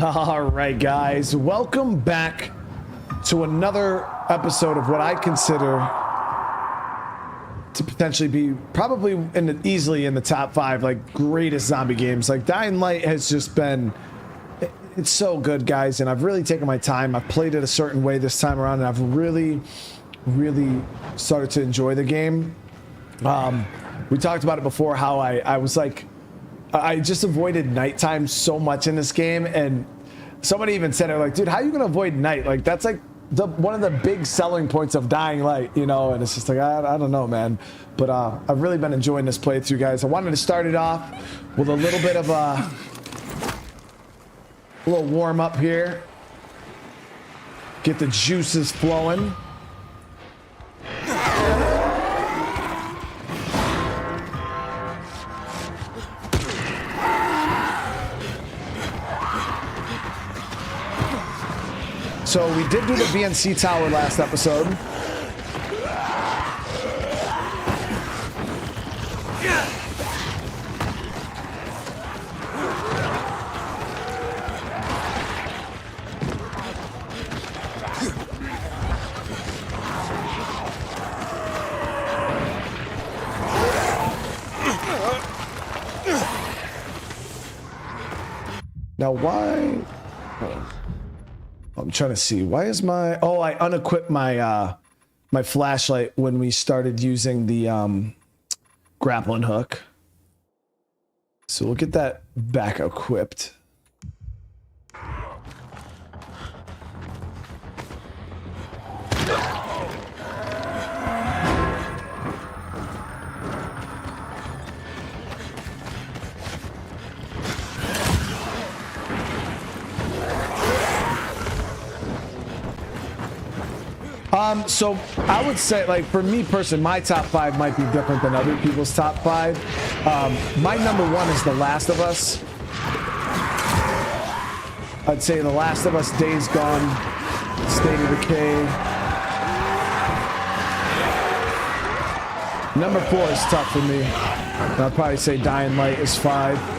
All right, guys, welcome back to another episode of what I consider to potentially be probably easily in the top 5 like greatest zombie games. Like Dying Light has just been, it's so good, guys, and I've really taken my time. I've played it a certain way this time around, and I've really started to enjoy the game. We talked about it before, how I was like, I just avoided nighttime so much in this game, and somebody even said it, like, dude, how are you gonna avoid night? Like, that's like one of the big selling points of Dying Light, you know. And it's just like, I don't know, man, but I've really been enjoying this playthrough, guys. I wanted to start it off with a little bit of a little warm up here, get the juices flowing. So we did do the BNC tower last episode. Now why? I'm trying to see, why is my, oh, I unequipped my my flashlight when we started using the grappling hook. So we'll get that back equipped. So I would say, like, for me personally, my top 5 might be different than other people's top 5. My number 1 is The Last of Us. I'd say The Last of Us, Days Gone, State of Decay. Number 4 is tough for me. I'd probably say Dying Light is 5.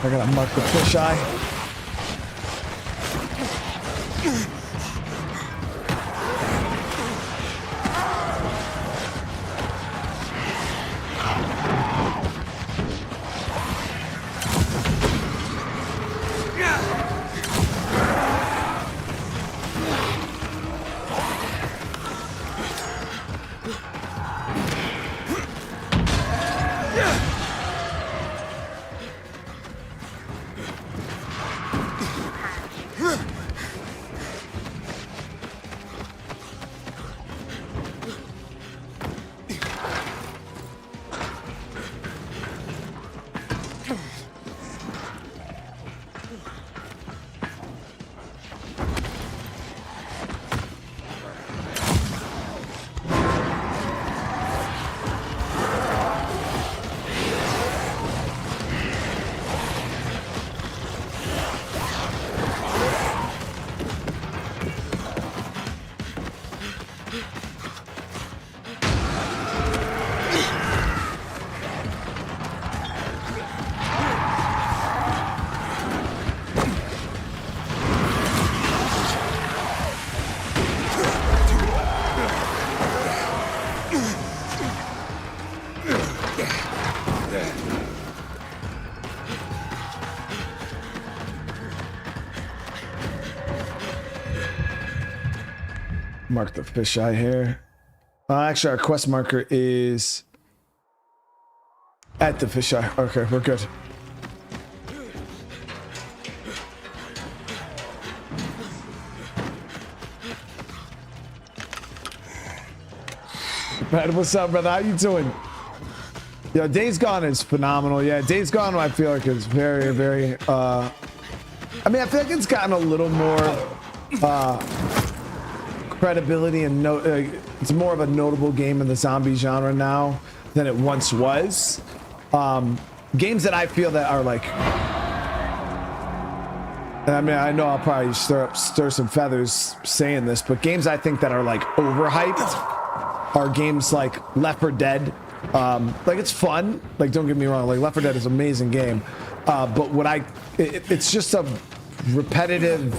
I gotta mark the fisheye. Mark the fisheye here. Actually, our quest marker is at the fisheye. Okay, we're good. Brad, what's up, brother? How you doing? Yo, Days Gone is phenomenal. Yeah, Days Gone, I feel like is very, very. I mean, I feel like it's gotten a little more credibility and it's more of a notable game in the zombie genre now than it once was. Games that I feel that are like, I mean, I know I'll probably stir some feathers saying this, but games I think that are like overhyped are games like Left 4 Dead. Like it's fun, like don't get me wrong, like Left 4 Dead is an amazing game, but what it's just a repetitive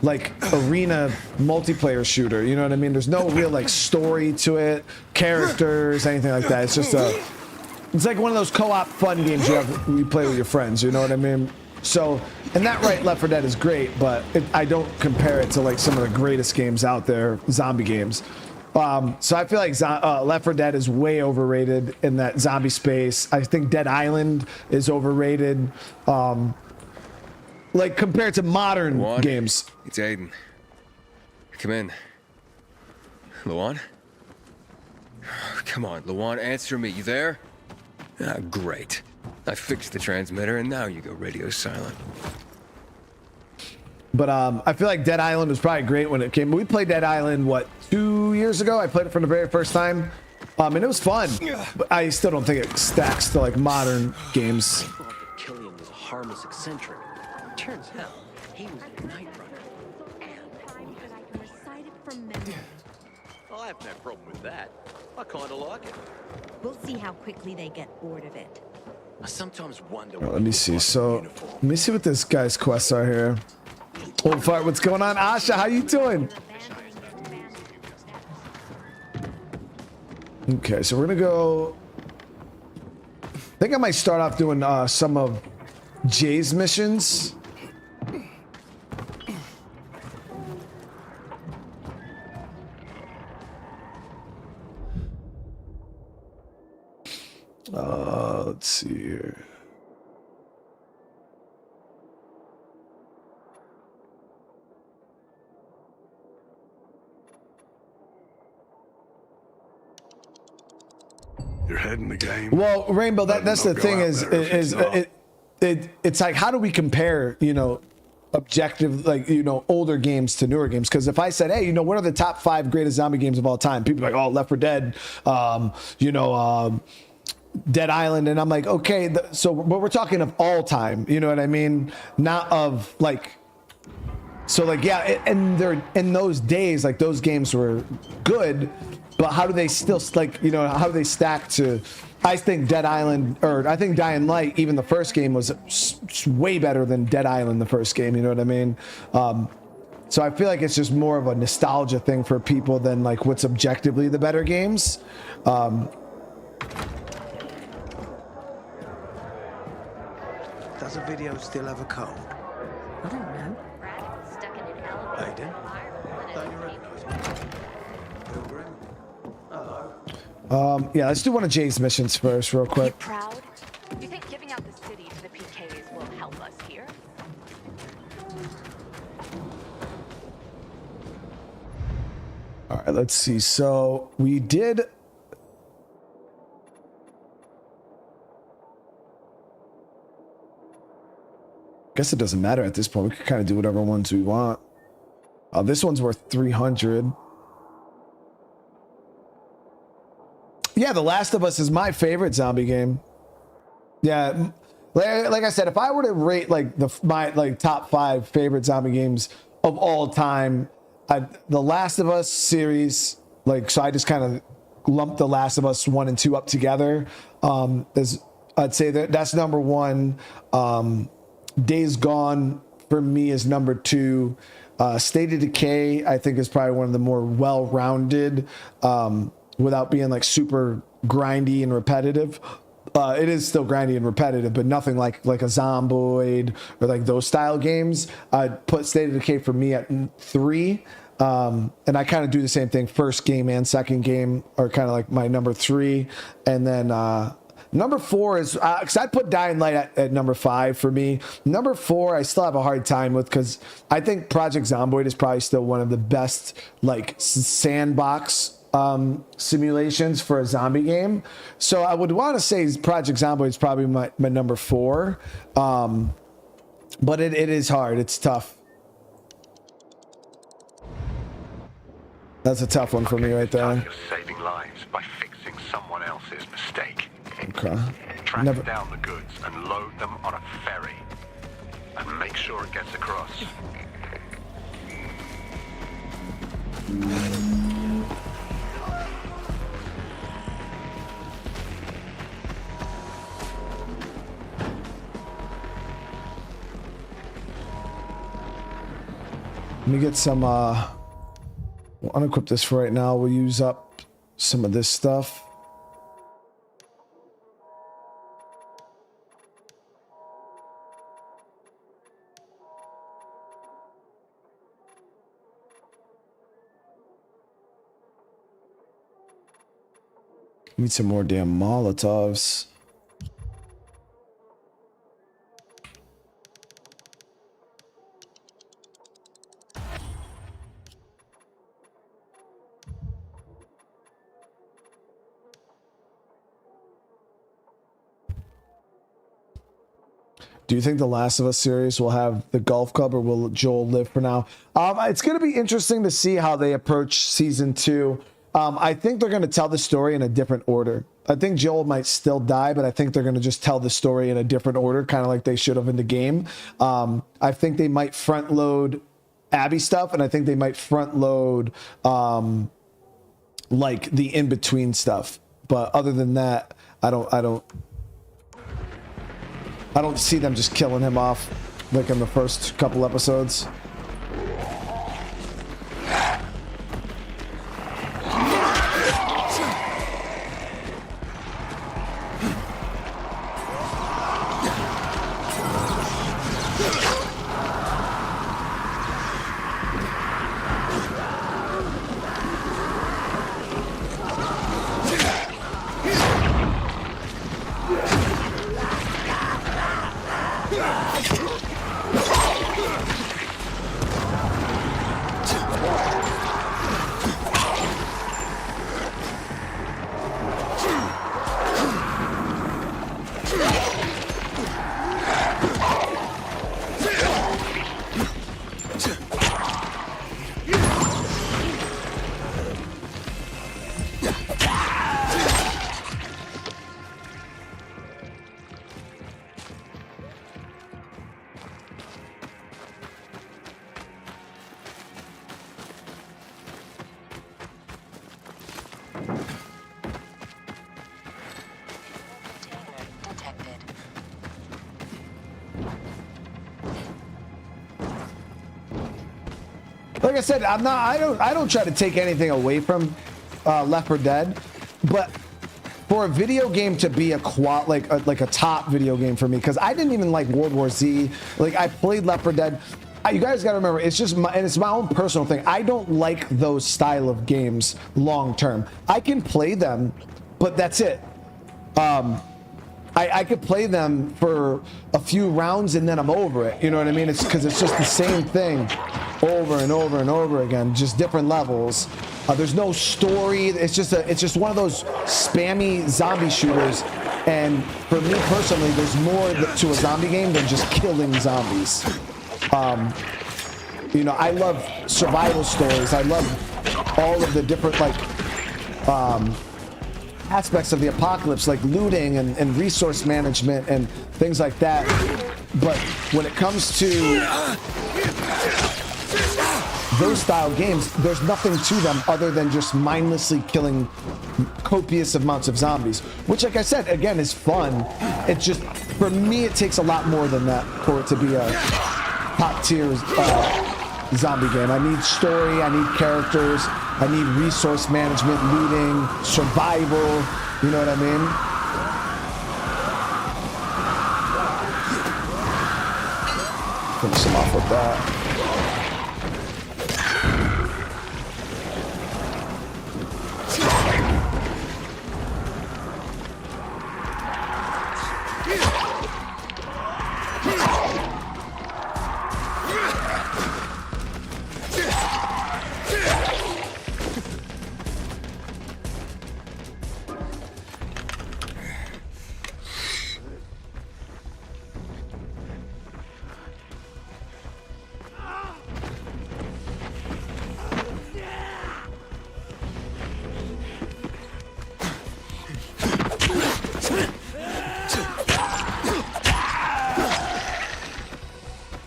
like arena multiplayer shooter, you know what I mean? There's no real like story to it, characters, anything like that. It's just it's like one of those co-op fun games you play with your friends, you know what I mean? So, and that right, Left 4 Dead is great, but I don't compare it to like some of the greatest games out there, zombie games. So I feel like Left 4 Dead is way overrated in that zombie space. I think Dead Island is overrated. Like compared to modern games. It's Aiden. Come in. Luan? Come on, Luan, answer me. You there? Ah, great. I fixed the transmitter and now you go radio silent. But I feel like Dead Island was probably great when it came. We played Dead Island, what, 2 years ago? I played it for the very first time. And it was fun. But I still don't think it stacks to like modern games. Killian was a harmless eccentric. Turns out he was a Nightrunner. I have no problem with that. I kind of like it. We'll see how quickly they get bored of it. I sometimes wonder. Let me see. So let me see what this guy's quests are here. Old fart, what's going on? Asha, how you doing? Okay, so we're gonna go. I think I might start off doing some of Jay's missions. Let's see here. You're head in the game. Well, Rainbow, that's the thing it's like, how do we compare, you know, objective, like, you know, older games to newer games? Because if I said, hey, you know, what are the top 5 greatest zombie games of all time? People are like, oh, Left 4 Dead, you know, Dead Island. And I'm like, okay, but we're talking of all time, you know what I mean? Not of like, so like, yeah, and they're in those days, like those games were good, but how do they still, like, you know, how do they stack to, I think Dead Island, or I think Dying Light, even the first game was way better than Dead Island, the first game, you know what I mean? So I feel like it's just more of a nostalgia thing for people than like what's objectively the better games. Does a video still have a code? I don't know. Stuck in an elevator. Aiden? Don't you recognize me? Pilgrim? Hello. Yeah, let's do one of Jay's missions first, real You quick. proud? You think giving out the city to the PKs will help us here? All right, let's see. So we did. Guess it doesn't matter at this point. We can kind of do whatever ones we want. This one's worth 300. Yeah, The Last of Us is my favorite zombie game. Yeah, like I said, if I were to rate like my top 5 favorite zombie games of all time, The Last of Us series, like, so I just kind of lumped The Last of Us 1 and 2 up together. I'd say that's number 1. Days Gone for me is number 2. State of Decay, I think, is probably one of the more well-rounded, without being like super grindy and repetitive. It is still grindy and repetitive, but nothing like a Zomboid or like those style games. I'd put State of Decay for me at 3. And I kind of do the same thing. First game and second game are kind of like my number 3. And then number 4 is, because I'd put Dying Light at number 5 for me. Number 4, I still have a hard time with, because I think Project Zomboid is probably still one of the best like sandbox simulations for a zombie game. So I would want to say Project Zomboid is probably my number 4. But it is hard. It's tough. That's a tough one for me right there. You're saving lives by fixing someone else's mistake. Okay. Track Never. down the goods and load them on a ferry. And make sure it gets across. Let me get some, we'll unequip this for right now. We'll use up some of this stuff. Need some more damn Molotovs. Do you think the Last of Us series will have the golf club, or will Joel live for now? It's going to be interesting to see how they approach season 2. I think they're going to tell the story in a different order. I think Joel might still die, but I think they're going to just tell the story in a different order, kind of like they should have in the game. I think they might front load Abby stuff, and I think they might front load like the in between stuff. But other than that, I don't see them just killing him off like in the first couple episodes. like I said, I don't try to take anything away from Left 4 Dead, but for a video game to be a top video game for me, because I didn't even like World War Z. Like, I played Left 4 Dead. You guys got to remember, it's just it's my own personal thing. I don't like those style of games long term. I can play them, but that's it. I could play them for a few rounds and then I'm over it. You know what I mean? It's because it's just the same thing over and over and over again, just different levels. There's no story. It's just one of those spammy zombie shooters. And for me personally, there's more to a zombie game than just killing zombies. You know, I love survival stories. I love all of the different aspects of the apocalypse, like looting and resource management and things like that. But when it comes to those style games, there's nothing to them other than just mindlessly killing copious amounts of zombies, which, like I said, again, is fun. It's just, for me, it takes a lot more than that for it to be a top tier zombie game. I need story, I need characters, I need resource management, looting, survival, you know what I mean? Finish him off with that.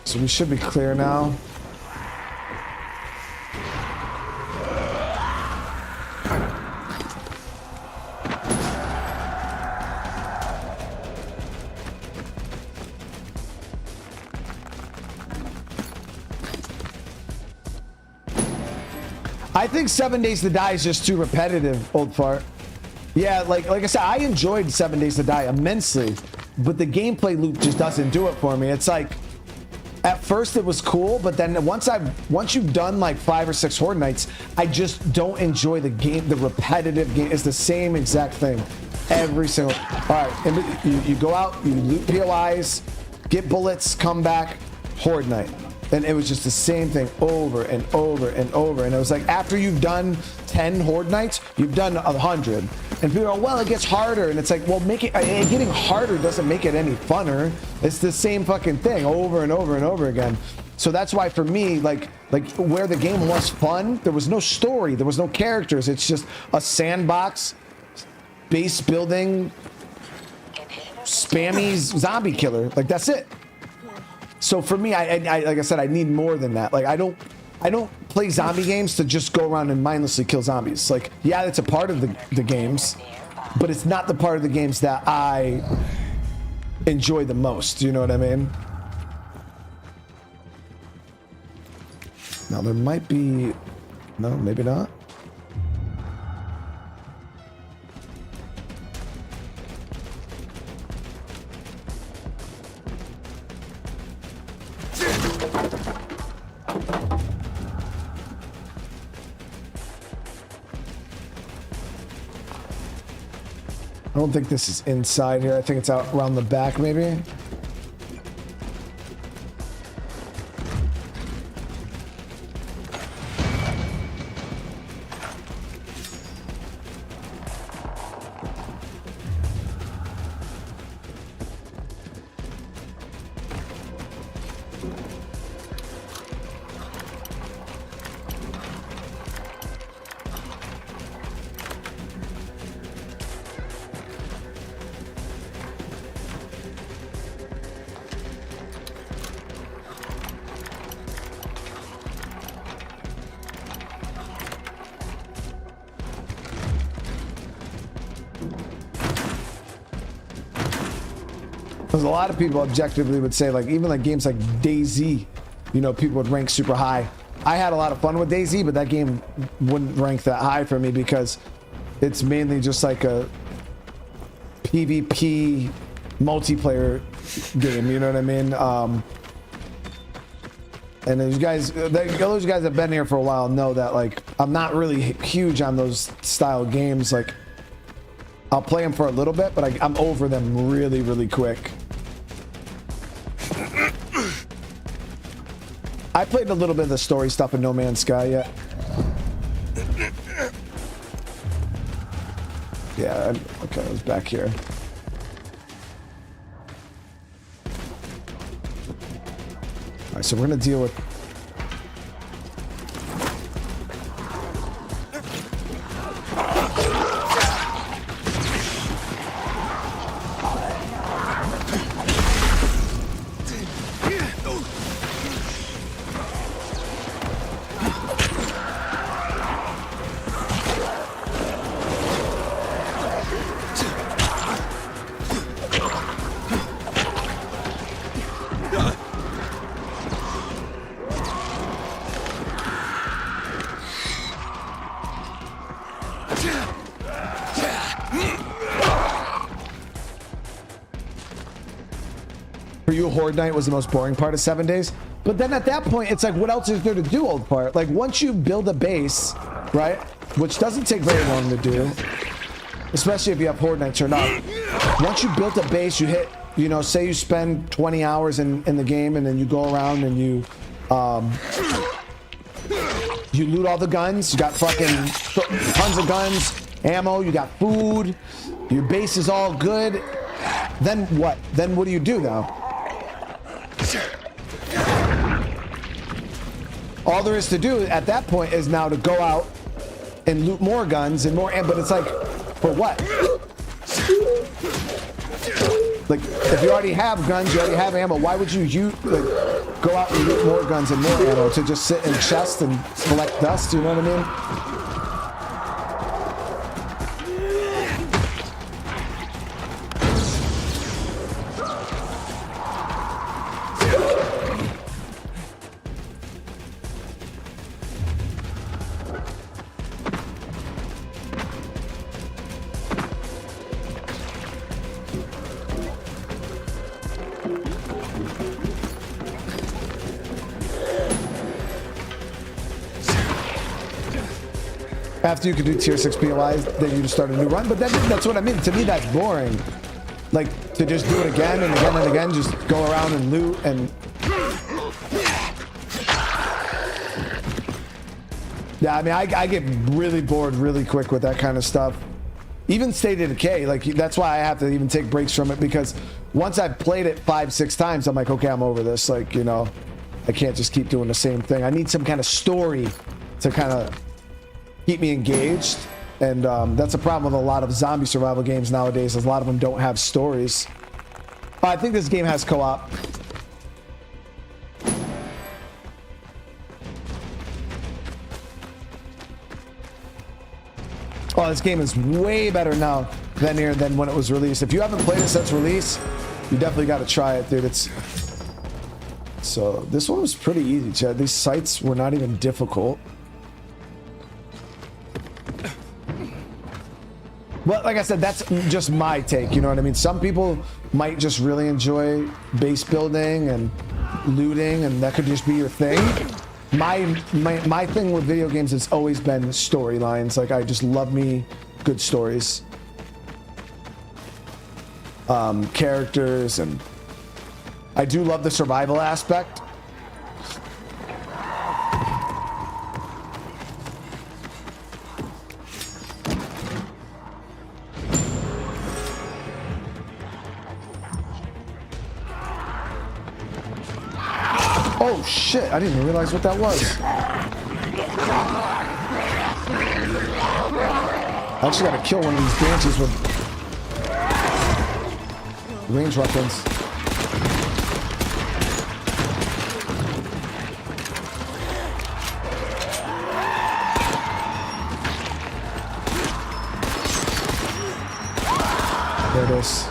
So we should be clear now. I think 7 Days to Die is just too repetitive, old fart. Yeah, like I said, I enjoyed 7 Days to Die immensely, but the gameplay loop just doesn't do it for me. It's like, at first it was cool, but then once you've done like 5 or 6 Horde nights, I just don't enjoy the game. The repetitive game is the same exact thing every single. All right, and you go out, you loot POIs, get bullets, come back, Horde night, and it was just the same thing over and over and over. And it was like, after you've done 10 Horde nights, you've done 100. And people go, well, it gets harder. And it's like, well, getting harder doesn't make it any funner. It's the same fucking thing over and over and over again. So that's why for me, like where the game was fun, there was no story, there was no characters. It's just a sandbox, base building, spammy zombie killer. Like, that's it. So for me, I like I said, I need more than that. Like, I don't play zombie games to just go around and mindlessly kill zombies. Like, yeah, it's a part of the games, but it's not the part of the games that I enjoy the most. You know what I mean? Now there might be, no, maybe not. I don't think this is inside here. I think it's out around the back, maybe. Because a lot of people objectively would say, like, even like games like DayZ, you know, people would rank super high. I had a lot of fun with DayZ, but that game wouldn't rank that high for me because it's mainly just like a PvP multiplayer game, you know what I mean? And those guys have been here for a while know that like I'm not really huge on those style games. Like I'll play them for a little bit, but I'm over them really, really quick. I played a little bit of the story stuff in No Man's Sky yet. Yeah, okay, I was back here. All right, so we're gonna deal with. For you, Horde Night was the most boring part of 7 days. But then at that point, it's like, what else is there to do, old part? Like, once you build a base, right? Which doesn't take very long to do. Especially if you have Horde Night turned on. Once you built a base, you hit, you know, say you spend 20 hours in the game and then you go around and you loot all the guns. You got fucking tons of guns, ammo, you got food. Your base is all good. Then what? Then what do you do now? All there is to do at that point is now to go out and loot more guns and more, but it's like, for what? Like, if you already have guns, you already have ammo, why would you like, go out and loot more guns and more ammo to just sit in chests and collect dust, you know what I mean? After you can do tier 6 POIs, then you just start a new run. But that's what I mean. To me, that's boring. Like, to just do it again and again and again, just go around and loot and... Yeah, I mean, I get really bored really quick with that kind of stuff. Even State of Decay, like, that's why I have to even take breaks from it, because once I've played it 5-6 times, I'm like, okay, I'm over this. Like, you know, I can't just keep doing the same thing. I need some kind of story to kind of keep me engaged, and that's a problem with a lot of zombie survival games nowadays. A lot of them don't have stories. I think this game has co-op. Oh, this game is way better now than when it was released. If you haven't played it since release, you definitely got to try it, dude. So this one was pretty easy, Chad. These sites were not even difficult. Well, like I said, that's just my take, you know what I mean? Some people might just really enjoy base building and looting, and that could just be your thing. My thing with video games has always been storylines. Like, I just love me good stories. Characters, and I do love the survival aspect. Oh shit, I didn't even realize what that was. I actually gotta kill one of these banshees with range weapons. There it is.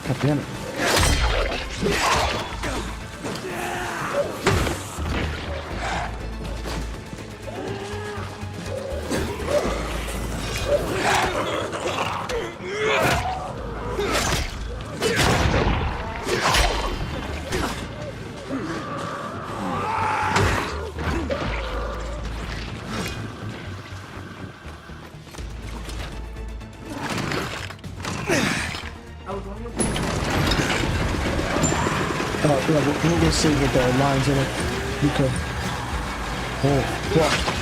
God damn it. Yeah, we'll see with the lines in it. You could. Oh, what?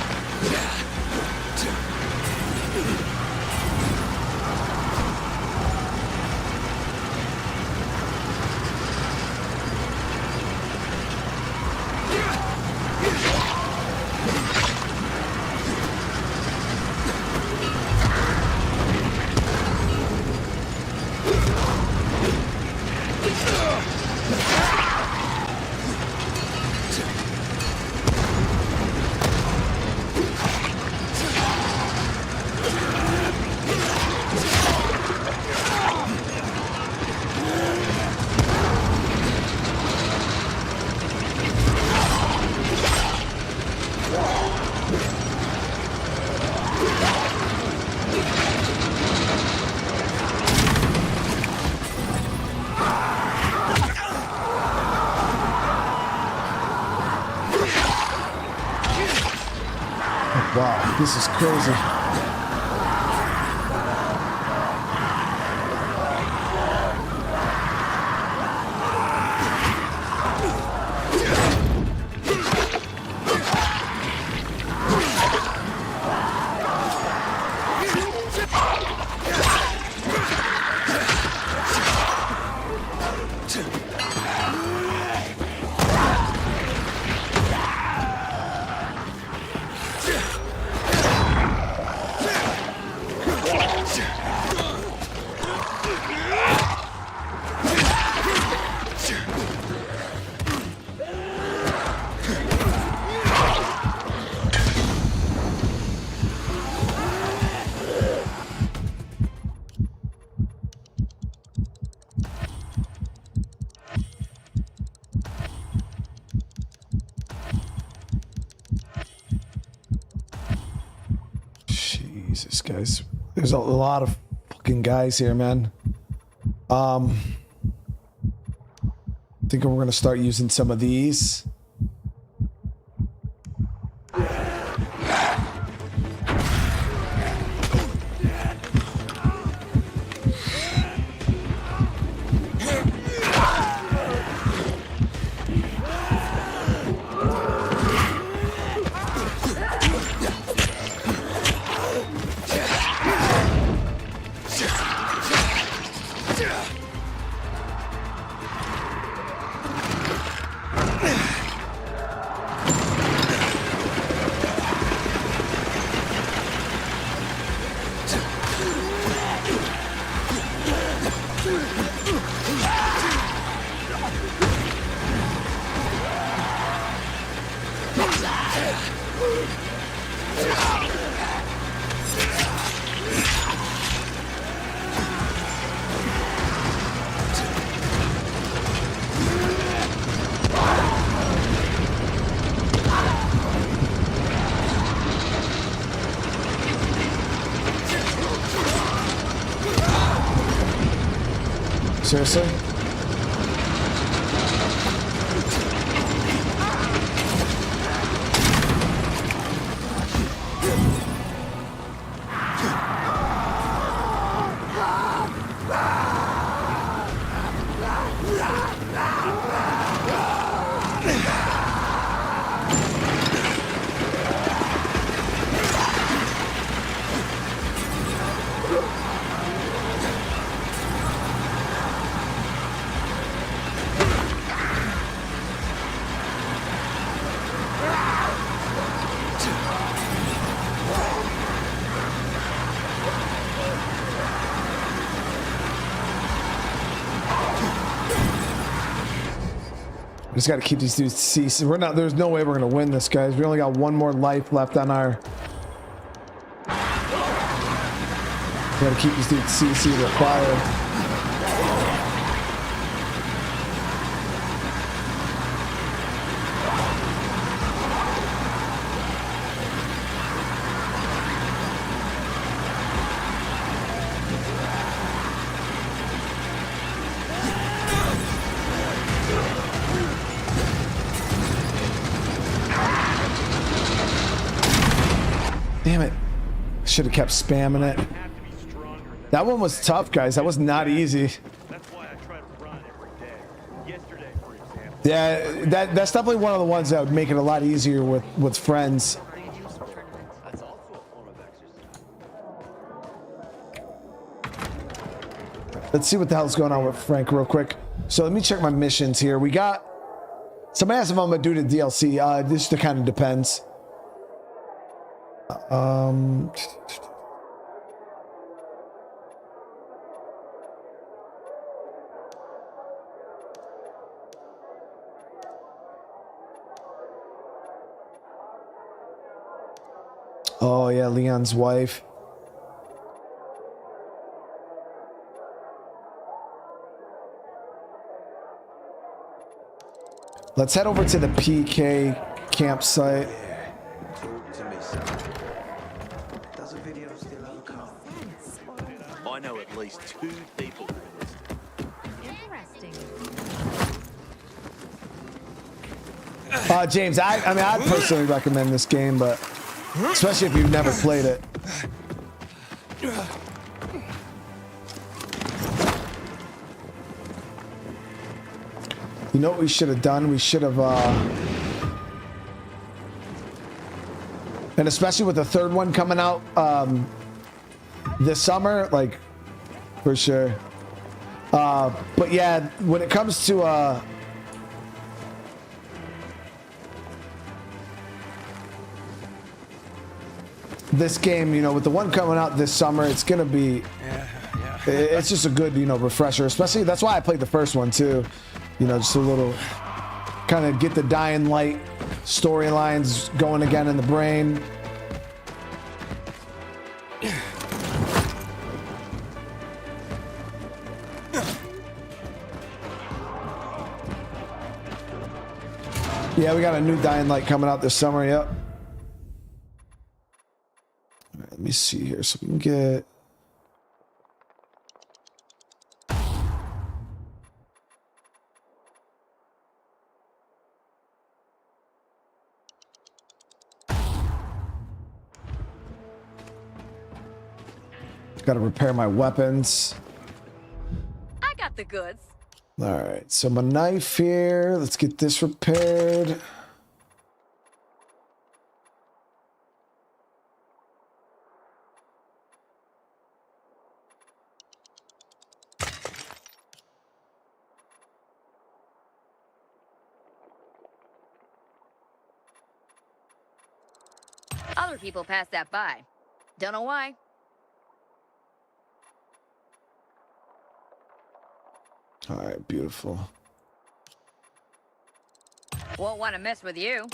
Wow, this is crazy. Jesus, guys. There's a lot of fucking guys here, man. I think we're gonna start using some of these. Seriously? Just got to keep these dudes CC. We're not. There's no way we're gonna win this, guys. We only got one more life left on our. We got to keep these dudes CC required. Damn it. Should have kept spamming it. That one was tough, guys. That was not easy. That's why I try to run every day. Yesterday, for example. Yeah, that's definitely one of the ones that would make it a lot easier with friends. That's also a form of exercise. Let's see what the hell's going on with Frank real quick. So let me check my missions here. We got... Somebody asked if I'm going to do the DLC. This kind of depends. Oh yeah, Leon's wife. Let's head over to the PK campsite. I know at least 2 people who this. Interesting. James, I mean, I'd personally recommend this game, but especially if you've never played it. You know what we should have done? We should have, and especially with the third one coming out this summer, like, for sure. But yeah, when it comes to this game, you know, with the one coming out this summer, it's gonna be it's just a good, you know, refresher. Especially that's why I played the first one too, you know, just a little kind of get the Dying Light storylines going again in the brain. Yeah, we got a new Dying Light coming out this summer. Yep. All right, let me see here so we can get. Got to repair my weapons. I got the goods. All right, so my knife here. Let's get this repaired. Other people pass that by. Don't know why. All right, beautiful. Won't want to mess with you.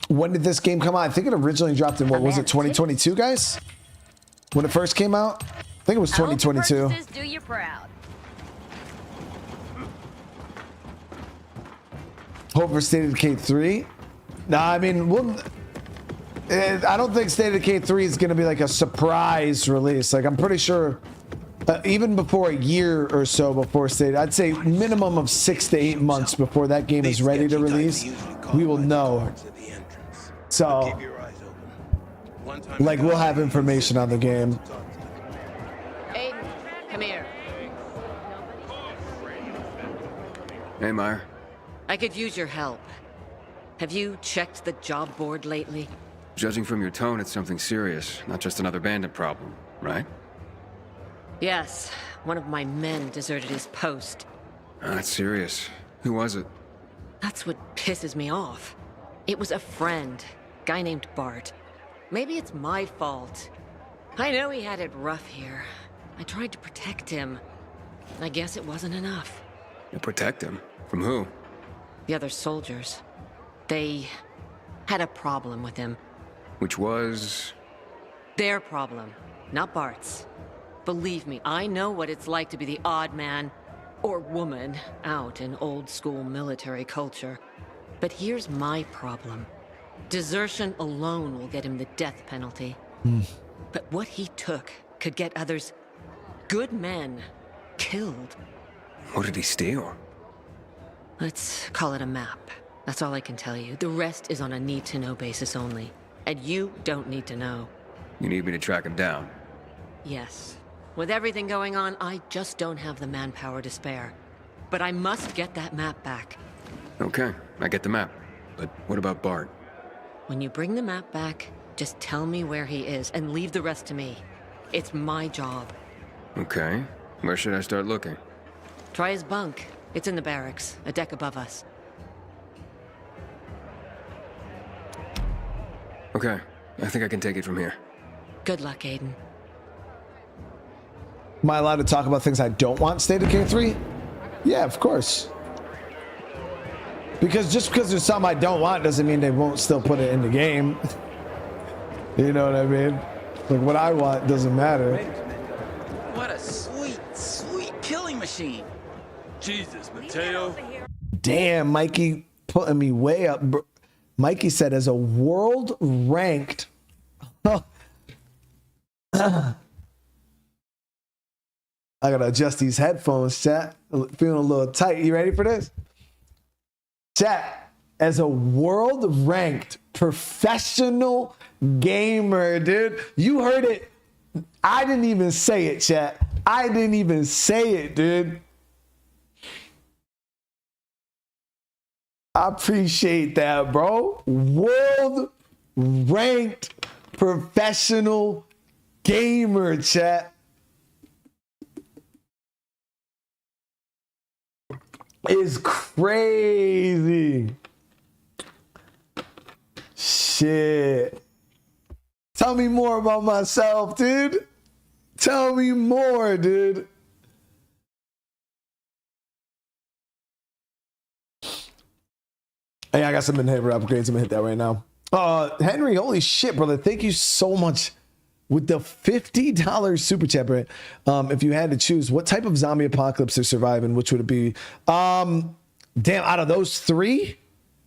When did this game come out? I think it originally dropped in, what was it, 2022, guys? When it first came out? I think it was 2022. Purchases do you proud. Hope for State of Decay 3? Nah, I mean, I don't think State of Decay 3 is going to be like a surprise release. Like, I'm pretty sure even before a year or so before State, I'd say minimum of 6 to 8 months before that game is ready to release, we will know. So, like, we'll have information on the game. Aiden, come here. Hey, Meyer. I could use your help. Have you checked the job board lately? Judging from your tone, it's something serious, not just another bandit problem, right? Yes, one of my men deserted his post. That's serious. Who was it? That's what pisses me off. It was a friend, guy named Bart. Maybe it's my fault. I know he had it rough here, I tried to protect him. I guess it wasn't enough. You protect him? From who? The other soldiers. They had a problem with him. Which was... Their problem, not Bart's. Believe me, I know what it's like to be the odd man or woman out in old school military culture. But here's my problem. Desertion alone will get him the death penalty. But what he took could get others, good men, killed. What did he steal? Let's call it a map. That's all I can tell you. The rest is on a need-to-know basis only. And you don't need to know. You need me to track him down? Yes. With everything going on, I just don't have the manpower to spare. But I must get that map back. Okay, I get the map. But what about Bart? When you bring the map back, just tell me where he is and leave the rest to me. It's my job. Okay. Where should I start looking? Try his bunk. It's in the barracks, a deck above us. Okay, I think I can take it from here. Good luck, Aiden. Am I allowed to talk about things I don't want State of Decay 3? Yeah, of course. Because just because there's something I don't want doesn't mean they won't still put it in the game. You know what I mean? Like, what I want doesn't matter. What a sweet, sweet killing machine. Jesus, Mateo. Damn, Mikey putting me way up. Mikey said as a world ranked. I gotta adjust these headphones, chat. Feeling a little tight. You ready for this? Chat, as a world ranked professional gamer, dude. You heard it. I didn't even say it, chat. I didn't even say it, dude. I appreciate that, bro. World ranked professional gamer, chat. Is crazy. Shit. Tell me more about myself, dude. Tell me more, dude. Hey, I got some inhibitor upgrades. I'm gonna hit that right now. Henry, holy shit, brother. Thank you so much with the $50 super chat, Brett. If you had to choose, what type of zombie apocalypse to survive and which would it be? Damn, out of those three?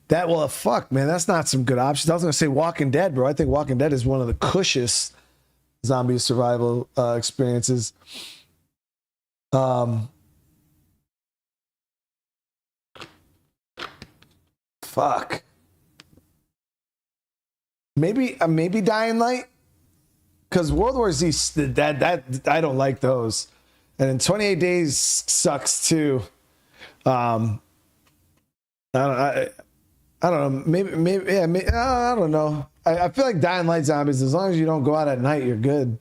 Fuck, man, that's not some good options. I was gonna say Walking Dead, bro. I think Walking Dead is one of the cushest zombie survival experiences. Fuck. Maybe Dying Light, because World War Z, that I don't like those, and then 28 Days sucks too. I don't know. Maybe yeah. I don't know. I feel like Dying Light zombies. As long as you don't go out at night, you're good.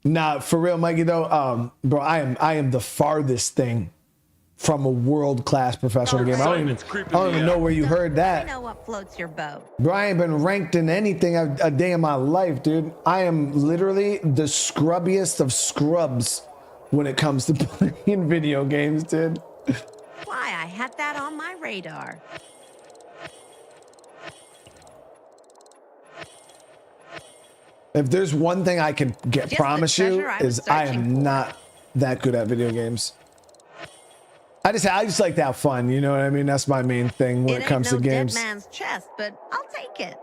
Nah, for real, Mikey though. Bro, I am the farthest thing from a world-class professional gamer. I don't even know where you heard that. I know what floats your boat. Bro, I ain't been ranked in anything a day in my life, dude. I am literally the scrubbiest of scrubs when it comes to playing video games, dude. Why, I had that on my radar. If there's one thing I can promise you is I am not that good at video games. I just like to have fun, you know what I mean? That's my main thing when it comes to games. Dead man's chest, but I'll take it.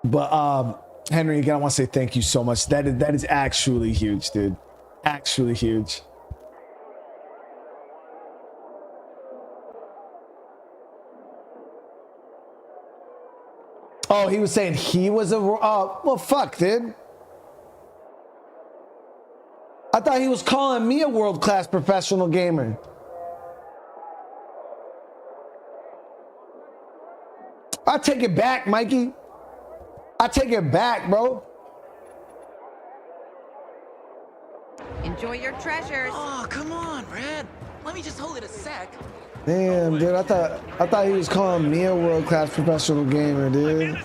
But Henry, again, I want to say thank you so much. That is actually huge, dude. Actually huge. Oh, he was saying he was a well, fuck, dude. I thought he was calling me a world-class professional gamer. I take it back, Mikey. I take it back, bro. Enjoy your treasures. Oh, come on, Brad. Let me just hold it a sec. Damn, dude. I thought he was calling me a world-class professional gamer, dude.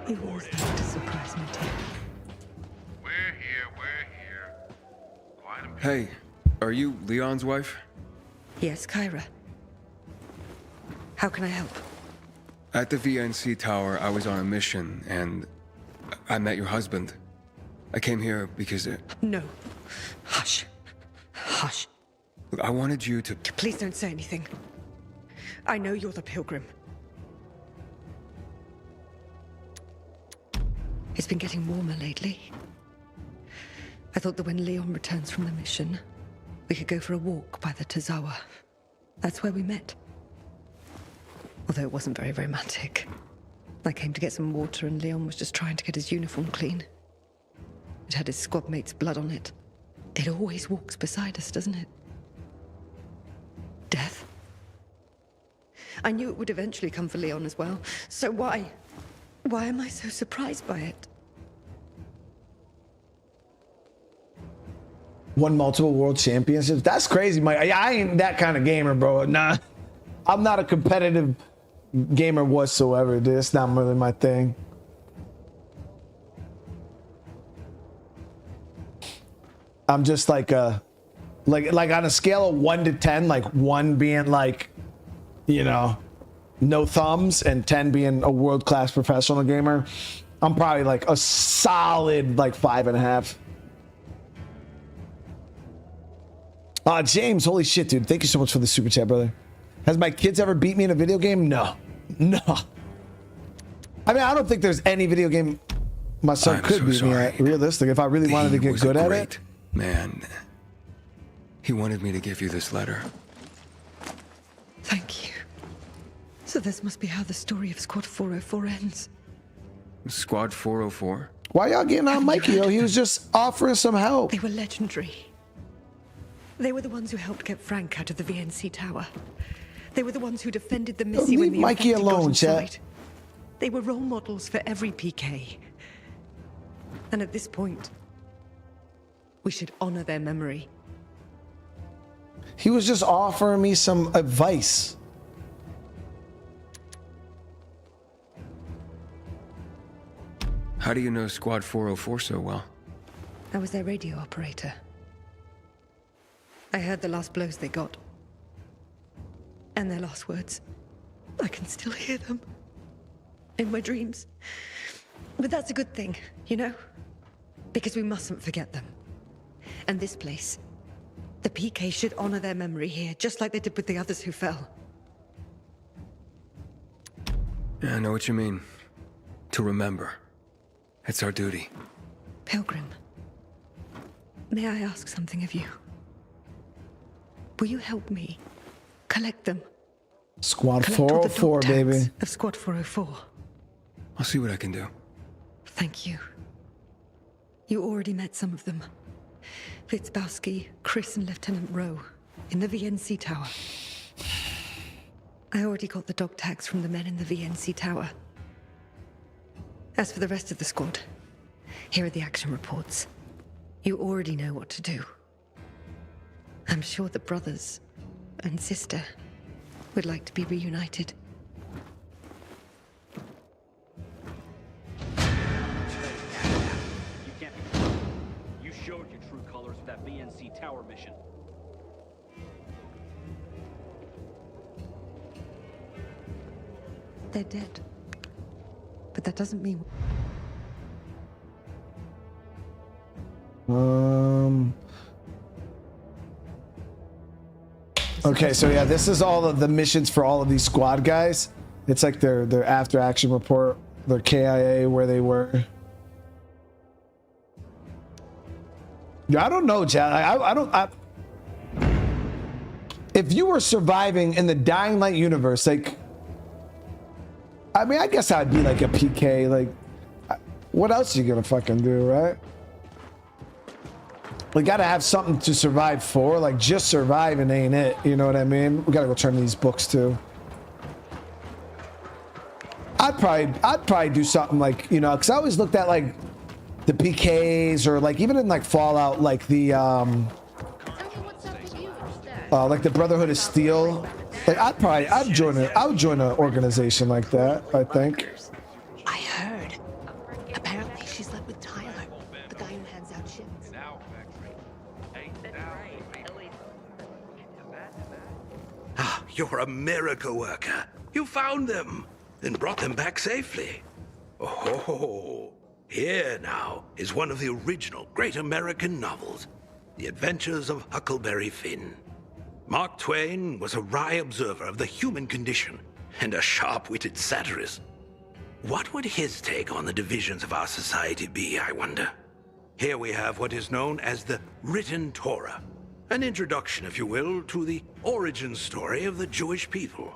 You always like to surprise me, Tim. We're here. Quite a Hey, are you Leon's wife? Yes, Kyra. How can I help? At the VNC tower, I was on a mission, and I met your husband. I came here because No. Hush. Hush. I wanted you to... Please don't say anything. I know you're the Pilgrim. It's been getting warmer lately. I thought that when Leon returns from the mission, we could go for a walk by the Tozawa. That's where we met. Although it wasn't very romantic. I came to get some water and Leon was just trying to get his uniform clean. It had his squad mate's blood on it. It always walks beside us, doesn't it? Death. I knew it would eventually come for Leon as well. So why? Why am I so surprised by it? Won multiple world championships. That's crazy, Mike. I ain't that kind of gamer, bro. Nah, I'm not a competitive gamer whatsoever, dude. It's not really my thing. I'm just like like on a scale of 1 to 10, like 1 being like, you know, no thumbs, and 10 being a world-class professional gamer. I'm probably like a solid like 5.5. James, holy shit, dude. Thank you so much for the super chat, brother. Has my kids ever beat me in a video game? No. No. I mean, I don't think there's any video game my son could beat me at, realistic, if I really wanted to get good at it. Man, he wanted me to give you this letter. Thank you. So this must be how the story of Squad 404 ends. Squad 404? Why y'all getting on Mikey, yo? He was just offering some help. They were legendary. They were the ones who helped get Frank out of the VNC tower. They were the ones who defended the Missy when the Mikey alone, chat. They were role models for every PK. And at this point, we should honor their memory. He was just offering me some advice. How do you know Squad 404 so well? I was their radio operator. I heard the last blows they got. And their last words. I can still hear them. In my dreams. But that's a good thing, you know? Because we mustn't forget them. And this place, the PK should honor their memory here, just like they did with the others who fell. Yeah, I know what you mean. To remember. It's our duty. Pilgrim, may I ask something of you? Will you help me collect them? Squad Collect all the 404, dog tags baby. of Squad 404. I'll see what I can do. Thank you. You already met some of them. Fitzbowski, Chris, and Lieutenant Rowe in the VNC tower. I already got the dog tags from the men in the VNC tower. As for the rest of the squad, here are the action reports. You already know what to do. I'm sure the brothers and sister would like to be reunited. You can't be true. You showed your true colors with that VNC tower mission. They're dead. But that doesn't mean... Okay, so yeah, this is all of the missions for all of these squad guys. It's like their after action report, their KIA, where they were. Yeah, I don't know, Chad. I don't. If you were surviving in the Dying Light universe, like, I mean, I guess I'd be like a PK. Like, what else are you gonna fucking do, right? We gotta have something to survive for. Like, just surviving ain't it. You know what I mean? We gotta go turn these books too. I'd probably do something like, you know, because I always looked at like the PKs, or like even in like Fallout, like the like the Brotherhood of Steel. Like I would join an organization like that, I think. I heard She slept with Tyler, the guy who hands out shits. Ah, you're a miracle worker. You found them and brought them back safely. Oh, here now is one of the original great American novels, The Adventures of Huckleberry Finn. Mark Twain was a wry observer of the human condition and a sharp-witted satirist. What would his take on the divisions of our society be, I wonder? Here we have what is known as the Written Torah, an introduction, if you will, to the origin story of the Jewish people,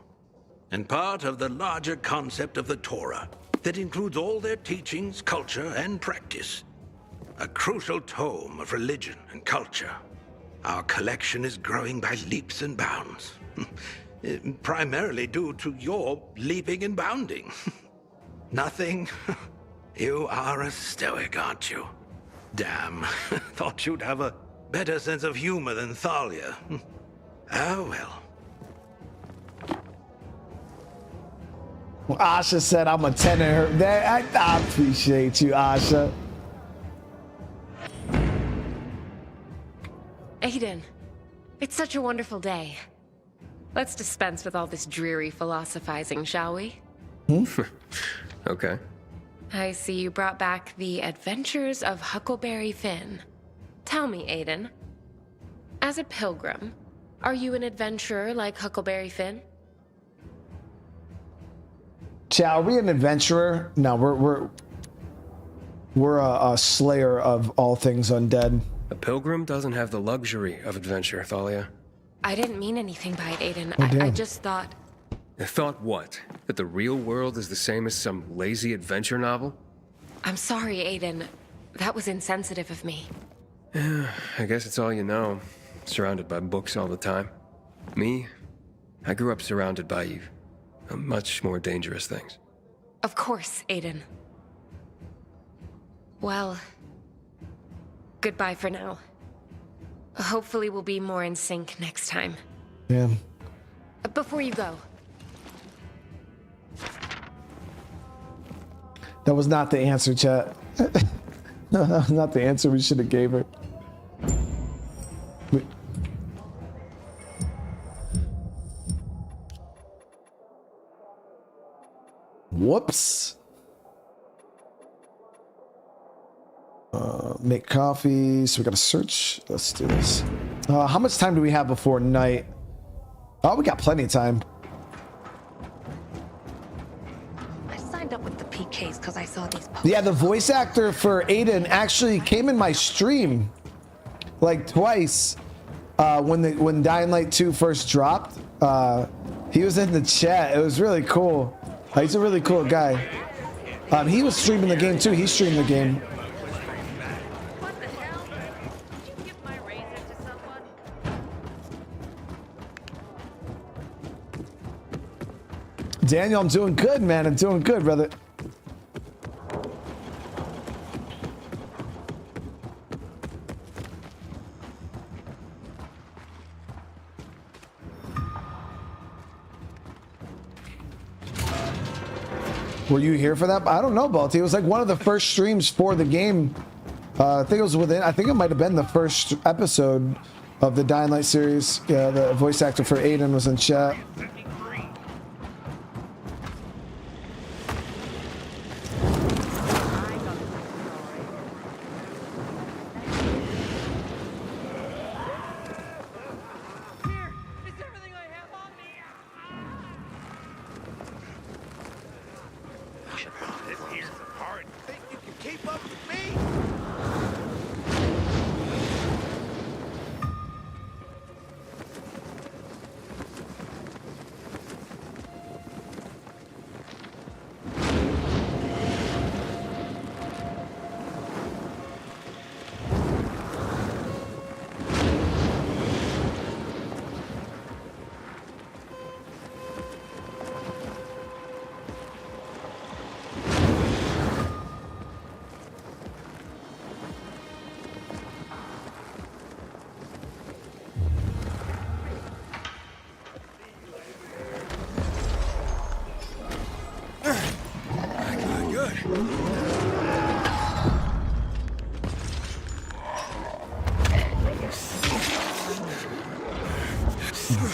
and part of the larger concept of the Torah that includes all their teachings, culture, and practice. A crucial tome of religion and culture. Our collection is growing by leaps and bounds, primarily due to your leaping and bounding. Nothing? You are a stoic, aren't you? Damn, thought you'd have a better sense of humor than Thalia. Oh well. Well, Asha said I'm a 10 in her. I appreciate you, Asha. Aiden, it's such a wonderful day. Let's dispense with all this dreary philosophizing, shall we? Okay. I see you brought back The Adventures of Huckleberry Finn. Tell me, Aiden, as a pilgrim, are you an adventurer like Huckleberry Finn? Chow, are we an adventurer? No, we're a slayer of all things undead. A pilgrim doesn't have the luxury of adventure, Thalia. I didn't mean anything by it, Aiden. Oh, I just thought... Thought what? That the real world is the same as some lazy adventure novel? I'm sorry, Aiden. That was insensitive of me. I guess it's all you know. Surrounded by books all the time. Me, I grew up surrounded by much more dangerous things. Of course, Aiden. Well, goodbye for now. Hopefully we'll be more in sync next time. Yeah. Before you go. That was not the answer, chat. No, that was not the answer we should have gave her. Whoops. Make coffee. So we got to search. Let's do this. How much time do we have before night? Oh, we got plenty of time. I signed up with the PKs because I saw these posts. Yeah, the voice actor for Aiden actually came in my stream like twice when Dying Light 2 first dropped. He was in the chat. It was really cool. He's a really cool guy. He was streaming the game too. He streamed the game. Daniel, I'm doing good, man. I'm doing good, brother. Were you here for that? I don't know, Balti. It was like one of the first streams for the game. I think it was within. I think it might have been the first episode of the Dying Light series. Yeah, the voice actor for Aiden was in chat.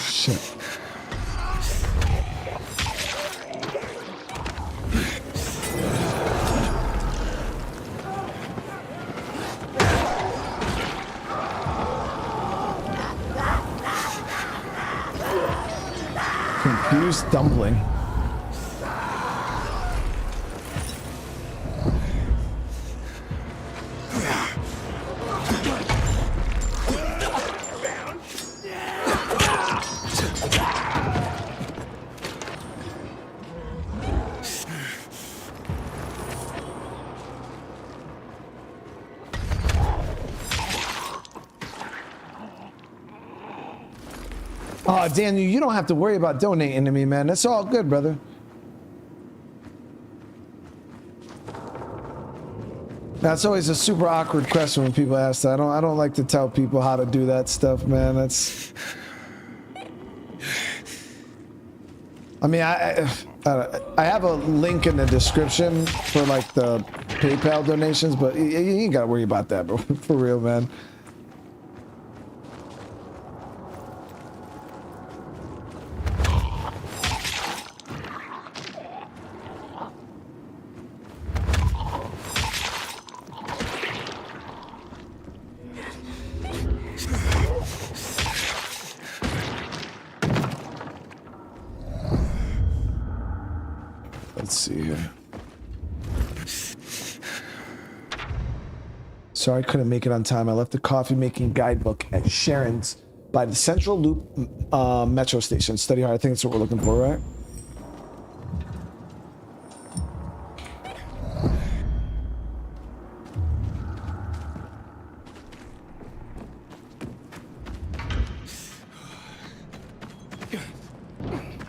Shit. Confused dumpling. Oh, Daniel, you don't have to worry about donating to me, man. That's all good, brother. That's always a super awkward question when people ask that. I don't like to tell people how to do that stuff, man. That's. I mean, I have a link in the description for like the PayPal donations, but you ain't gotta worry about that, bro. For real, man. Let's see here. Sorry I couldn't make it on time. I left the coffee making guidebook at Sharon's by the Central Loop metro station. Study hard. I think that's what we're looking for, right?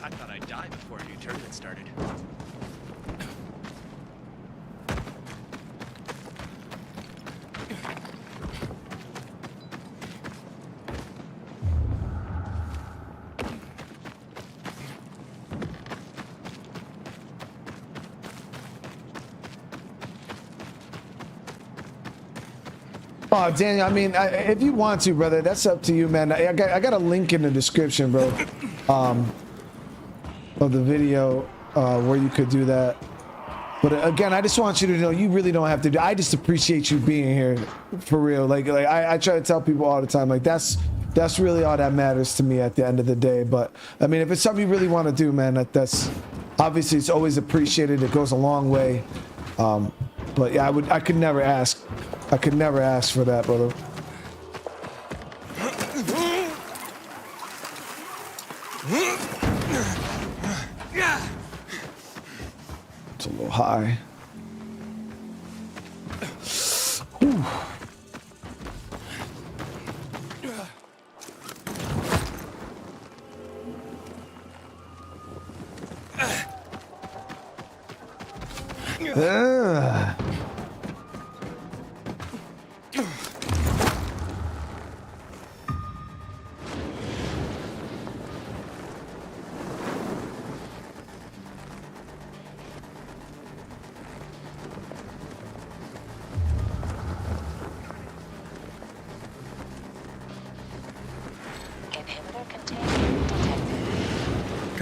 I thought I'd die before a new tournament started. Oh, Daniel, I mean, if you want to, brother, that's up to you, man. I got a link in the description, bro, of the video where you could do that. But again, I just want you to know you really don't have to do. I just appreciate you being here, for real. Like I try to tell people all the time, like that's really all that matters to me at the end of the day. But I mean, if it's something you really want to do, man, that's obviously it's always appreciated. It goes a long way. But yeah, I could never ask. I could never ask for that, brother. It's a little high. Ooh.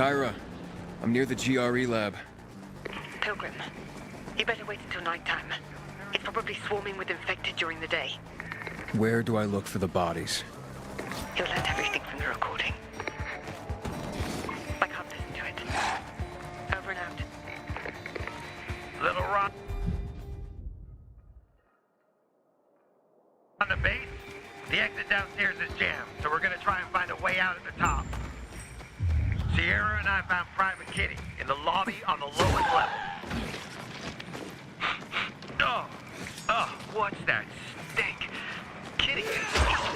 Kyra, I'm near the GRE lab. Pilgrim, you better wait until nighttime. It's probably swarming with infected during the day. Where do I look for the bodies? You'll learn everything from the recording. I can't listen to it. Over and out. Little Ron. On the base, the exit downstairs is jammed, so we're gonna try and find a way out at the top. Sierra and I found Private Kitty in the lobby on the lowest level. Oh, what's that stink? Kitty, it's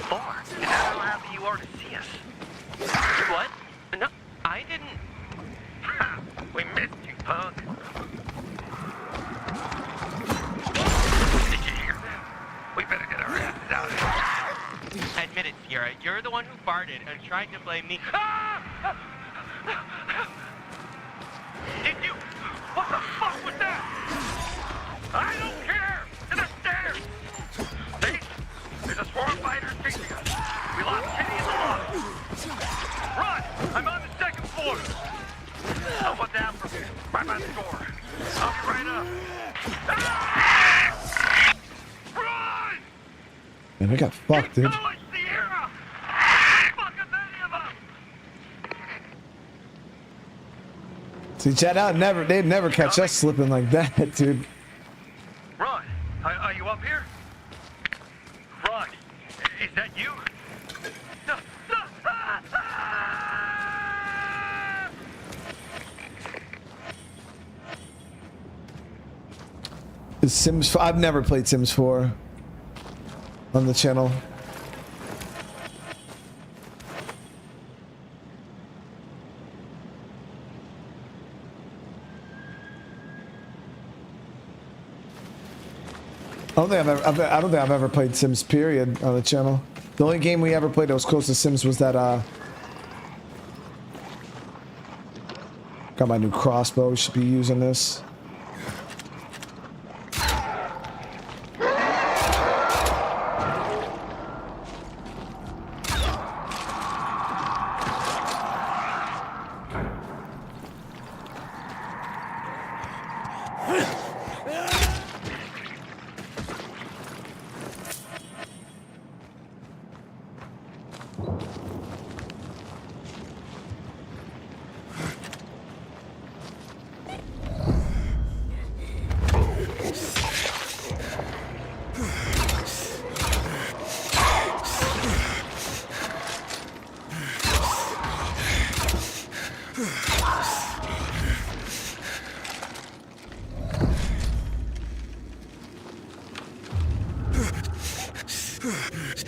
far, and I don't know how you are to see us. What? No, I didn't. Ha! We missed you, punk. Did you hear that? We better get our asses out of here. Admit it, Sierra. You're the one who farted and tried to blame me. Ah! Did you? What the fuck was that? I don't care! To the stairs! See? There's a swarm fighter chasing us. We lost Kitty in the lobby. Run! I got fucked, dude. See, chat out. They'd never catch us slipping like that, dude. Ron, are you up here? Ron, is that you? No. Is Sims 4? I've never played Sims 4 on the channel. I don't think I've ever played Sims period on the channel. The only game we ever played that was close to Sims was that got my new crossbow, should be using this.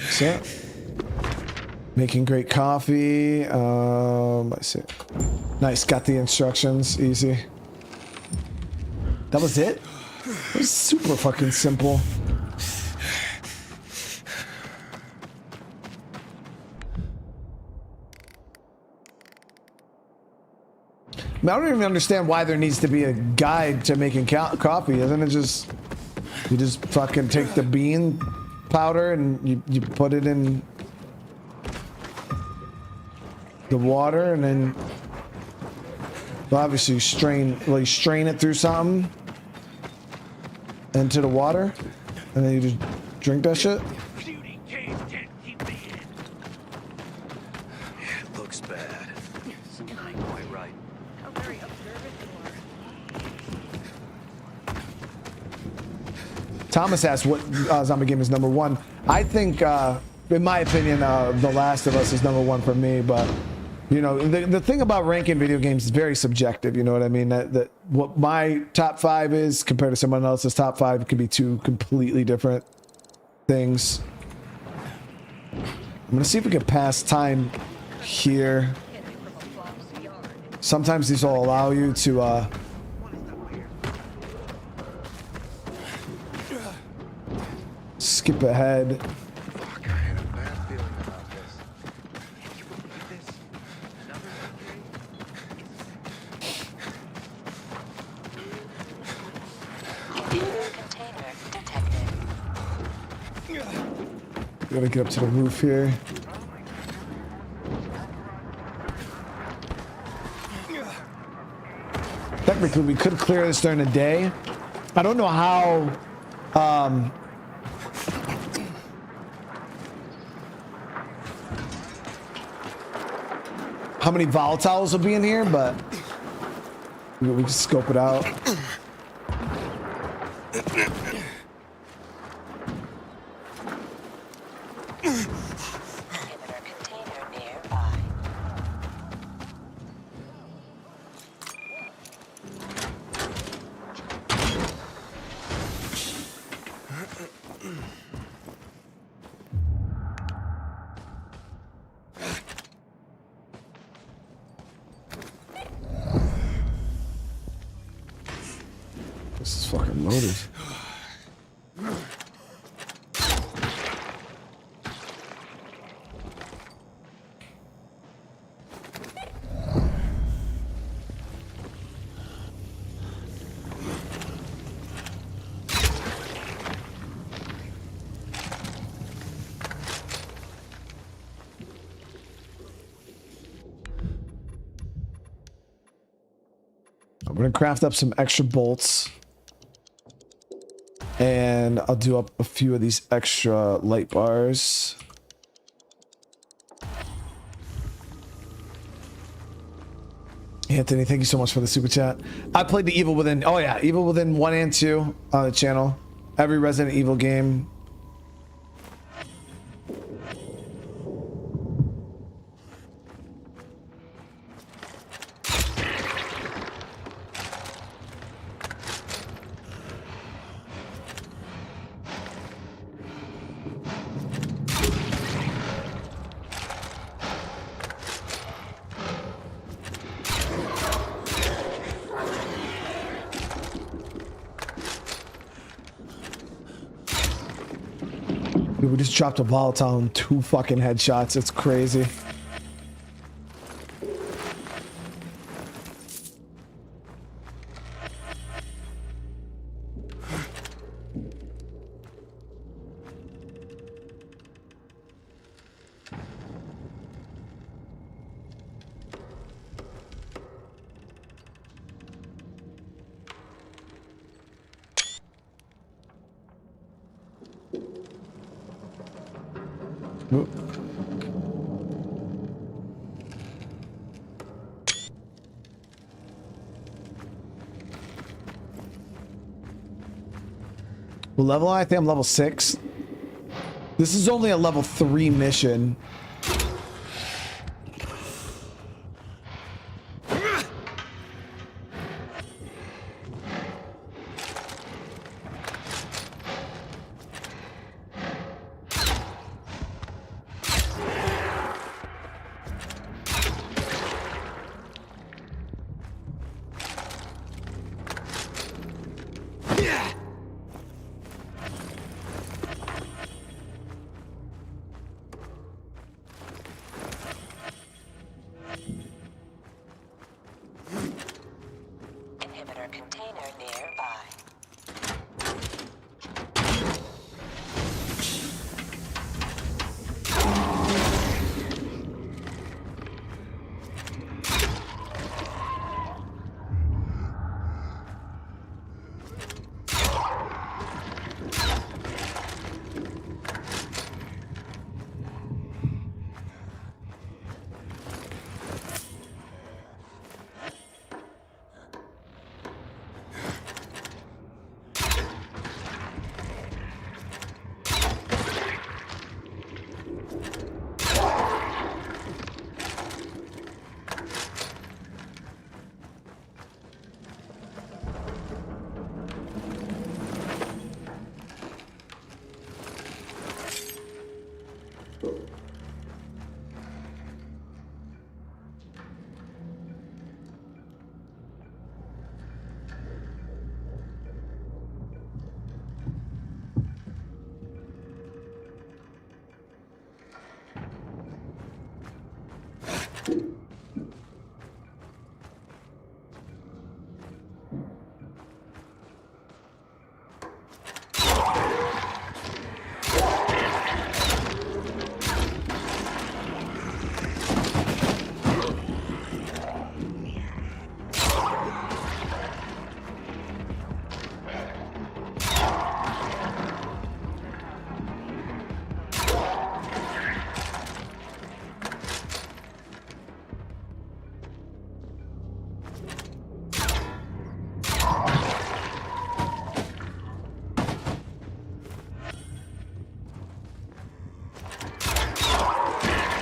So, making great coffee. I see. Nice, got the instructions, easy. That was it? It was super fucking simple. I don't even understand why there needs to be a guide to making coffee. Isn't it just, you just fucking take the bean powder and you put it in the water and then obviously you strain it through something into the water and then you just drink that shit. It looks bad. I know I'm right. How very observant you are. Thomas asked what zombie game is number one. I think, in my opinion, The Last of Us is number one for me. But you know, the thing about ranking video games is very subjective. You know what I mean? That what my top 5 is compared to someone else's top 5 could be two completely different things. I'm gonna see if we can pass time here. Sometimes these will allow you to. Skip ahead. Fuck, I had a bad feeling about this. Can you believe this? Another Gotta get up to the roof here. Technically, we could clear this during the day. I don't know how. How many volatiles will be in here, but we can scope it out. This is fucking loaded. I'm gonna craft up some extra bolts. And I'll do up a few of these extra light bars. Anthony, thank you so much for the super chat. I played the Evil Within. Oh yeah, Evil Within 1 and 2 on the channel. Every Resident Evil game. Dude, we just dropped a volatile and 2 fucking headshots. It's crazy. What level? I think I'm level 6. This is only a level 3 mission.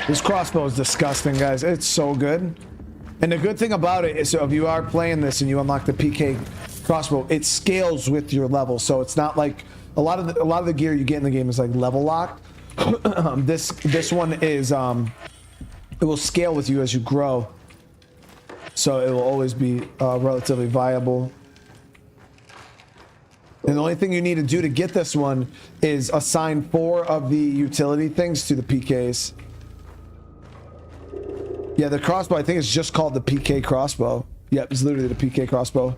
This crossbow is disgusting, guys. It's so good. And the good thing about it is, so if you are playing this and you unlock the PK crossbow, it scales with your level. So it's not like a lot of the gear you get in the game is like level locked. This one is it will scale with you as you grow. So it will always be relatively viable. And the only thing you need to do to get this one is assign 4 of the utility things to the PKs. Yeah, the crossbow, I think it's just called the PK crossbow. Yep, it's literally the PK crossbow.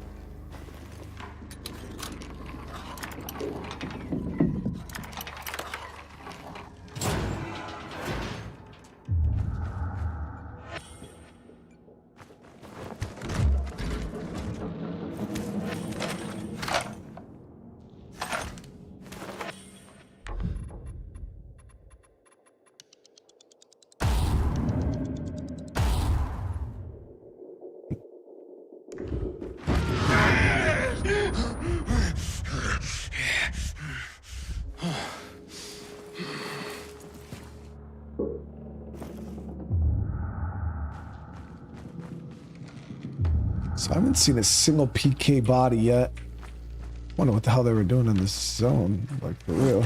So I haven't seen a single PK body yet. Wonder what the hell they were doing in this zone, like for real.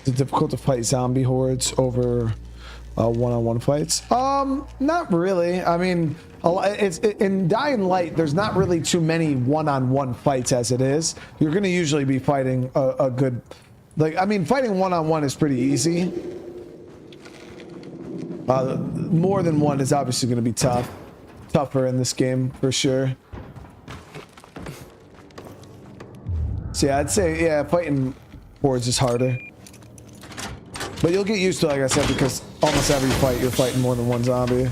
Is it difficult to fight zombie hordes over one-on-one fights? Not really. I mean, in Dying Light, there's not really too many one-on-one fights as it is. You're going to usually be fighting a good... Like, I mean, fighting one-on-one is pretty easy. More than one is obviously going to be tough. Tougher in this game, for sure. So yeah, I'd say, yeah, fighting hordes is harder. But you'll get used to it, like I said, because almost every fight you're fighting more than one zombie.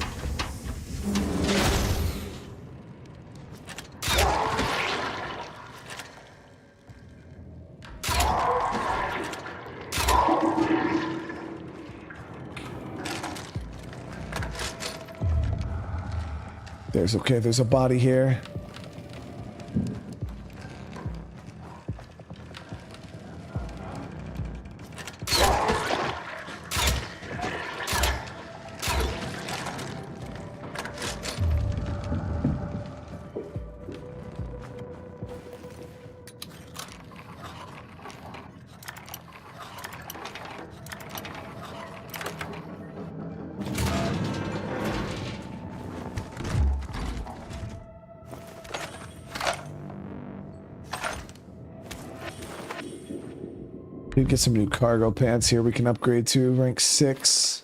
There's a body here. We get some new cargo pants here we can upgrade to rank 6.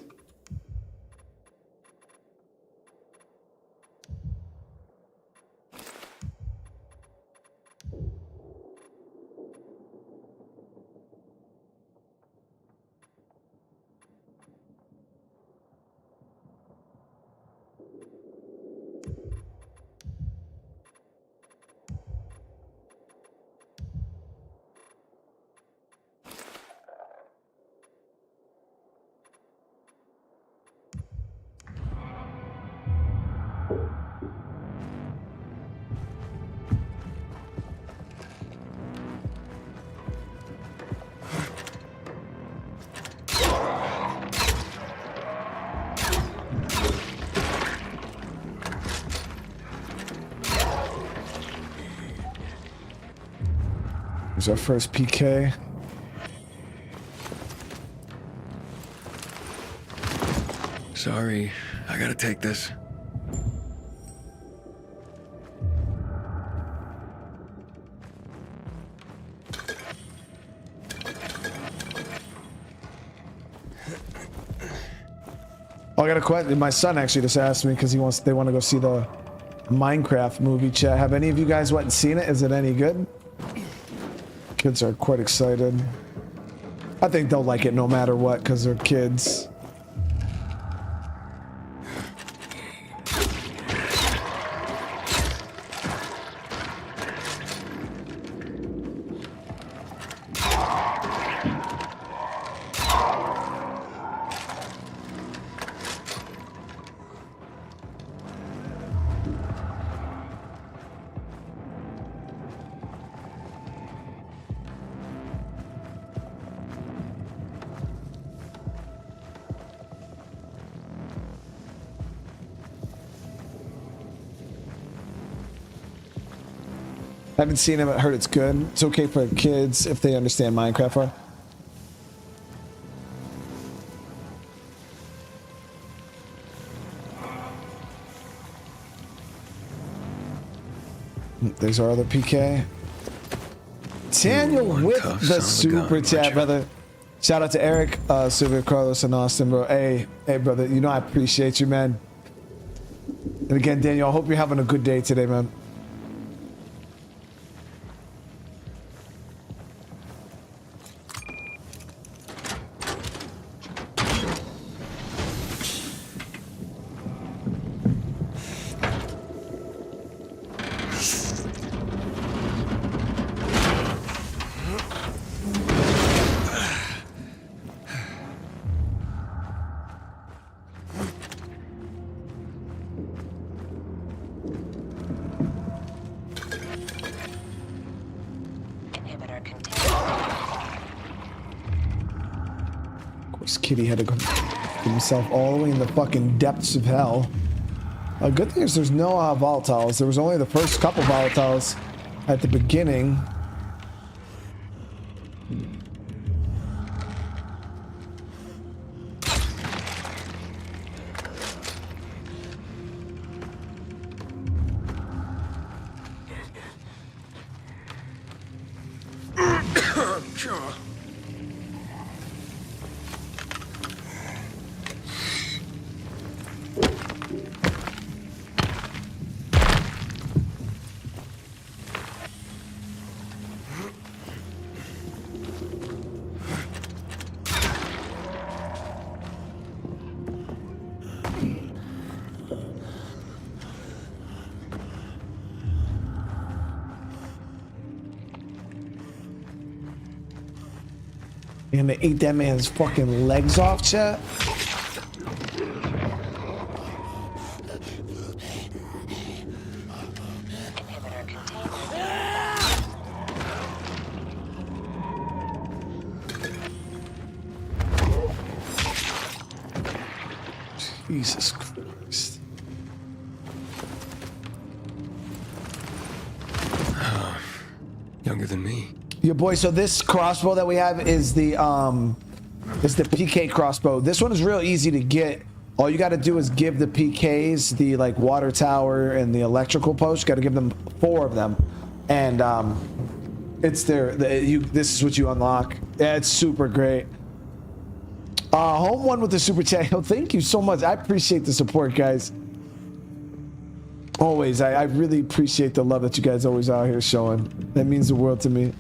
Here's our first PK. Sorry, I gotta take this. Oh, I got a question. My son actually just asked me because they want to go see the Minecraft movie. Chat. Have any of you guys went and seen it? Is it any good? Kids are quite excited. I think they'll like it no matter what because they're kids. Haven't seen it, but heard it's good. It's okay for kids if they understand Minecraft. There's our other PK. Daniel with the super chat, brother. Shout out to Eric, Silvio, Carlos, and Austin, bro. Hey, brother. You know I appreciate you, man. And again, Daniel, I hope you're having a good day today, man. Kitty had to go get himself all the way in the fucking depths of hell. A good thing is there's no volatiles. There was only the first couple volatiles at the beginning. And they ate that man's fucking legs off, chat. Jesus Christ. Younger than me. Your boy, so this crossbow that we have is the PK crossbow. This one is real easy to get. All you got to do is give the PKs the like water tower and the electrical post. Got to give them 4 of them, and it's there. This is what you unlock. Yeah, it's super great. Home one with the super chat. Thank you so much. I appreciate the support, guys. Always, I really appreciate the love that you guys always out here showing. That means the world to me.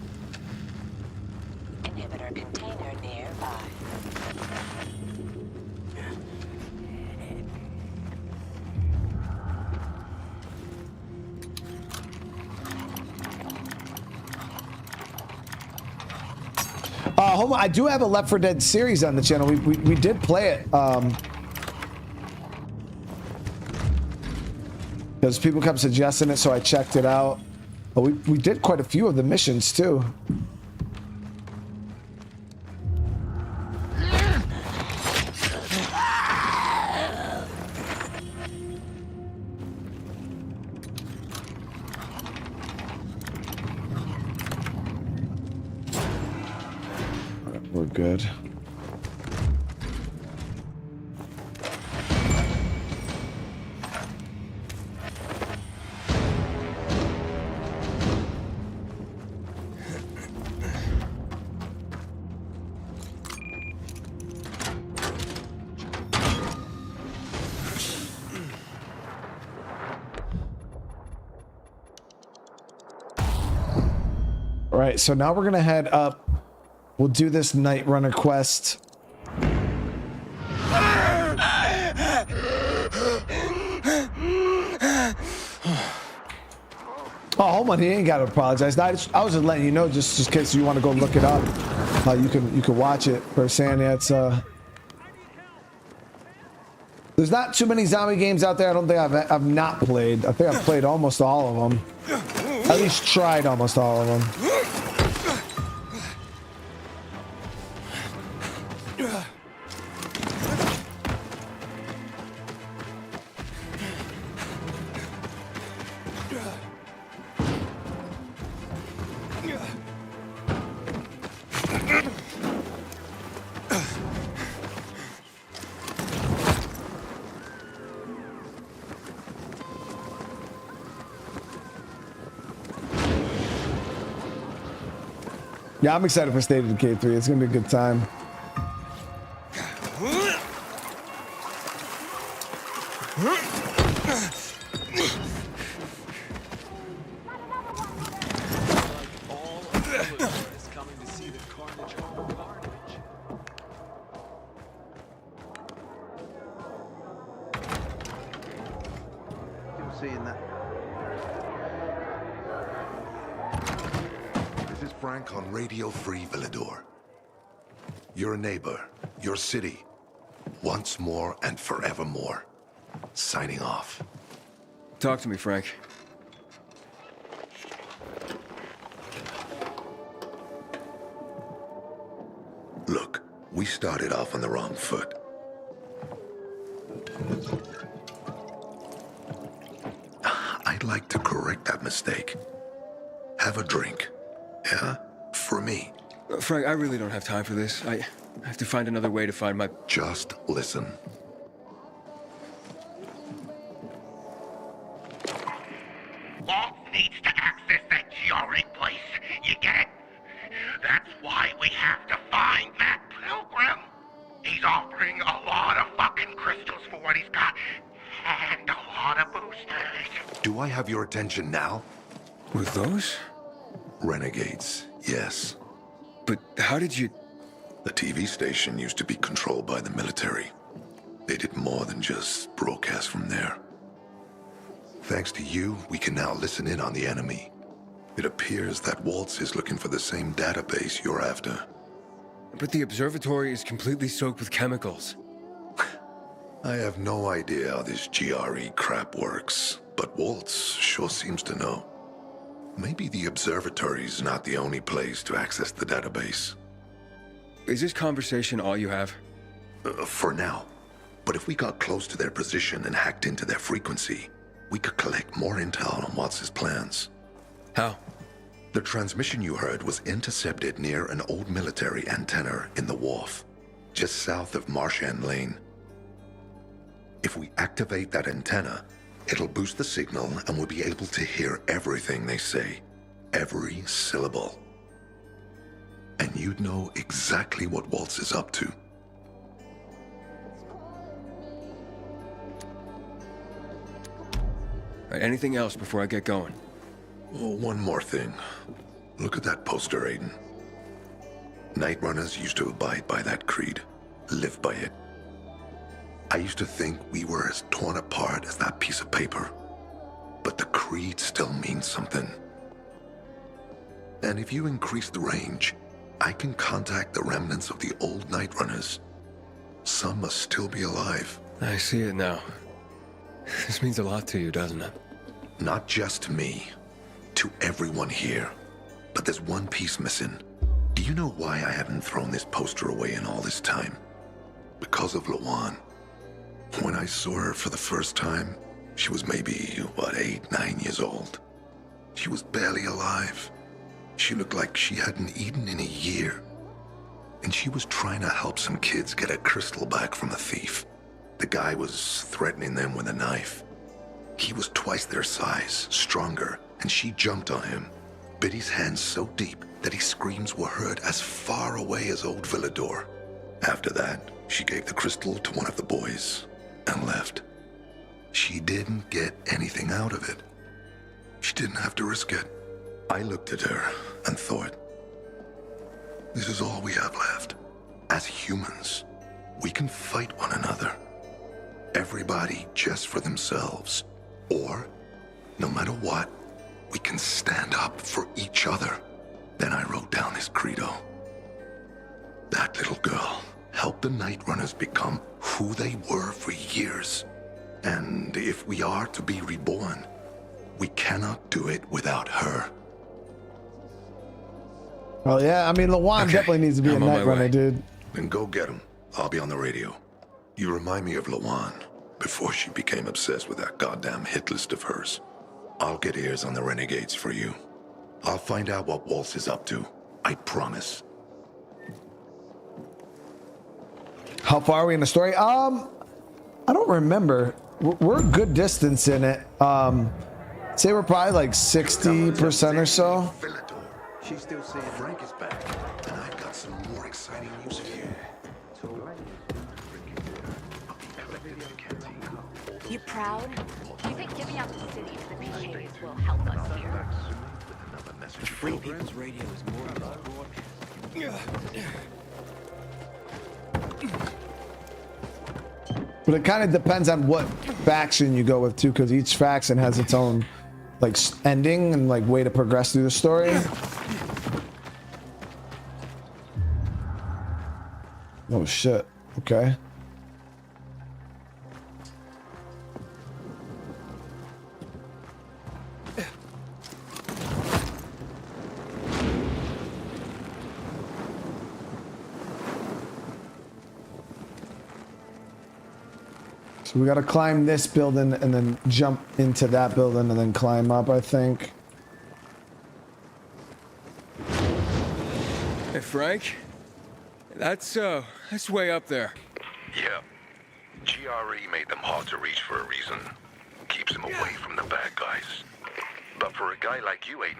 I do have a Left 4 Dead series on the channel. We did play it because people kept suggesting it, so I checked it out. But we did quite a few of the missions too. We're good. All right, so now we're gonna head up. We'll do this Nightrunner quest. Oh, hold on, he ain't got to apologize. I was just letting you know, just in case you want to go look it up. You can watch it firsthand. Yeah, it's there's not too many zombie games out there. I don't think I've not played. I think I've played almost all of them. At least tried almost all of them. Yeah, I'm excited for State of Decay 3. It's gonna be a good time. Seeing that. This is Frank on Radio Free Villador. Your neighbor, your city, once more and forevermore. Signing off. Talk to me, Frank. Look, we started off on the wrong foot. I'd like to correct that mistake. Have a drink. Yeah? For me. Frank, I really don't have time for this. I have to find another way to find my... Just listen. Walt needs to access that GRE place. You get it? That's why we have to find that pilgrim. He's offering a lot of fucking crystals for what he's got. And a lot of boosters. Do I have your attention now? With those? Renegades, yes. But how did you... The TV station used to be controlled by the military. They did more than just broadcast from there. Thanks to you, we can now listen in on the enemy. It appears that Waltz is looking for the same database you're after. But the observatory is completely soaked with chemicals. I have no idea how this GRE crap works, but Waltz sure seems to know. Maybe the observatory's not the only place to access the database. Is this conversation all you have? For now. But if we got close to their position and hacked into their frequency, we could collect more intel on Watts' plans. How? The transmission you heard was intercepted near an old military antenna in the wharf, just south of Marchand Lane. If we activate that antenna, it'll boost the signal and we'll be able to hear everything they say. Every syllable. And you'd know exactly what Waltz is up to. Right, anything else before I get going? Oh, one more thing. Look at that poster, Aiden. Nightrunners used to abide by that creed, live by it. I used to think we were as torn apart as that piece of paper. But the creed still means something. And if you increase the range, I can contact the remnants of the old Nightrunners. Some must still be alive. I see it now. This means a lot to you, doesn't it? Not just to me. To everyone here. But there's one piece missing. Do you know why I haven't thrown this poster away in all this time? Because of Lawan. When I saw her for the first time, she was maybe, 8, 9 years old. She was barely alive. She looked like she hadn't eaten in a year. And she was trying to help some kids get a crystal back from a thief. The guy was threatening them with a knife. He was twice their size, stronger, and she jumped on him, bit his hand so deep that his screams were heard as far away as old Villador. After that, she gave the crystal to one of the boys and left. She didn't get anything out of it. She didn't have to risk it. I looked at her and thought, this is all we have left. As humans, we can fight one another. Everybody just for themselves. Or, no matter what, we can stand up for each other. Then I wrote down this credo. That little girl helped the Nightrunners become who they were for years. And if we are to be reborn, we cannot do it without her. Well, yeah, I mean, Lawan definitely needs to be a Nightrunner, dude. Then go get him. I'll be on the radio. You remind me of Lawan before she became obsessed with that goddamn hit list of hers. I'll get ears on the renegades for you. I'll find out what Waltz is up to. I promise. How far are we in the story? I don't remember. We're a good distance in it. Say we're probably like 60% or so. She's still saying Frank is back, and I've got some more exciting news for you. You proud? Do you think giving out the city to the PKs will help us here? The Free People's Radio is more than But it kind of depends on what faction you go with too, because each faction has its own like ending and like way to progress through the story. Oh shit. Okay. So we gotta climb this building and then jump into that building and then climb up, I think. Hey, Frank? That's way up there. Yeah. GRE made them hard to reach for a reason. Keeps them away from the bad guys. But for a guy like you, Aiden,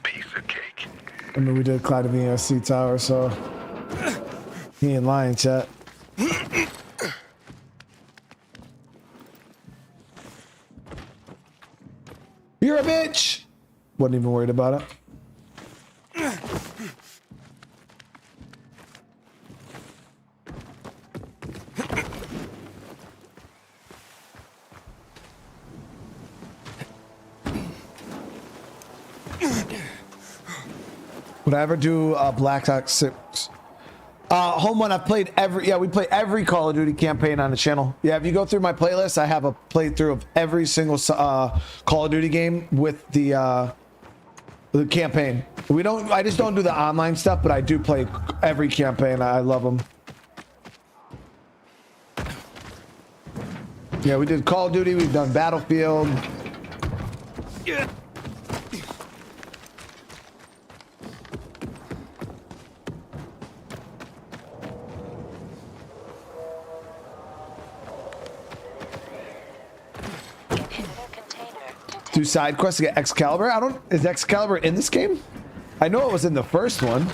piece of cake. I mean, we did climb to the ESC tower, so he ain't lying, chat. You're a bitch! Wasn't even worried about it. Would I ever do Black Ops 6? Home one, I've played we play every Call of Duty campaign on the channel. Yeah, if you go through my playlist, I have a playthrough of every single Call of Duty game with the campaign. I just don't do the online stuff, but I do play every campaign. I love them. Yeah, we did Call of Duty, we've done Battlefield. Yeah. Do side quests to get Excalibur? Is Excalibur in this game? I know it was in the first one.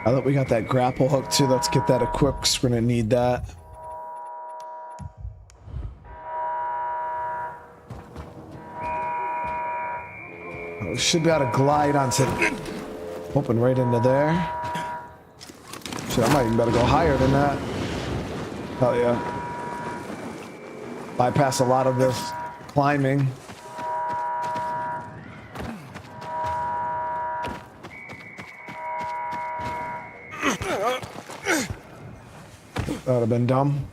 I thought we got that grapple hook too. Let's get that equipped because we're gonna need that. Oh, we should be able to glide onto. Open right into there. Shit, I might even better go higher than that. Hell yeah. Bypass a lot of this climbing. That would have been dumb.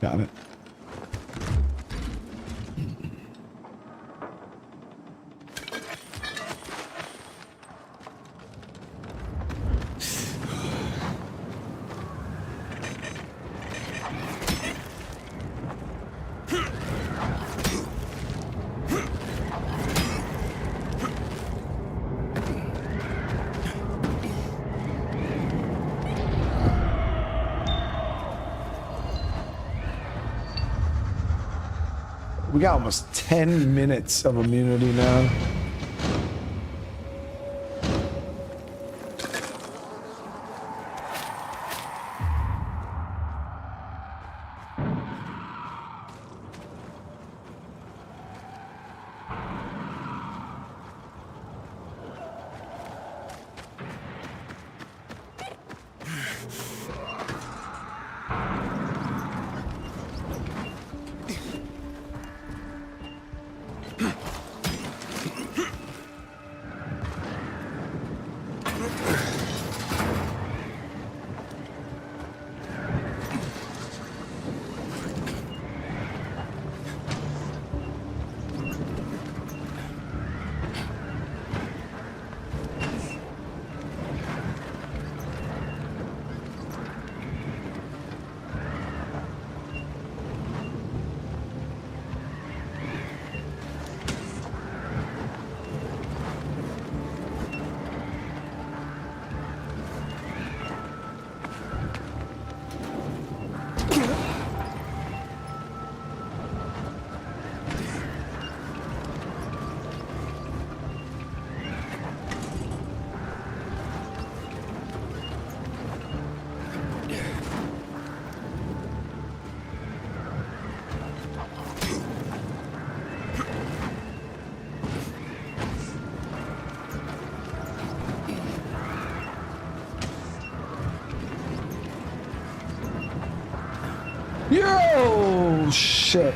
Got it. got almost 10 minutes of immunity now. Yo, shit.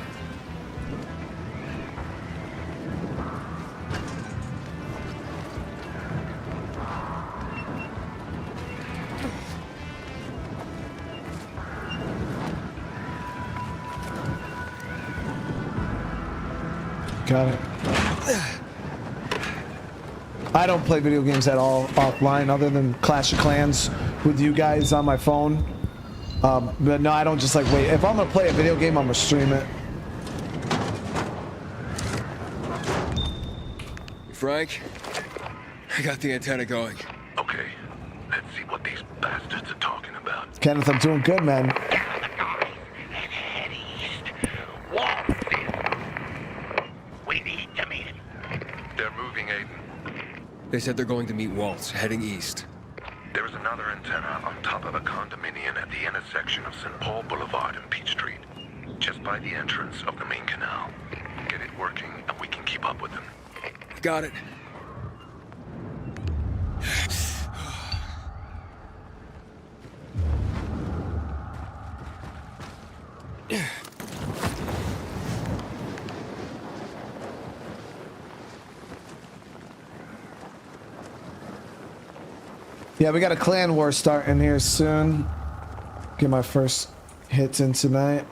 Got it. I don't play video games at all offline other than Clash of Clans with you guys on my phone. But no, I don't just like wait. If I'm gonna play a video game, I'm gonna stream it. Frank, I got the antenna going. Okay, let's see what these bastards are talking about. Kenneth, I'm doing good, man. We need to meet him. They're moving, Aiden. They said they're going to meet Waltz, heading east. There is another antenna on top of a condominium at the intersection of St. Paul Boulevard and Peach Street, just by the entrance of the main canal. Get it working, and we can keep up with them. Got it. Yeah, we got a clan war starting here soon. Get my first hits in tonight.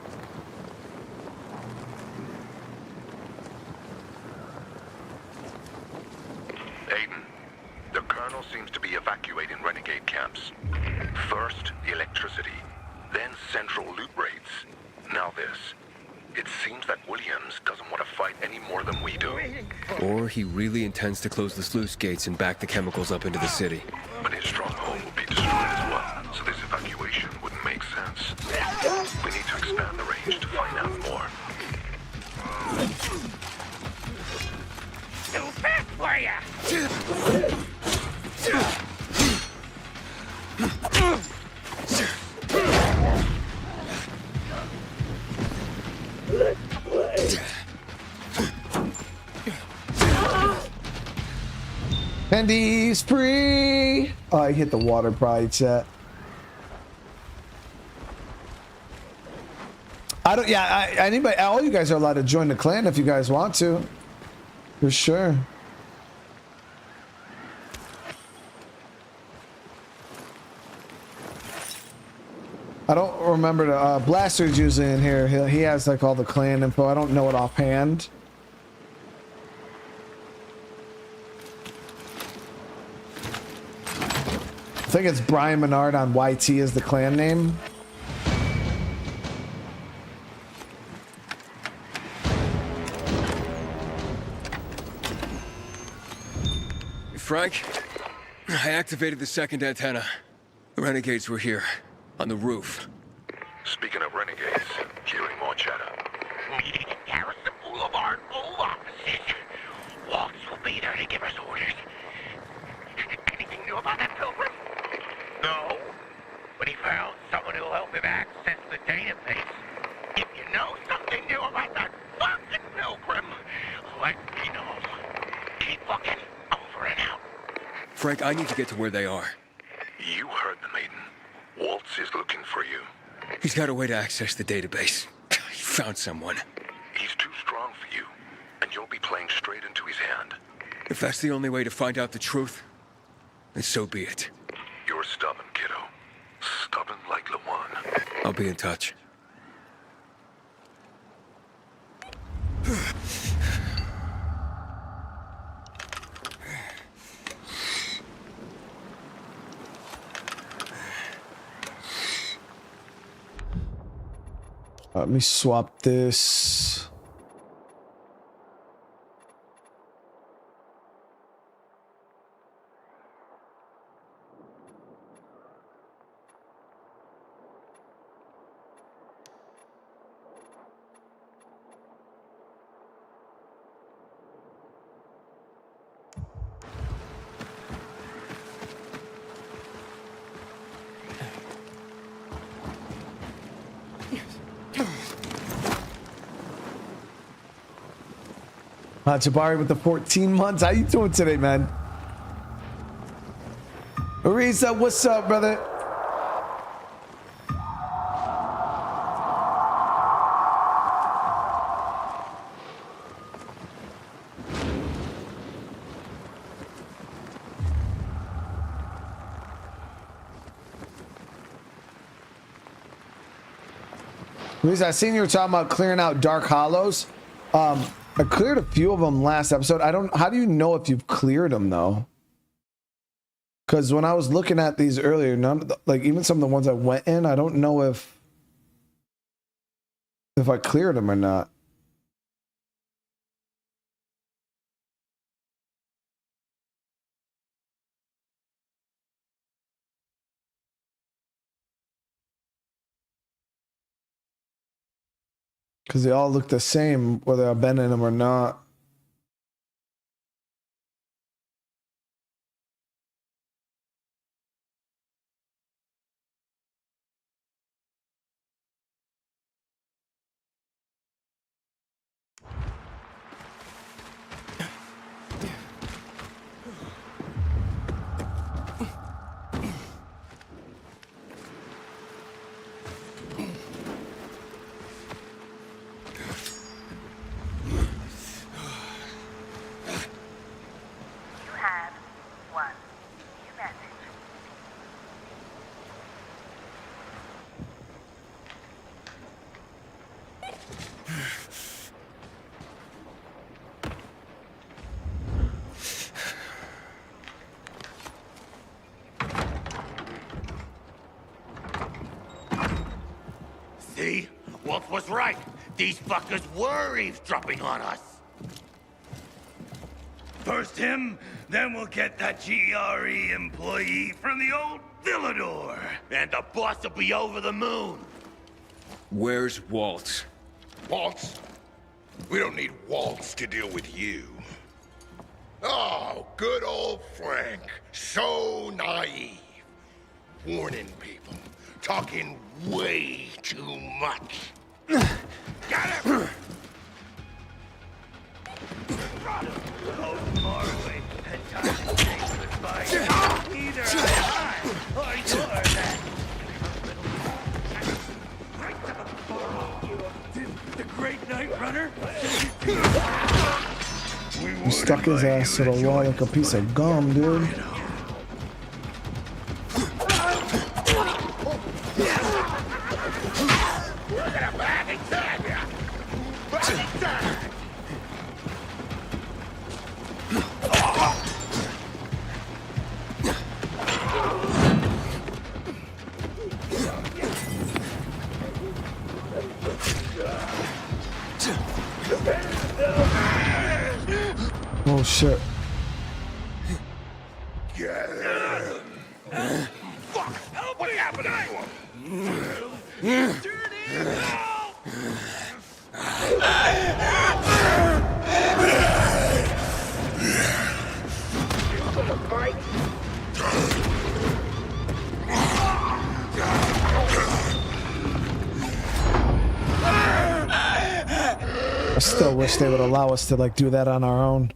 Aiden, the colonel seems to be evacuating renegade camps. First, the electricity, then central loot rates. Now this. It seems that Williams doesn't want to fight any more than we do. Or he really intends to close the sluice gates and back the chemicals up into the city. But his stronghold will be destroyed as well, so this evacuation wouldn't make sense. We need to expand the range to find out more. Too fast for ya! Candy's free. Oh, I hit the water probably, chat. I don't. Yeah, anybody. All you guys are allowed to join the clan if you guys want to. For sure. I don't remember the Blaster's usually in here. He has like all the clan info. I don't know it offhand. I think it's Brian Menard on YT is the clan name. Frank, I activated the second antenna. The renegades were here, on the roof. Speaking of renegades, hearing more chatter. Meeting at Garrison Boulevard. our old offices. Waltz will be there to give us orders. Anything new about that pilgrim? No. But he found someone who'll help him access the database. If you know something new about that fucking pilgrim, let me know. Keep looking. Over and out. Frank, I need to get to where they are. You heard them, Aiden. Waltz is looking for you. He's got a way to access the database. He found someone. He's too strong for you, and you'll be playing straight into his hand. If that's the only way to find out the truth, then so be it. You're stubborn, kiddo. Stubborn like Lawan. I'll be in touch. Let me swap this. Jabari with the 14 months. How you doing today, man? Ariza, what's up, brother? Ariza, I seen you were talking about clearing out Dark Hollows. I cleared a few of them last episode. How do you know if you've cleared them though? Because when I was looking at these earlier, even some of the ones I went in, I don't know if I cleared them or not. Because they all look the same, whether I've been in them or not. See? Wolf was right. These fuckers were eavesdropping on us. First him, then we'll get that GRE employee from the old Villador. And the boss will be over the moon. Where's Waltz? Waltz? We don't need Waltz to deal with you. Oh, good old Frank. So naive. Warning people. Talking way too much. Got him! Either I or you're that. The great Nightrunner? He stuck his ass to the wall like a piece of gum, dude. Oh shit. Fuck! What happened to him? still wish they would allow us to like do that on our own.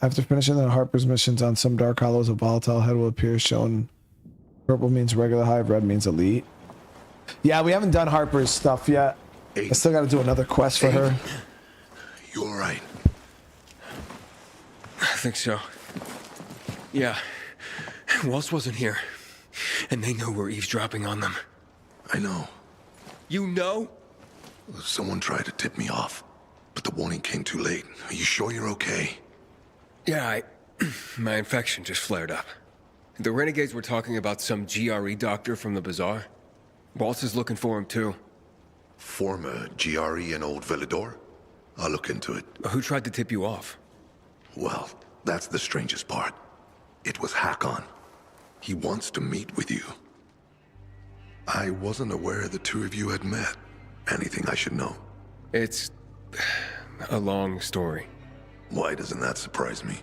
After finishing the Harper's missions on some Dark Hollows, a volatile head will appear showing purple means regular hive, red means elite. Yeah, we haven't done Harper's stuff yet. I still got to do another quest for her. You all right? I think so. Yeah. Waltz wasn't here. And they know we're eavesdropping on them. I know. You know? Someone tried to tip me off, but the warning came too late. Are you sure you're okay? Yeah, my infection just flared up. The renegades were talking about some GRE doctor from the bazaar. Waltz is looking for him too. Former GRE in Old Villador? I'll look into it. Who tried to tip you off? Well, that's the strangest part. It was Hakon. He wants to meet with you. I wasn't aware the two of you had met. Anything I should know? It's a long story. Why doesn't that surprise me?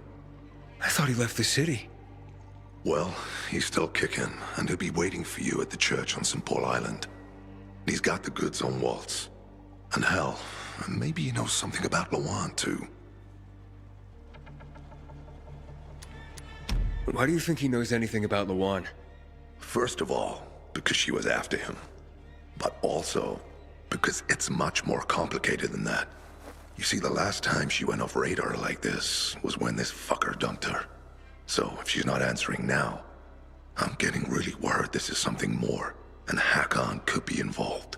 I thought he left the city. Well, he's still kicking, and he'll be waiting for you at the church on St. Paul Island. He's got the goods on Waltz. And hell, maybe he knows something about Lawan, too. Why do you think he knows anything about Lawan? First of all, because she was after him. But also, because it's much more complicated than that. You see, the last time she went off radar like this was when this fucker dumped her. So, if she's not answering now, I'm getting really worried this is something more, and Hakon could be involved.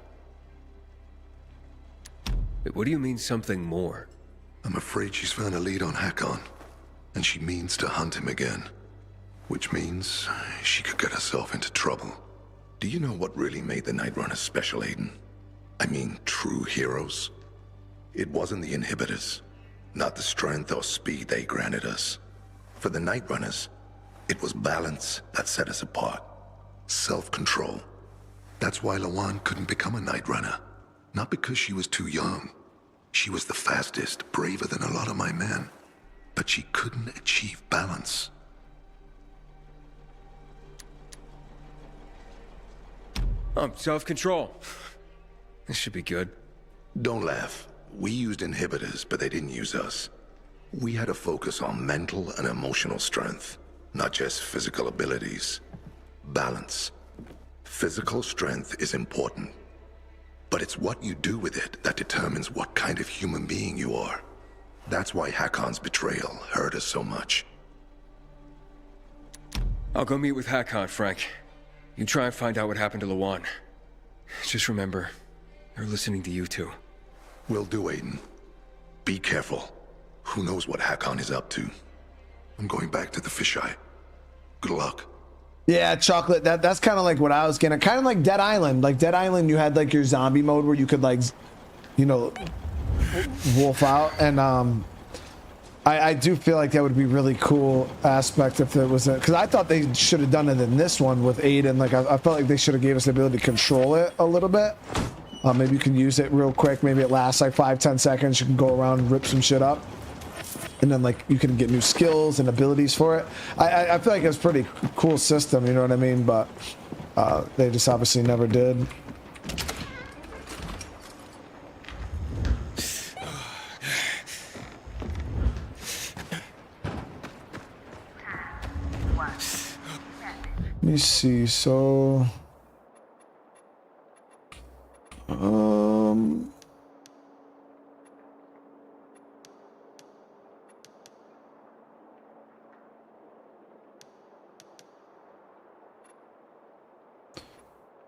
What do you mean, something more? I'm afraid she's found a lead on Hakon, and she means to hunt him again. Which means she could get herself into trouble. Do you know what really made the Nightrunners special, Aiden? I mean, true heroes? It wasn't the inhibitors, not the strength or speed they granted us. For the Nightrunners, it was balance that set us apart. Self-control. That's why Lawan couldn't become a Nightrunner. Not because she was too young. She was the fastest, braver than a lot of my men. But she couldn't achieve balance. Self-control. This should be good. Don't laugh. We used inhibitors, but they didn't use us. We had to focus on mental and emotional strength, not just physical abilities. Balance. Physical strength is important, but it's what you do with it that determines what kind of human being you are. That's why Hakon's betrayal hurt us so much. I'll go meet with Hakon, Frank. You try and find out what happened to Lawan. Just remember, they're listening to you two. Will do, Aiden. Be careful. Who knows what Hakon is up to? I'm going back to the fisheye. Good luck. Yeah, chocolate. That's kind of like what I was getting. Kind of like Dead Island. Like Dead Island, you had like your zombie mode where you could like, you know, wolf out. And I do feel like that would be really cool aspect if there was a, because I thought they should have done it in this one with Aiden. Like I felt like they should have gave us the ability to control it a little bit. Maybe you can use it real quick. Maybe it lasts like 5-10 seconds. You can go around and rip some shit up. And then like you can get new skills and abilities for it. I feel like it's a pretty cool system, you know what I mean? But they just obviously never did. Let me see, so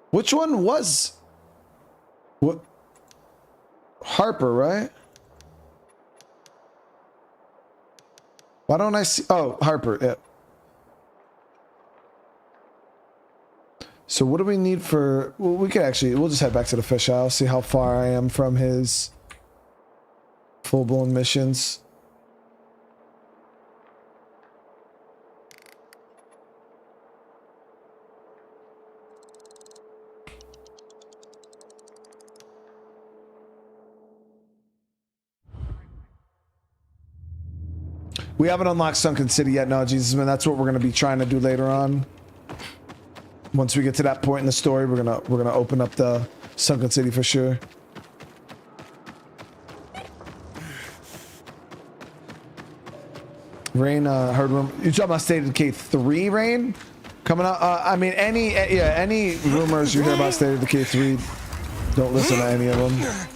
which one was what? Harper, right? Why don't I see? Oh, Harper, yeah. So what do we need for, well, we could actually, we'll just head back to the fish aisle, see how far I am from his full-blown missions. We haven't unlocked Sunken City yet, no, Jesus, man. That's what we're going to be trying to do later on. Once we get to that point in the story, we're gonna open up the Sunken City for sure. Rain, heard rumor. You talking about State of Decay 3, Rain? Coming out? I mean, any rumors you hear about State of Decay 3, don't listen to any of them.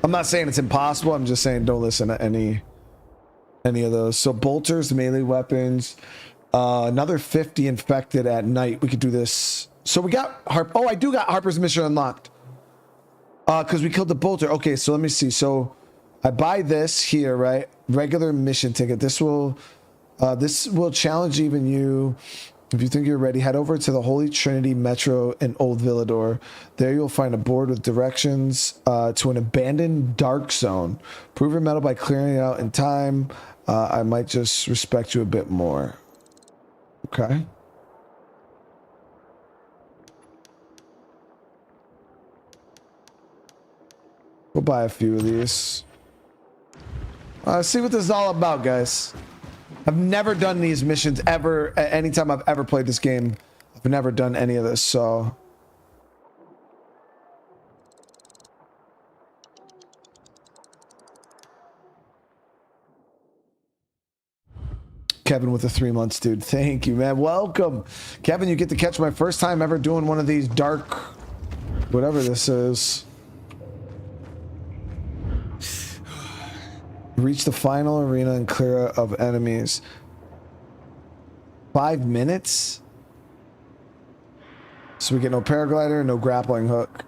I'm not saying it's impossible. I'm just saying don't listen to any of those. So bolters, melee weapons, another 50 infected at night. We could do this. So we got Harper. Oh, I do got Harper's mission unlocked. Because we killed the bolter. Okay, so let me see. So I buy this here, right? Regular mission ticket. This will challenge even you. If you think you're ready, head over to the Holy Trinity Metro in Old Villador. There you'll find a board with directions to an abandoned dark zone. Prove your metal by clearing it out in time. I might just respect you a bit more. Okay. We'll buy a few of these. See what this is all about, guys. I've never done these missions ever. Anytime I've ever played this game, I've never done any of this, so. Kevin with the 3 months, dude. Thank you, man. Welcome. Kevin, you get to catch my first time ever doing one of these dark, whatever this is. Reach the final arena and clear of enemies. 5 minutes? So we get no paraglider, no grappling hook.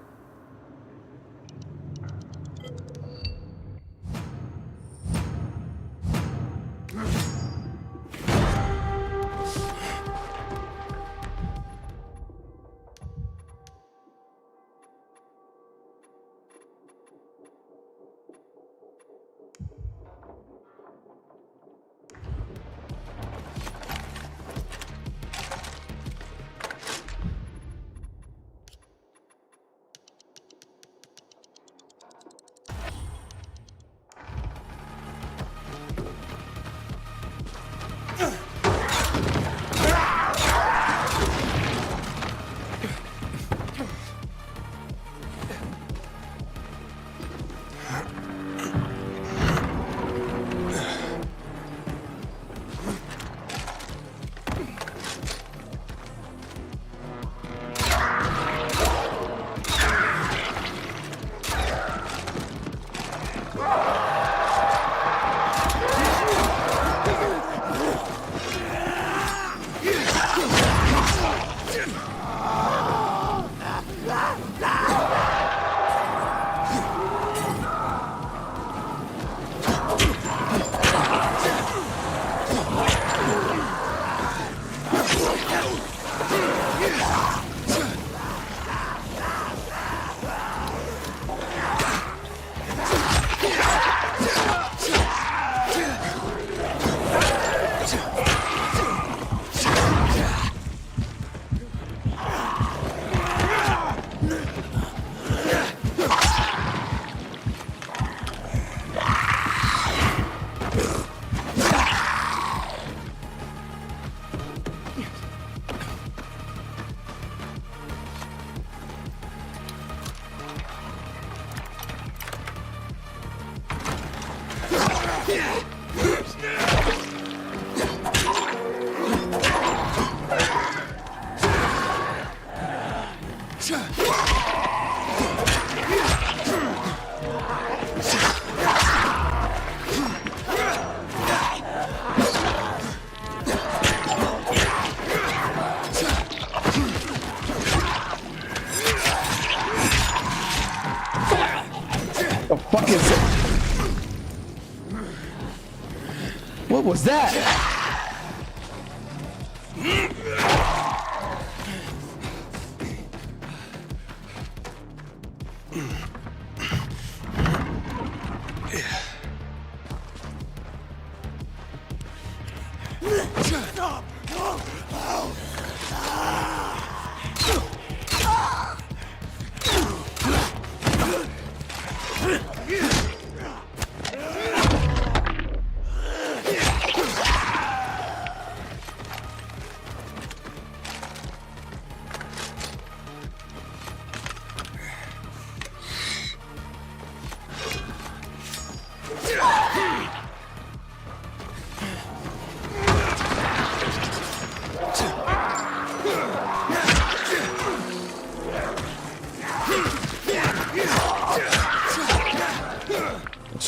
What was that?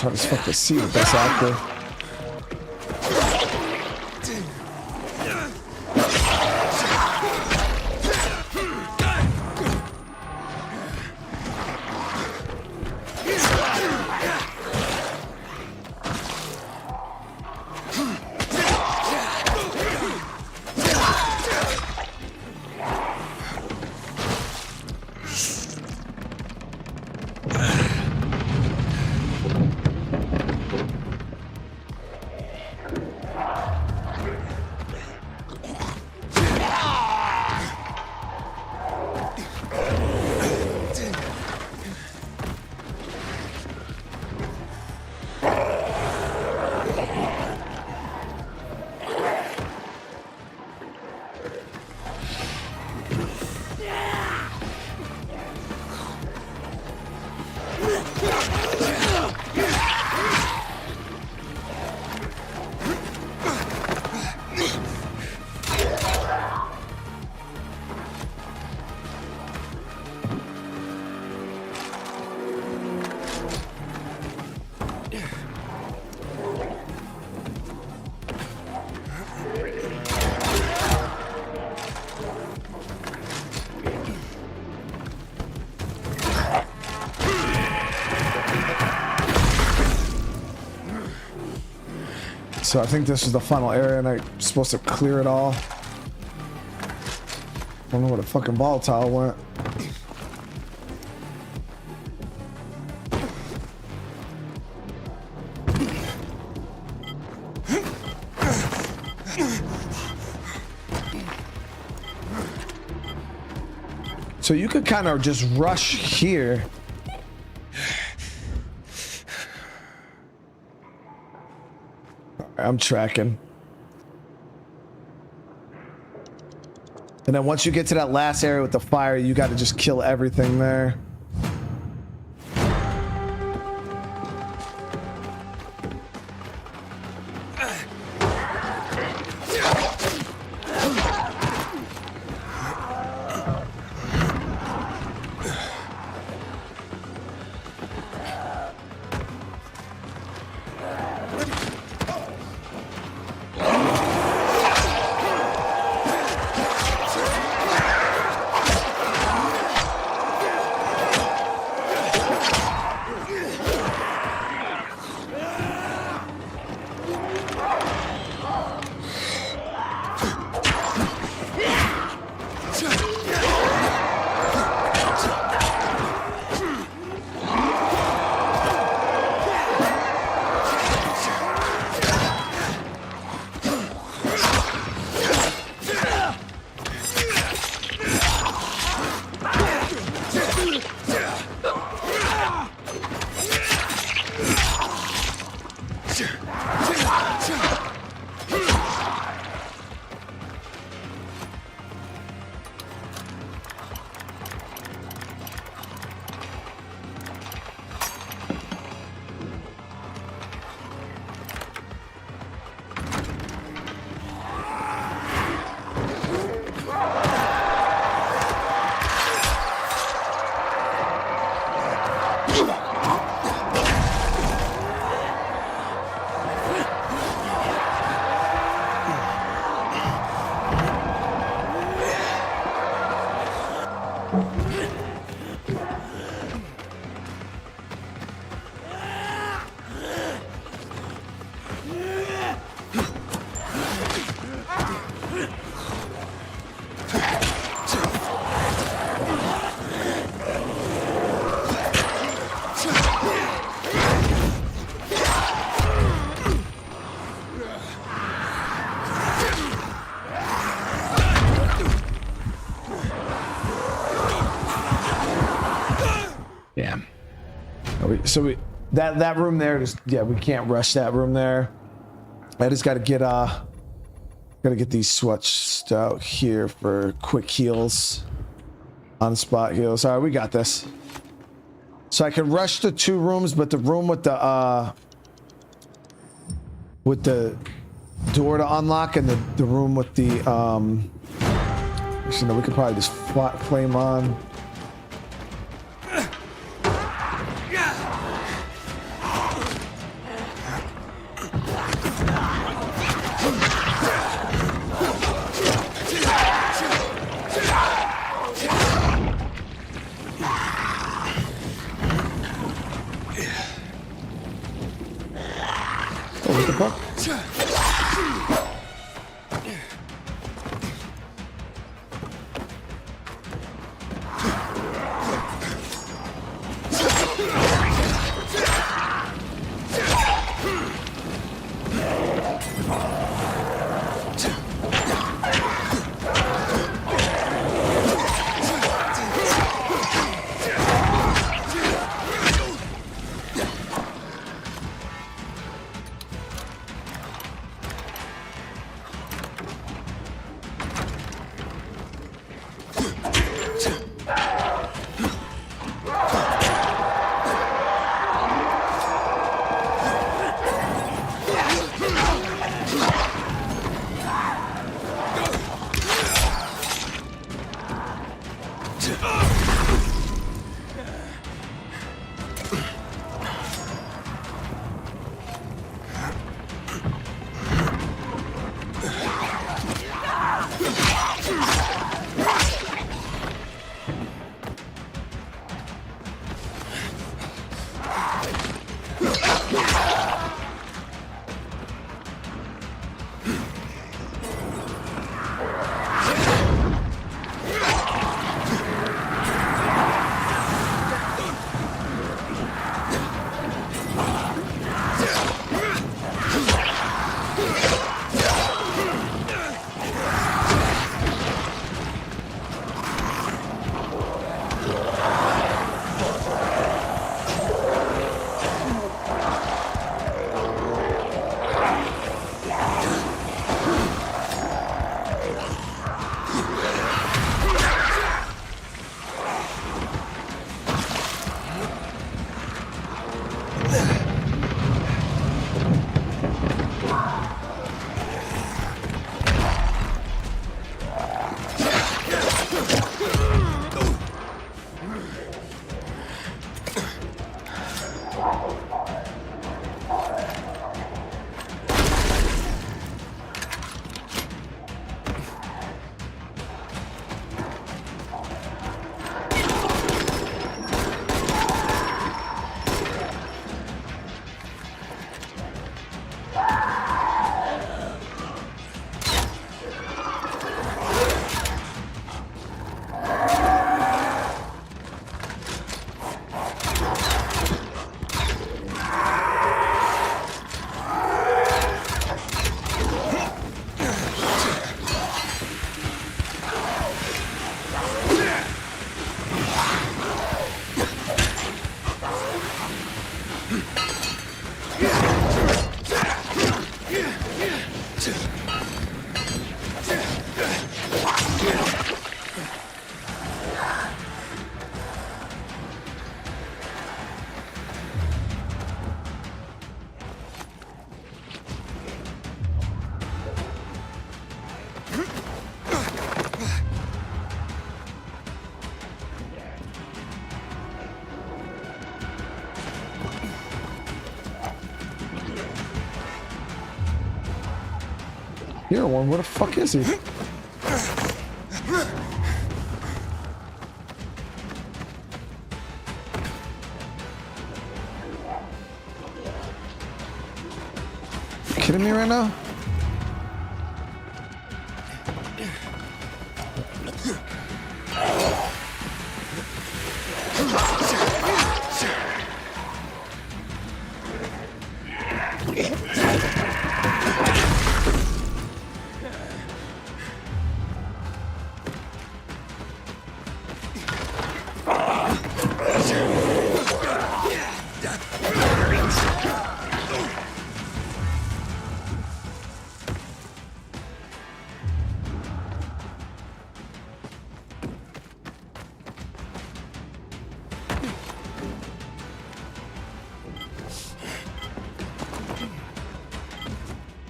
hard as fuck to see with this actor. So I think this is the final area and I'm supposed to clear it all. I don't know where the fucking volatile went. So you could kind of just rush here. I'm tracking. And then once you get to that last area with the fire, you got to just kill everything there. So that room there, just, yeah, we can't rush that room there. I just got to get these switched out here for quick heals, on spot heals. All right, we got this. So I can rush the two rooms, but the room with the door to unlock and the room with the actually, no, we could probably just flame on. the fuck? Here one, where the fuck is he? You kidding me right now?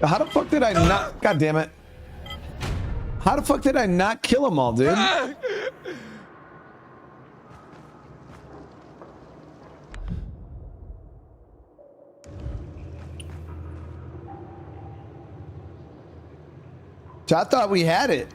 How the fuck did I not? God damn it. How the fuck did I not kill them all, dude? I thought we had it.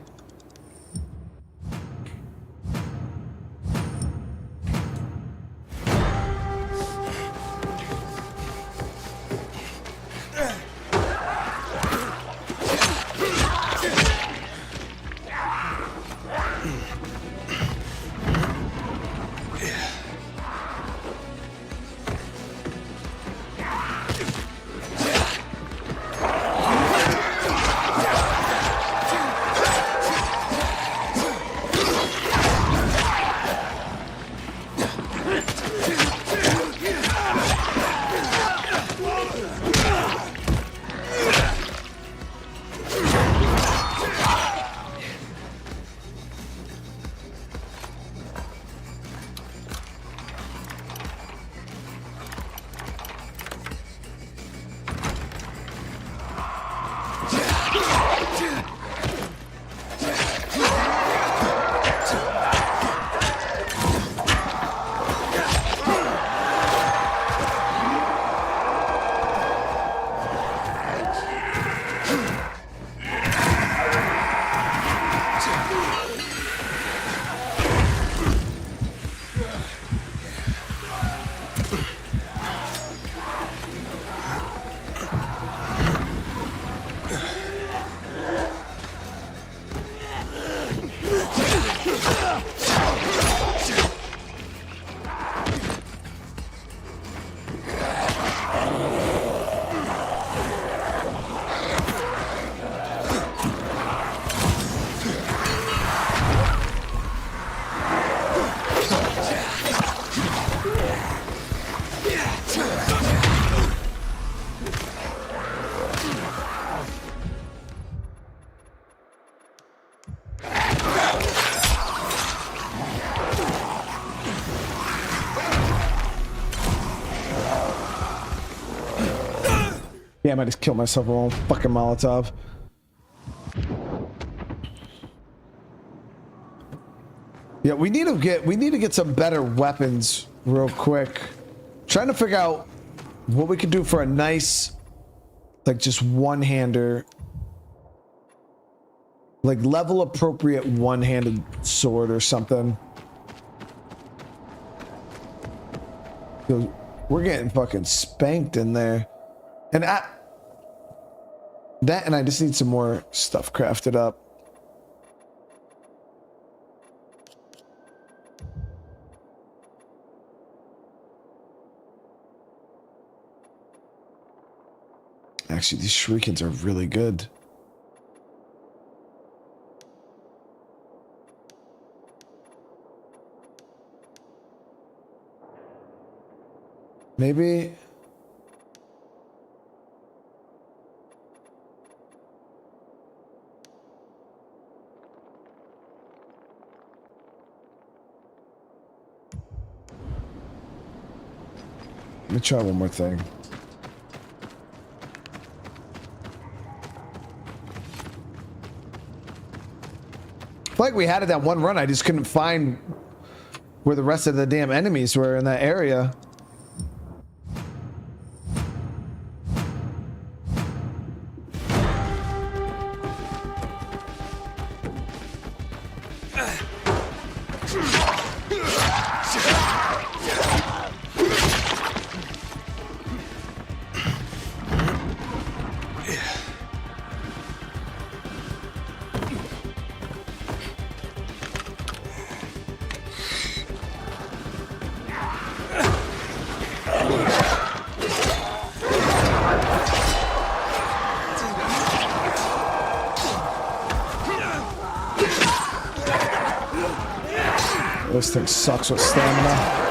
Damn, I just killed myself with my own fucking Molotov. Yeah, we need to get some better weapons real quick. Trying to figure out what we could do for a nice, like, just one-hander, like level appropriate one-handed sword or something. We're getting fucking spanked in there. And I just need some more stuff crafted up. Actually, these shurikens are really good. Maybe... Let me try one more thing. Like we had it that one run, I just couldn't find where the rest of the damn enemies were in that area. This thing sucks with stamina.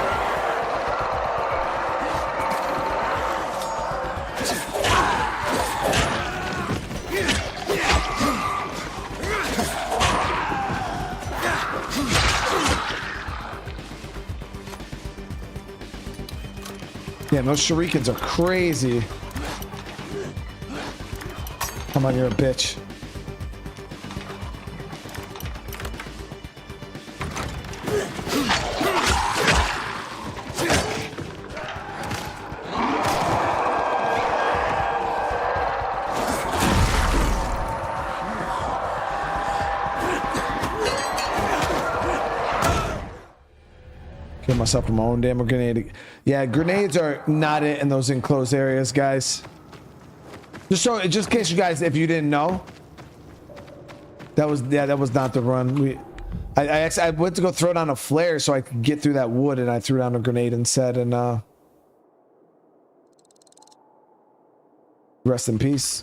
Yeah, those shurikens are crazy. Come on, you're a bitch. Kill myself with my own damn grenade. Yeah, grenades are not it in those enclosed areas, guys. Just in case you guys, if you didn't know, that was not the run. I went to go throw down a flare so I could get through that wood, and I threw down a grenade instead, and rest in peace.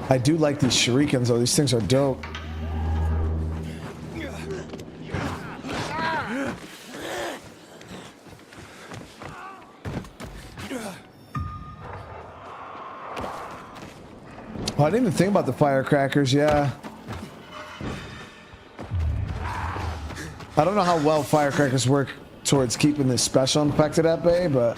I do like these shurikens though. These things are dope. Oh, I didn't even think about the firecrackers, yeah. I don't know how well firecrackers work towards keeping this special infected at bay, but...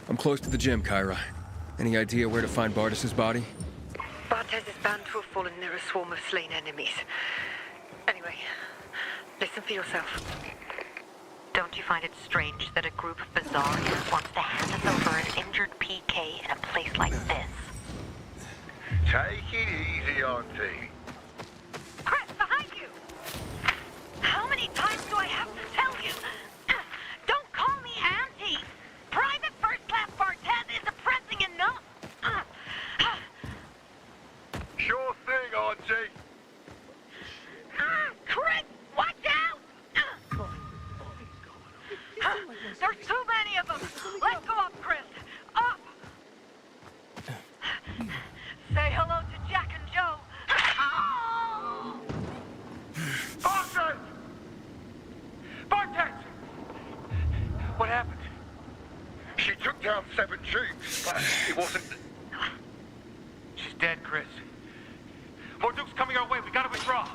I'm close to the gym, Kyra. Any idea where to find Bartis's body? Bartes is bound to have fallen near a swarm of slain enemies. Anyway, listen for yourself. Don't you find it strange that a group of Bazaarians wants to hand us over an injured PK in a place like this? Take it easy, Auntie. Chris, behind you! How many times do I have to tell you? Don't call me Auntie! Private First Class Bartez isn't pressing enough! Sure thing, Auntie. Chris, watch out! There's too many of them! Let's go up, Chris! Up! Say hello to Jack and Joe! Bartez! Bartez! What happened? She took down 7 troops, but it wasn't... She's dead, Chris. More Duke's coming our way. We gotta withdraw.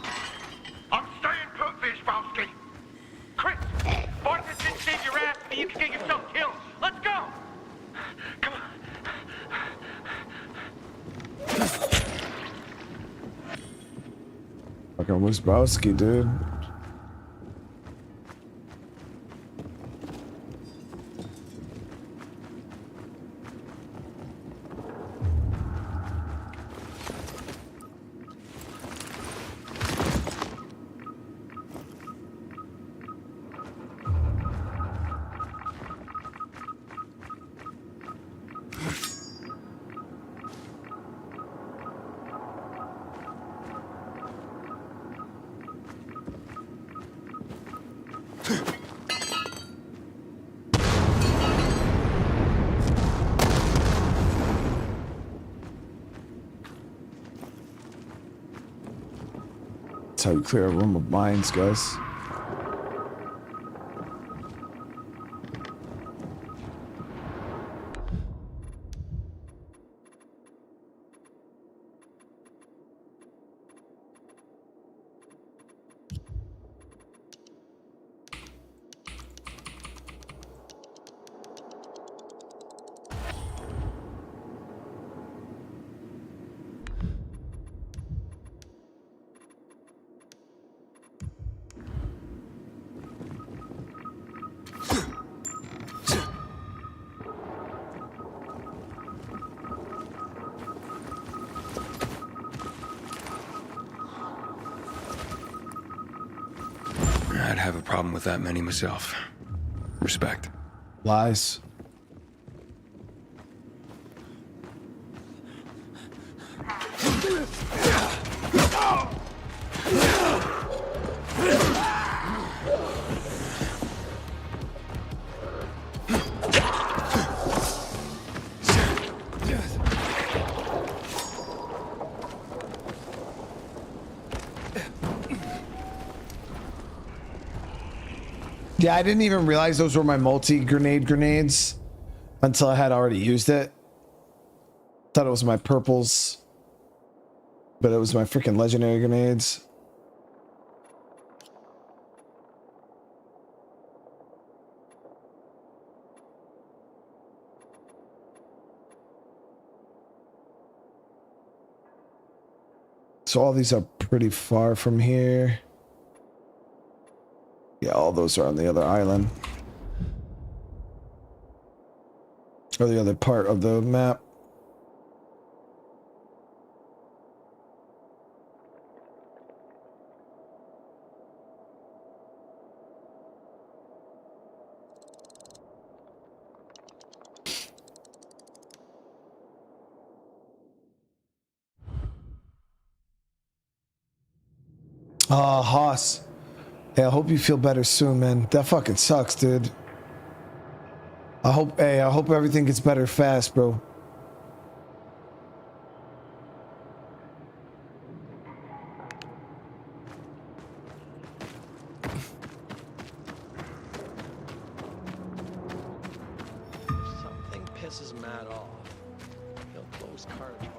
I'm staying put, Vishvalsky. Chris! Bartes didn't save your ass so you can get yourself killed. Let's go! Come on. Fucking Wisbowski, dude. That's how you clear a room of mines, guys. I'd have a problem with that many myself. Respect. Lies. Yeah, I didn't even realize those were my multi-grenade grenades until I had already used it. Thought it was my purples, but it was my freaking legendary grenades. So all these are pretty far from here. Yeah, all those are on the other island. Or the other part of the map. Oh, Haas. Hey, I hope you feel better soon, man. That fucking sucks, dude. I hope everything gets better fast, bro. Something pisses Matt off. He'll close cartage home.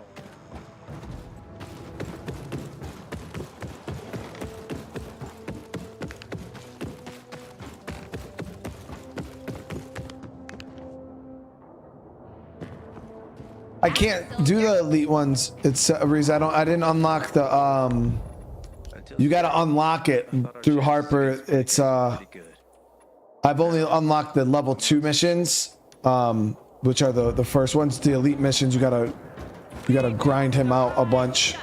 I can't do the elite ones. It's a reason I didn't unlock the you gotta unlock it through Harper. It's I've only unlocked the level 2 missions, which are the first ones. The elite missions you gotta grind him out a bunch.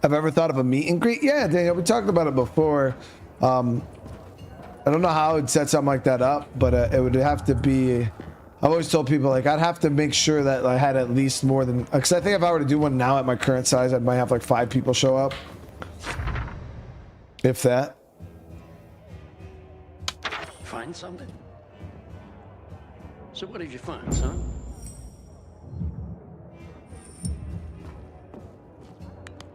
I've ever thought of a meet and greet? Yeah, Daniel, we talked about it before. I don't know how I'd set something like that up, but it would have to be. I've always told people, like, I'd have to make sure that I had at least more than, because I think if I were to do one now at my current size, I might have like 5 people show up, if that. Find something? So what did you find, son?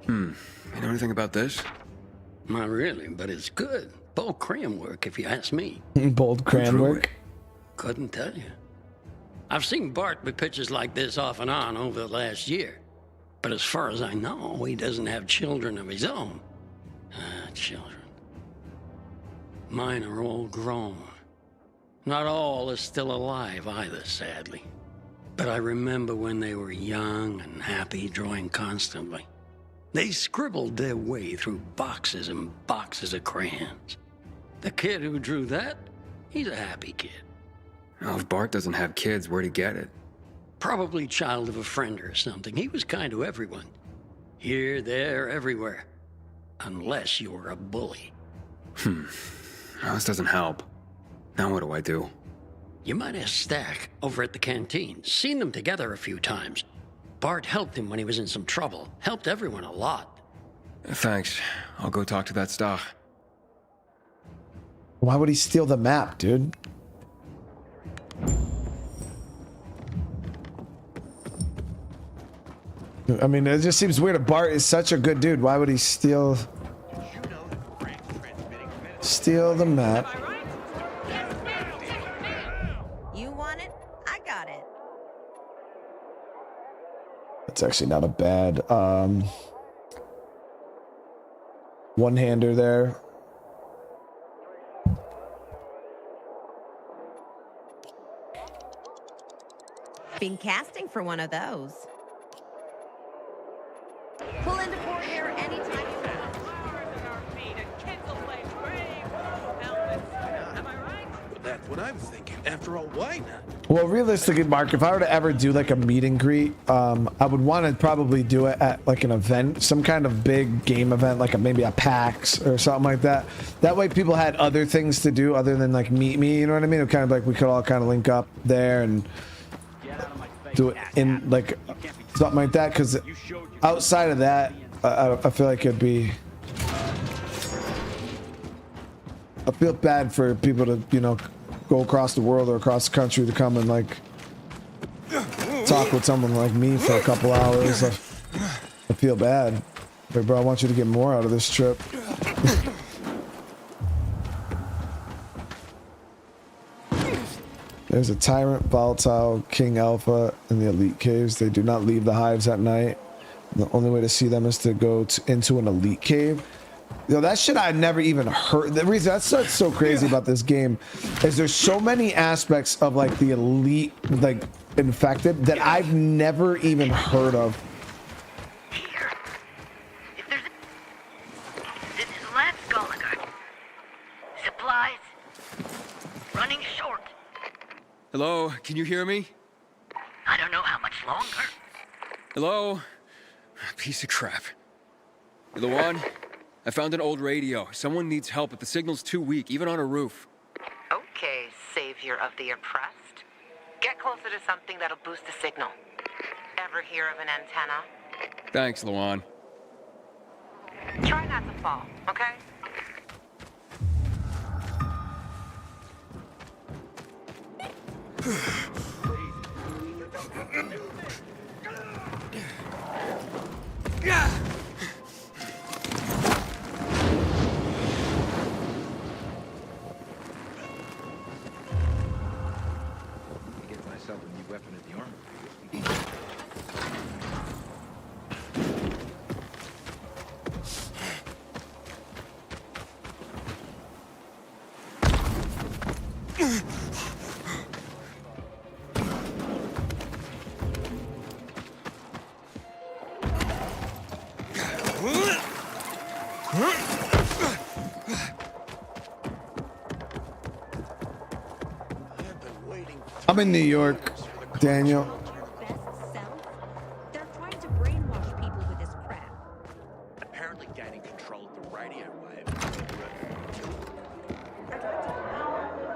You know anything about this? Not really, but it's good. Bold crayon work, if you ask me. Bold crayon work? Couldn't tell you. I've seen Bart with pictures like this off and on over the last year. But as far as I know, he doesn't have children of his own. Children. Mine are all grown. Not all are still alive either, sadly. But I remember when they were young and happy, drawing constantly. They scribbled their way through boxes and boxes of crayons. The kid who drew that, he's a happy kid. Oh, if Bart doesn't have kids, where'd he get it? Probably child of a friend or something. He was kind to everyone. Here, there, everywhere. Unless you were a bully. Well, this doesn't help. Now what do I do? You might ask Stack over at the canteen. Seen them together a few times. Bart helped him when he was in some trouble. Helped everyone a lot. Thanks. I'll go talk to that Stack. Why would he steal the map, dude? I mean, it just seems weird. Bart is such a good dude. Why would he steal the map? You want it? I got it. That's actually not a bad one-hander there. Been casting for one of those. Pull into Port here anytime you want. That's what I was thinking. After all, why not? Well, realistically, Mark, if I were to ever do like a meet and greet, I would want to probably do it at like an event, some kind of big game event, like maybe a PAX or something like that. That way people had other things to do other than like meet me, you know what I mean? It kind of like we could all kind of link up there and do it in like something like that, because outside of that, I feel like it'd be... I feel bad for people to, you know, go across the world or across the country to come and like talk with someone like me for a couple hours. I feel bad. But bro, I want you to get more out of this trip. There's a Tyrant, Volatile, King Alpha, and the Elite Caves. They do not leave the hives at night. The only way to see them is to go into an Elite Cave. Yo, that shit I never even heard. The reason that's what's so crazy about this game is there's so many aspects of like the elite, like infected that I've never even heard of. This is Lance Gallagher. Supplies running short. Hello, can you hear me? I don't know how much longer. Hello? Piece of crap. Lawan, I found an old radio. Someone needs help, but the signal's too weak, even on a roof. Okay, savior of the oppressed. Get closer to something that'll boost the signal. Ever hear of an antenna? Thanks, Lawan. Try not to fall, okay? Get myself a new weapon at the armory. I'm in New York, Daniel. They're trying to brainwash people with this crap. Apparently gaining control of the radio wave.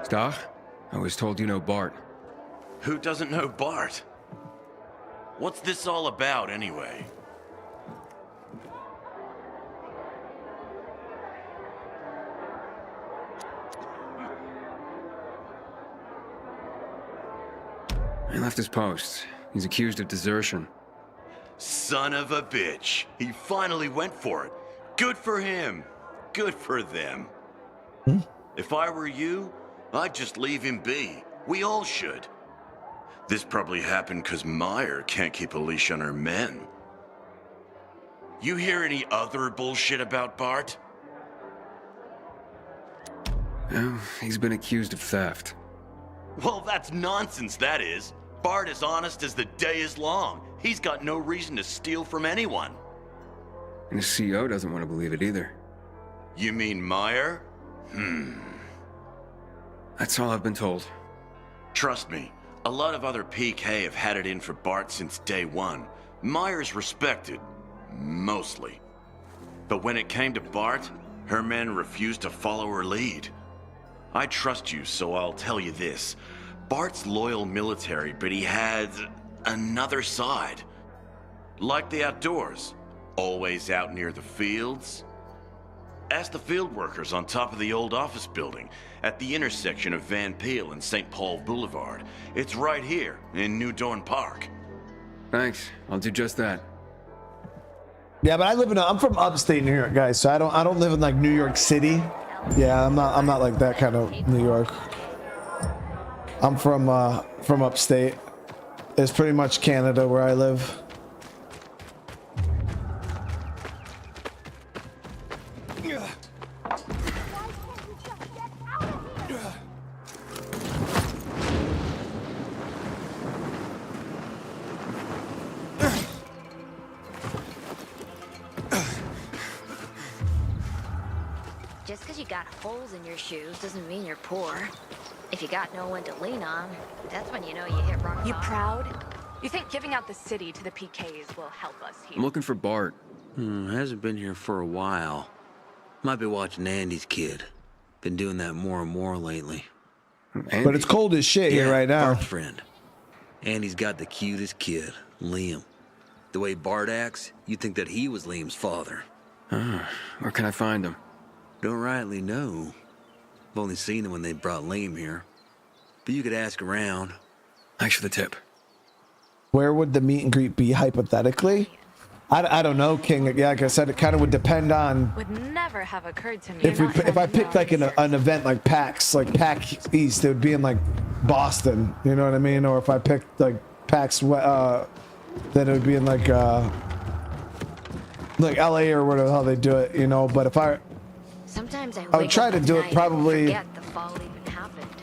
Stach? I was told you know Bart. Who doesn't know Bart? What's this all about, anyway? He left his post. He's accused of desertion. Son of a bitch. He finally went for it. Good for him. Good for them. If I were you, I'd just leave him be. We all should. This probably happened because Meyer can't keep a leash on her men. You hear any other bullshit about Bart? Well, he's been accused of theft. Well, that's nonsense, that is. Bart is honest as the day is long. He's got no reason to steal from anyone. And his CO doesn't want to believe it either. You mean Meyer? That's all I've been told. Trust me, a lot of other PK have had it in for Bart since day one. Meyer's respected. Mostly. But when it came to Bart, her men refused to follow her lead. I trust you, so I'll tell you this. Bart's loyal military, but he had another side. Like the outdoors. Always out near the fields. Ask the field workers on top of the old office building at the intersection of Van Peel and St. Paul Boulevard. It's right here in New Dorn Park. Thanks. I'll do just that. Yeah, but I'm from upstate New York, guys, so I don't live in like New York City. Yeah, I'm not like that kind of New York. I'm from upstate. It's pretty much Canada where I live. Just because you got holes in your shoes doesn't mean you're poor. If you got no one to lean on, that's when you know you hit rock bottom. You proud? You think giving out the city to the PKs will help us here? I'm looking for Bart. Hasn't been here for a while. Might be watching Andy's kid. Been doing that more and more lately. But it's cold as shit here right now. Bart's friend. Andy's got the cutest kid, Liam. The way Bart acts, you'd think that he was Liam's father. Where can I find him? Don't rightly know. I've only seen him when they brought Liam here. But you could ask around. Thanks for the tip. Where would the meet and greet be hypothetically? I don't know, King. Yeah, like I said, it kind of would depend on Would never have occurred to me. if I picked like an event like PAX, like PAX East, it would be in like Boston. You know what I mean? Or if I picked like PAX, then it would be in like LA or whatever the hell they do it. You know. But if I Sometimes I I would wake try up to at do it night and probably forget the fall even happened.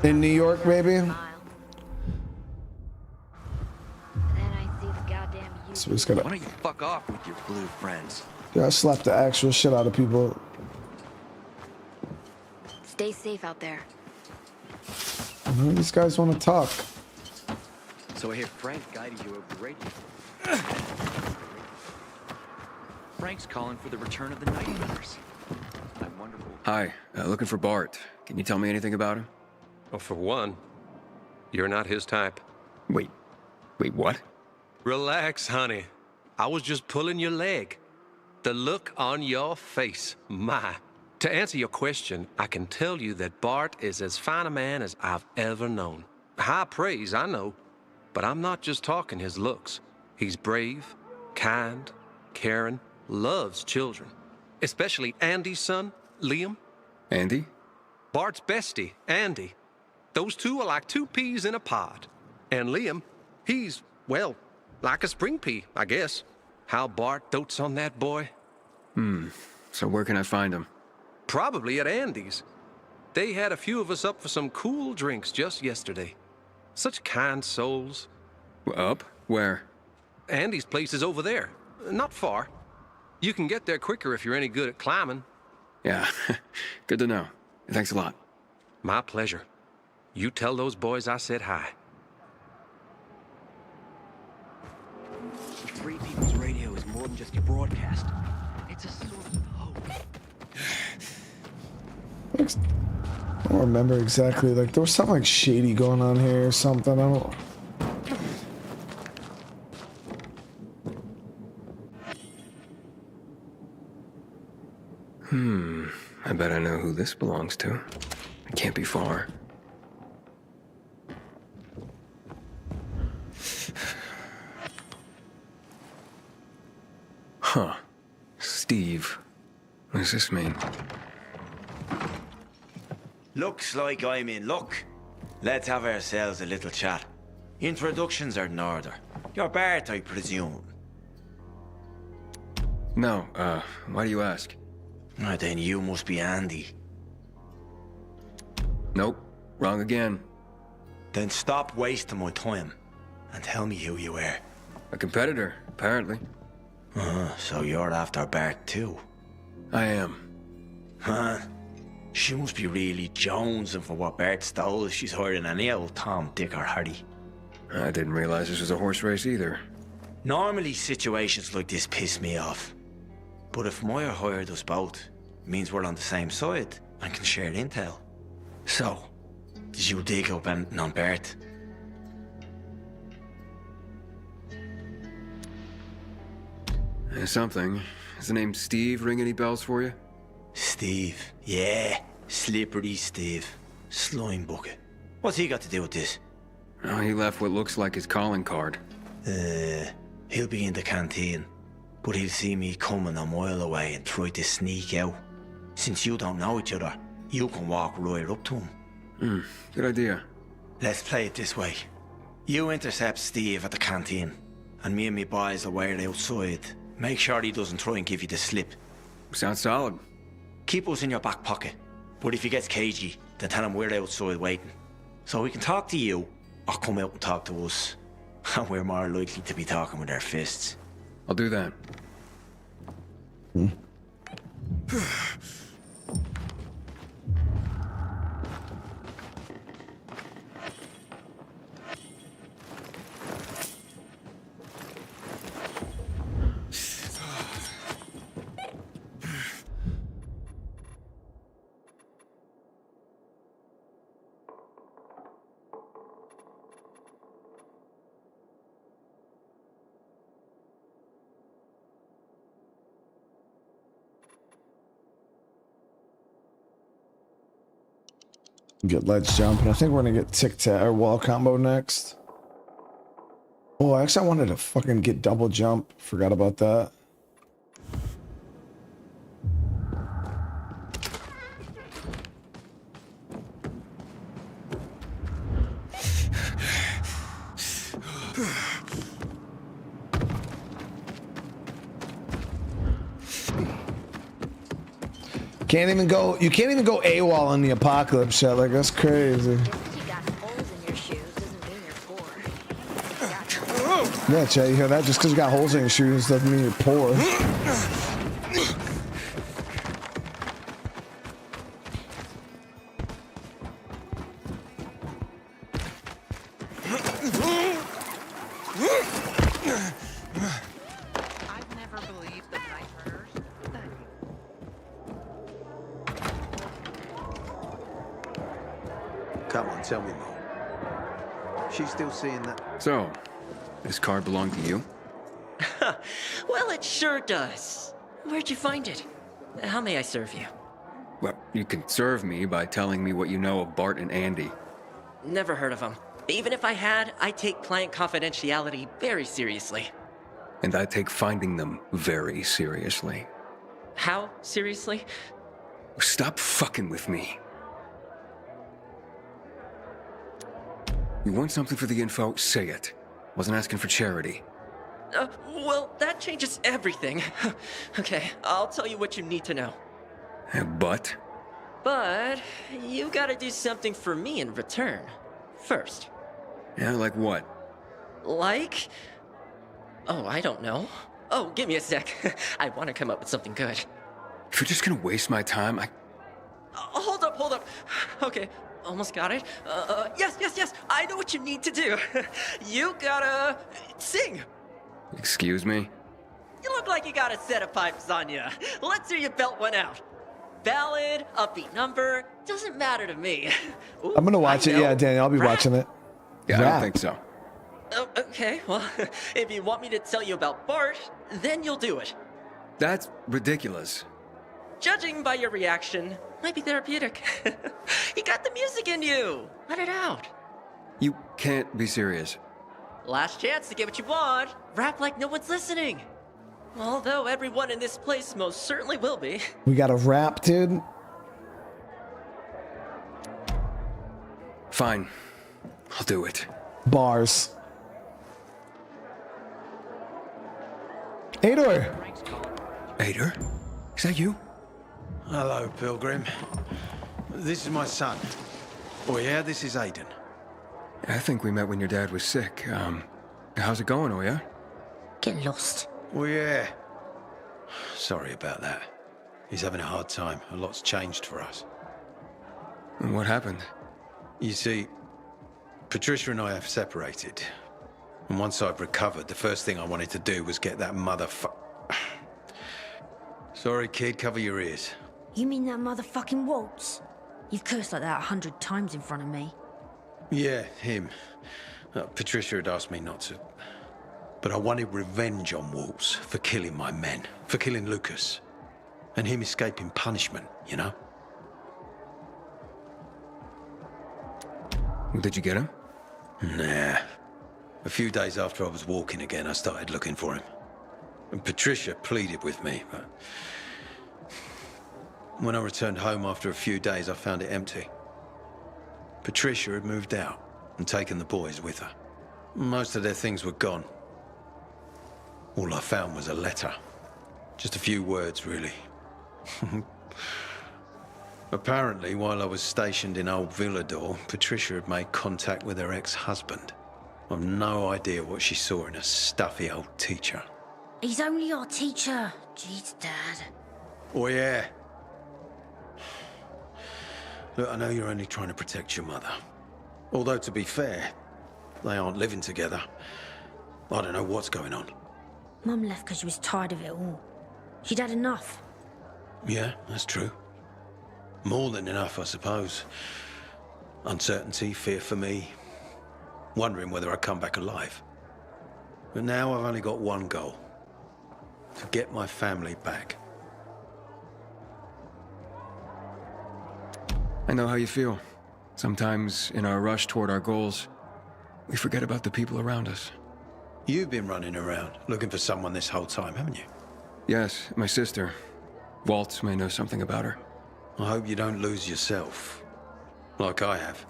in New York, maybe. Then I see the goddamn So we just gotta. Why don't you fuck off with your blue friends? Yeah, I slap the actual shit out of people. Stay safe out there. These guys want to talk. So I hear Frank guided you over the radio. Frank's calling for the return of the Nightrunners. I wonder who... Hi, looking for Bart. Can you tell me anything about him? Well, for one, you're not his type. Wait, what? Relax, honey. I was just pulling your leg. The look on your face, my. To answer your question, I can tell you that Bart is as fine a man as I've ever known. High praise, I know, but I'm not just talking his looks. He's brave, kind, caring, loves children. Especially Andy's son, Liam. Andy? Bart's bestie, Andy. Those two are like two peas in a pod. And Liam, he's, well, like a spring pea, I guess. How Bart dotes on that boy. So where can I find him? Probably at Andy's. They had a few of us up for some cool drinks just yesterday. Such kind souls. Up? Where? Andy's place is over there. Not far. You can get there quicker if you're any good at climbing. Yeah, good to know. Thanks a lot. My pleasure. You tell those boys I said hi. Free People's Radio is more than just a broadcast. It's a source of hope. I don't remember exactly. Like there was something like shady going on here or something. I don't. I bet I know who this belongs to. It can't be far. Huh. Steve. What does this mean? Looks like I'm in luck. Let's have ourselves a little chat. Introductions are in order. You're Bart, I presume. No, why do you ask? Then you must be Andy. Nope, wrong again. Then stop wasting my time and tell me who you were. A competitor, apparently. So you're after Bart too? I am. Huh? She must be really jonesing for what Bart stole if she's hiring any old Tom, Dick or Harry. I didn't realize this was a horse race either. Normally situations like this piss me off. But if Moyer hired us both, it means we're on the same side and can share intel. So, did you dig up anything on Bart? Something. Does the name Steve ring any bells for you? Steve. Yeah. Slippery Steve. Slime bucket. What's he got to do with this? Oh, he left what looks like his calling card. He'll be in the canteen. But he'll see me coming a mile away and try to sneak out. Since you don't know each other, you can walk right up to him. Good idea. Let's play it this way. You intercept Steve at the canteen, and me and me boys will wait outside. Make sure he doesn't try and give you the slip. Sounds solid. Keep us in your back pocket. But if he gets cagey, then tell him we're outside waiting. So we can talk to you, or come out and talk to us. And we're more likely to be talking with our fists. I'll do that. Get ledge jump, and I think we're gonna get tic-tac or wall combo next. Oh, actually, I wanted to fucking get double jump. Forgot about that. Can't even go. You can't even go AWOL in the apocalypse shit. Like that's crazy. Yeah, Jay, you hear that? Just because you got holes in your shoes doesn't mean you're poor. I've never believed the Nightrunners. Come on, tell me more. She's still seeing that? So, this card belong to you? Well, it sure does. Where'd you find it? How may I serve you? Well, you can serve me by telling me what you know of Bart and Andy. Never heard of them. Even if I had, I take client confidentiality very seriously. And I take finding them very seriously. How seriously? Stop fucking with me. You want something for the info? Say it. Wasn't asking for charity. Well, that changes everything. Okay, I'll tell you what you need to know. But? But you gotta do something for me in return. First. Yeah, like what? Like? Oh, I don't know. Oh, give me a sec. I want to come up with something good. If you're just gonna waste my time, Hold up. Okay, almost got it. Yes. I know what you need to do. You gotta sing. Excuse me? You look like you got a set of pipes on you. Let's hear you belt one out. Ballad, upbeat number, doesn't matter to me. Ooh, I'm gonna watch it. Yeah, Danny, I'll be watching it. Yeah, I don't think so. Oh, okay, well, if you want me to tell you about Bart, then you'll do it. That's ridiculous. Judging by your reaction, might be therapeutic. You got the music in you. Let it out. You can't be serious. Last chance to get what you want. Rap like no one's listening. Although everyone in this place most certainly will be. We got a rap, dude. Fine. I'll do it. Bars. Ador. Ador? Is that you? Hello, Pilgrim. This is my son. Oh yeah, this is Aiden. I think we met when your dad was sick. How's it going, Oya? Get lost. Oh yeah. Sorry about that. He's having a hard time. A lot's changed for us. And what happened? You see, Patricia and I have separated. And once I've recovered, the first thing I wanted to do was get that Sorry, kid, cover your ears. You mean that motherfucking Waltz? You've cursed like that 100 times in front of me. Yeah, him. Patricia had asked me not to. But I wanted revenge on Waltz for killing my men, for killing Lucas. And him escaping punishment, you know? Did you get him? Nah. A few days after I was walking again, I started looking for him. And Patricia pleaded with me, but when I returned home after a few days, I found it empty. Patricia had moved out and taken the boys with her. Most of their things were gone. All I found was a letter. Just a few words, really. Apparently, while I was stationed in Old Villador, Patricia had made contact with her ex-husband. I've no idea what she saw in a stuffy old teacher. He's only our teacher. Jeez, Dad. Oh, yeah. Look, I know you're only trying to protect your mother. Although, to be fair, they aren't living together. I don't know what's going on. Mum left because she was tired of it all. She'd had enough. Yeah, that's true. More than enough, I suppose. Uncertainty, fear for me. Wondering whether I'd come back alive. But now I've only got one goal. To get my family back. I know how you feel. Sometimes, in our rush toward our goals, we forget about the people around us. You've been running around, looking for someone this whole time, haven't you? Yes, my sister. Waltz may know something about her. I hope you don't lose yourself. Like I have.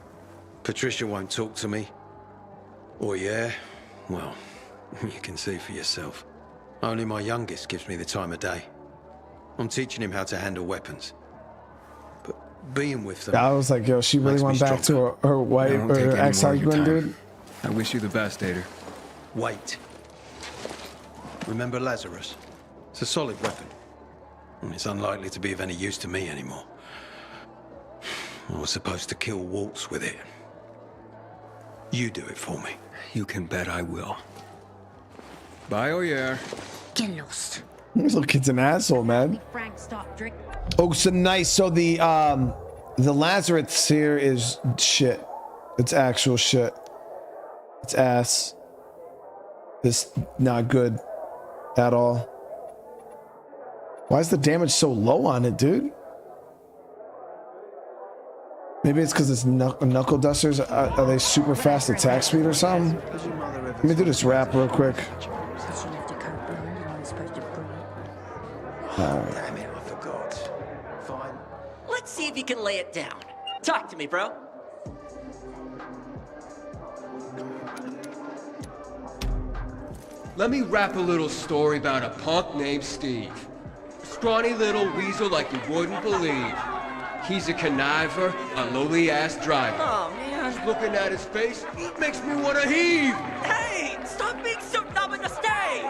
Patricia won't talk to me. Or yeah, well, you can see for yourself. Only my youngest gives me the time of day. I'm teaching him how to handle weapons. being with them. I was like, yo, she really went back to her wife or her ex-husband, dude. I wish you the best, Aiden. Wait. Remember Lazarus? It's a solid weapon. And it's unlikely to be of any use to me anymore. I was supposed to kill Waltz with it. You do it for me. You can bet I will. Bye, oh yeah. Get lost. This little kid's an asshole, man. Frank, stop, Drick. Oh, so nice. So the Lazarus here is shit. It's actual shit. It's ass. It's not good at all. Why is the damage so low on it, dude? Maybe it's because it's knuckle dusters. Are they super fast attack speed or something? Let me do this rap real quick. Damn it, I forgot. Fine. Let's see if you can lay it down. Talk to me, bro. Let me rap a little story about a punk named Steve. A scrawny little weasel like you wouldn't believe. He's a conniver, a lowly-ass driver. Oh, man. Just looking at his face, it makes me want to heave. Hey, stop being so dumb and stay!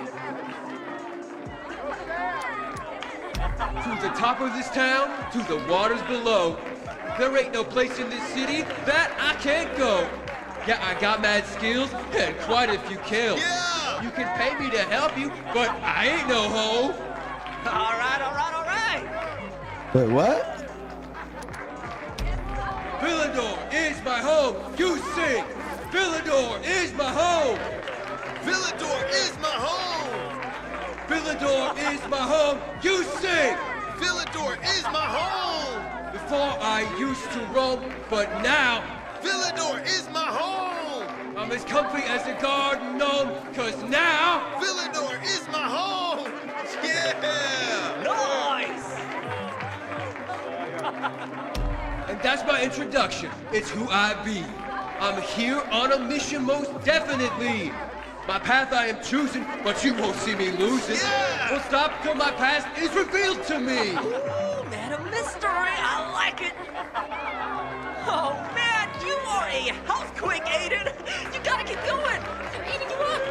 To the top of this town, to the waters below. There ain't no place in this city that I can't go. Yeah, I got mad skills and quite a few kills. Yeah! You can pay me to help you, but I ain't no hoe. All right. Wait, what? Villador is my home. You sing. Villador is my home. Villador is my home. Villador is my home. You sing. Villador is my home. Before I used to roam, but now Villador is my home. I'm as comfy as a garden gnome, cause now Villador is my home. Yeah. Nice. And that's my introduction. It's who I be. I'm here on a mission, most definitely. My path I am choosing, but you won't see me losing. Yeah! Won't stop till my past is revealed to me. Ooh, man, a mystery. I like it. Oh, man, you are a housequake, Aiden. You gotta keep going. They're eating you up.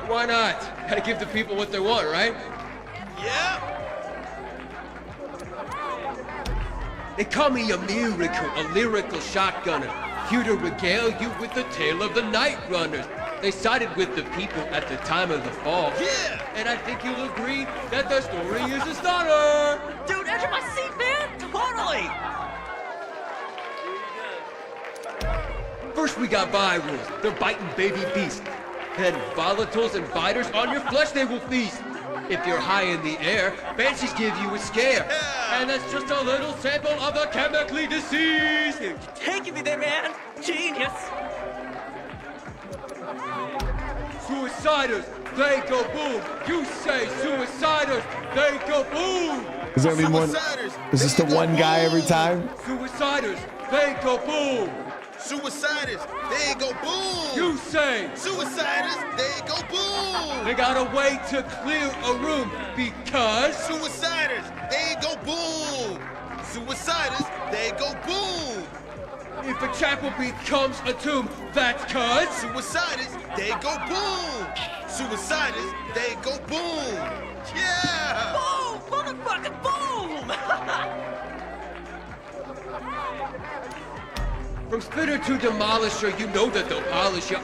Why not? Gotta give the people what they want, right? Yeah. They call me a miracle, a lyrical shotgunner. Here to regale you with the tale of the Nightrunners. They sided with the people at the time of the fall. Yeah! And I think you'll agree that the story is a starter. Dude, enter my seat, man. Totally. First we got virals. They're biting baby beasts. Then volatiles and biters on your flesh they will feast. If you're high in the air, banshees give you a scare. Yeah. And that's just a little sample of the chemically deceased. Dude, you're taking me there, man. Genius. Suiciders, they go boom. You say suiciders, they go boom. Is there gonna be one? Is this the one guy every time? Suiciders, they go boom. Suiciders, they go boom. You say Suiciders, they go boom. they got a way to clear a room because Suiciders, they go boom. Suiciders, they go boom. if a chapel becomes a tomb, that's cause Suiciders, they go boom. Suiciders, they go boom. Yeah. Boom, motherfucking boom. from spitter to demolisher, you know that they'll polish you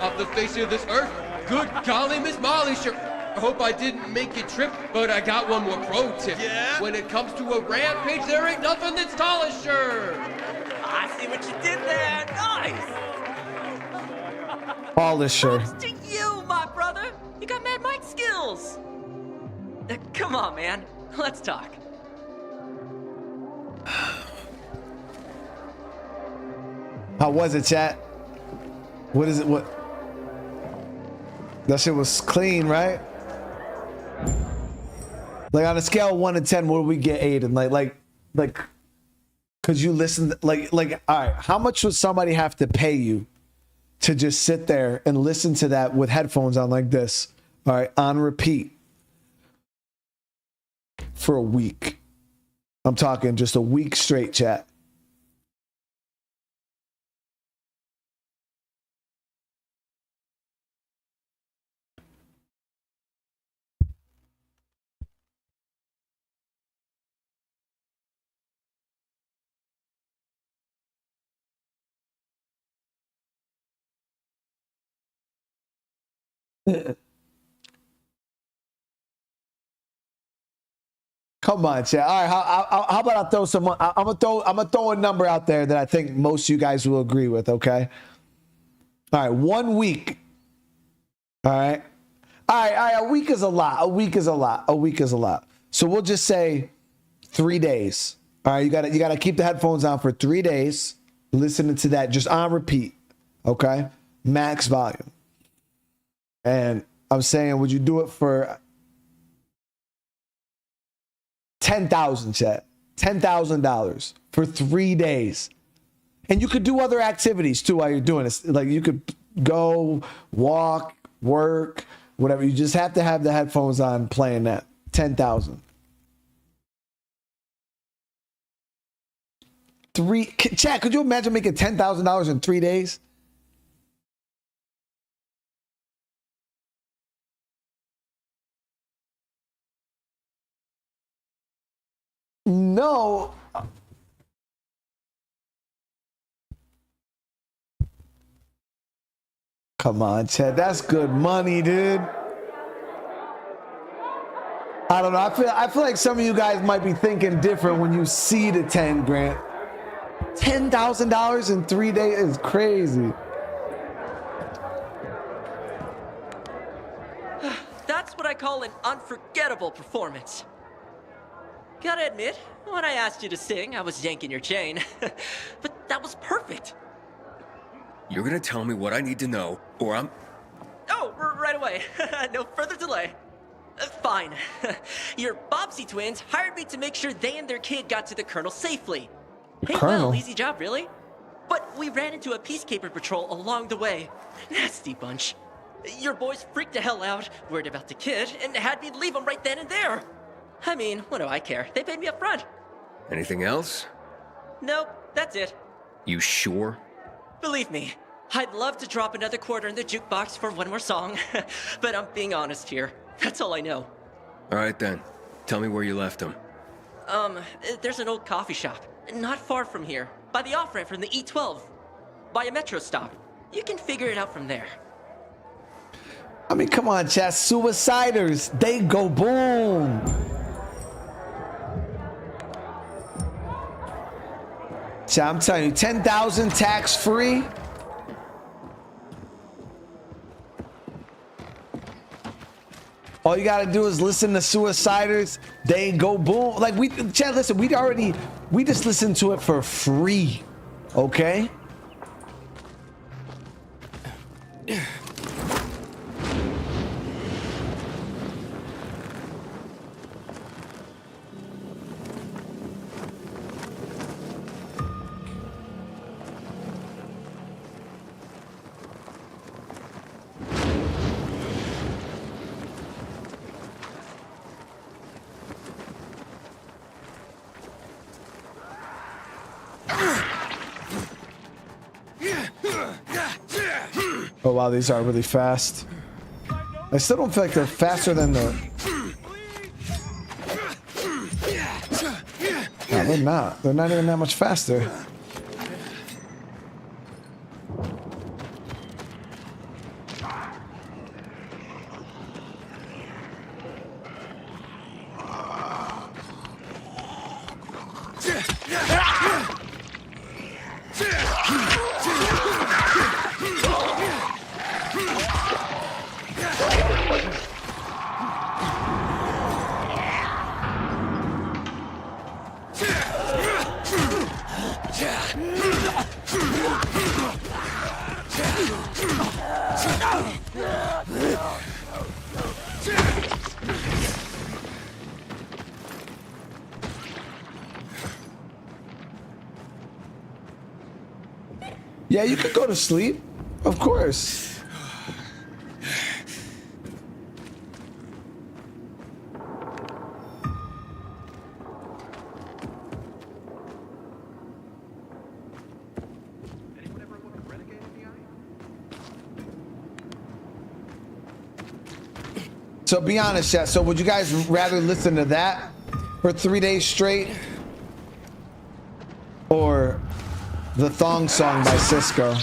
off the face of this earth. Good golly, Miss Mollisher. I hope I didn't make you trip, but I got one more pro tip. Yeah? When it comes to a rampage, there ain't nothing that's polisher. I see what you did there. Nice. Polisher. Props to you, my brother. You got Mad Mike skills. Come on, man. Let's talk. How was it, chat? What is it? What? That shit was clean, right? Like on a scale of 1 to 10, what do we get, Aiden? Like, cause you listen, like, all right, how much would somebody have to pay you to just sit there and listen to that with headphones on like this? All right, on repeat for a week. I'm talking just a week straight, chat. Come on, chat. All right, how about I throw some? I'm gonna throw a number out there that I think most of you guys will agree with. Okay. All right, 1 week. All right. All right. A week is a lot. A week is a lot. A week is a lot. So we'll just say 3 days. All right. You gotta keep the headphones on for 3 days, listening to that just on repeat. Okay. Max volume. And I'm saying, would you do it for 10,000, chat? $10,000 for 3 days. And you could do other activities too while you're doing this. Like you could go, walk, work, whatever. You just have to have the headphones on playing that. 10,000. Chat, could you imagine making $10,000 in 3 days? No. Come on, Chad. That's good money, dude. I don't know. I feel like some of you guys might be thinking different when you see the 10 grand. $10,000 in 3 days is crazy. That's what I call an unforgettable performance. Gotta admit, when I asked you to sing, I was yanking your chain. But that was perfect. You're gonna tell me what I need to know, or I'm... Oh, right away. No further delay. Fine. Your Bobsy twins hired me to make sure they and their kid got to the Colonel safely. Hey, well, easy job, really. But we ran into a peacekeeper patrol along the way. Nasty bunch. Your boys freaked the hell out, worried about the kid, and had me leave them right then and there. I mean, what do I care? They paid me up front. Anything else? Nope, that's it. You sure? Believe me, I'd love to drop another quarter in the jukebox for one more song, but I'm being honest here. That's all I know. All right then. Tell me where you left them. There's an old coffee shop, not far from here, by the off-ramp from the E12, by a metro stop. You can figure it out from there. I mean, come on, chat. Suiciders, they go boom. Chat, I'm telling you, 10,000 tax-free. All you gotta do is listen to Suiciders. They go boom. Like chat, listen, we just listened to it for free. Okay? Oh wow, these are really fast. I still don't feel like they're faster than the... No, they're not. They're not even that much faster. Yeah, you could go to sleep. Of course. So be honest, chat. So would you guys rather listen to that for 3 days straight, or the Thong Song by Cisco?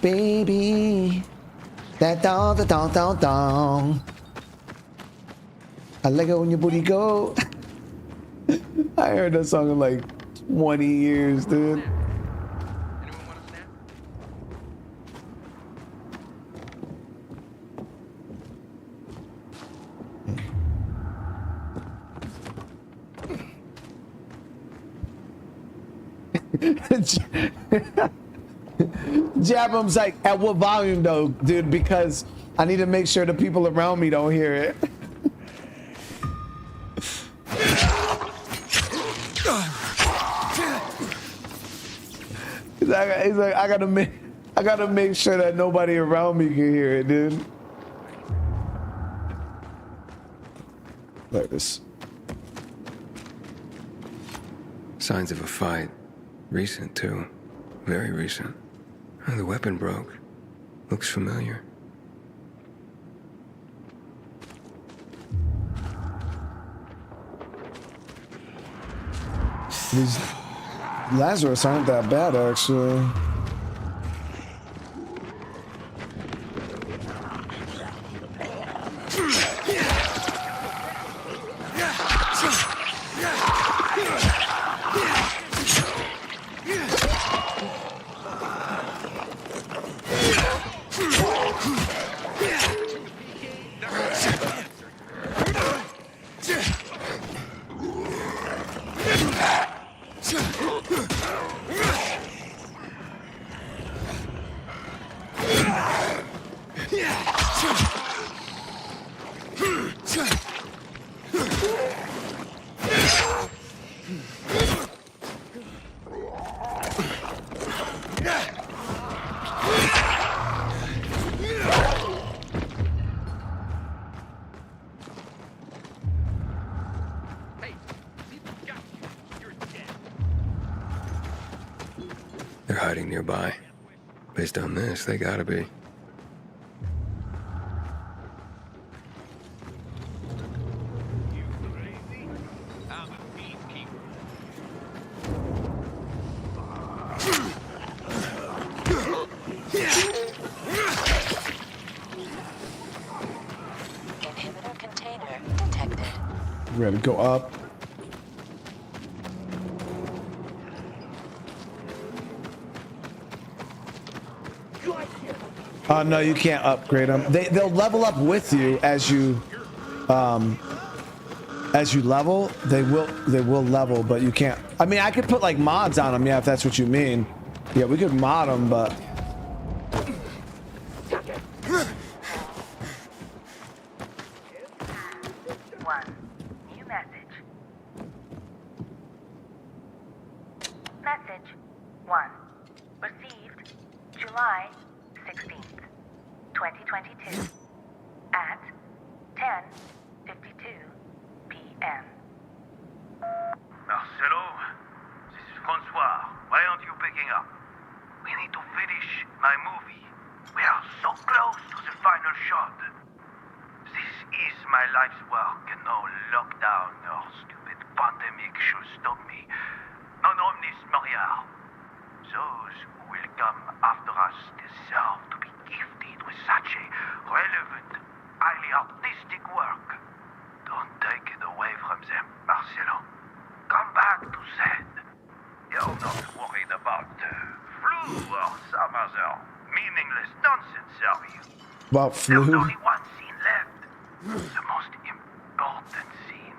Baby, that dong. I like it when your booty go. I heard that song in like 20 years, dude. Jabham's like, at what volume though, dude? Because I need to make sure the people around me don't hear it. He's like, I gotta make sure that nobody around me can hear it, dude. Like this. Signs of a fight. Recent, too. Very recent. Oh, the weapon broke. Looks familiar. These Lazarus aren't that bad, actually. They're hiding nearby. Based on this, they gotta be. Inhibitor container detected. We gotta go up. No, you can't upgrade them. They'll level up with you as you level. They will level, but you can't. I mean, I could put like mods on them, yeah, if that's what you mean. Yeah, we could mod them, but. Message 1. Received July 16th, 2022 at 10:52 p.m. Marcelo, this is Francois. Why aren't you picking up? We need to finish my movie. We are so close to the final shot. This is my life's work, and no lockdown or stupid pandemic should stop me. Non omnis moriar. Those who will come after us deserve to be gifted with such a relevant, highly artistic work. Don't take it away from them, Marcelo. Come back to Zen. You're not worried about flu or some other meaningless nonsense, are you? About flu? There's only one scene left. The most important scene.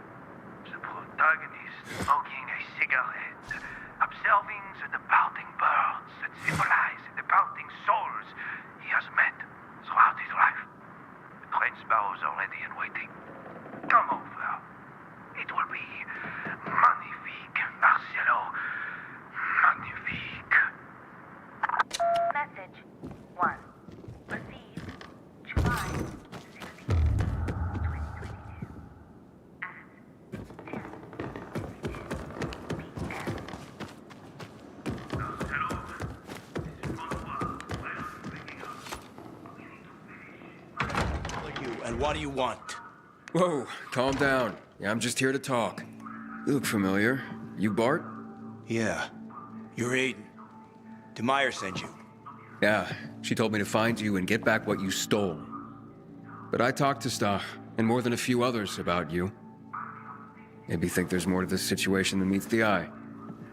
The protagonist smoking a cigarette, observing the departing birds that symbolize the departing souls he has met throughout his life. The train sparrows are ready and waiting. Come over. It will be magnifique, Marcelo. Magnifique. Message 1. Received July 16th, 2022 at 10:52 p.m. What do you want? Whoa, calm down. Yeah, I'm just here to talk. You look familiar. You Bart? Yeah. You're Aiden. Did Meyer send you? Yeah, she told me to find you and get back what you stole. But I talked to Sta, and more than a few others about you. Maybe think there's more to this situation than meets the eye.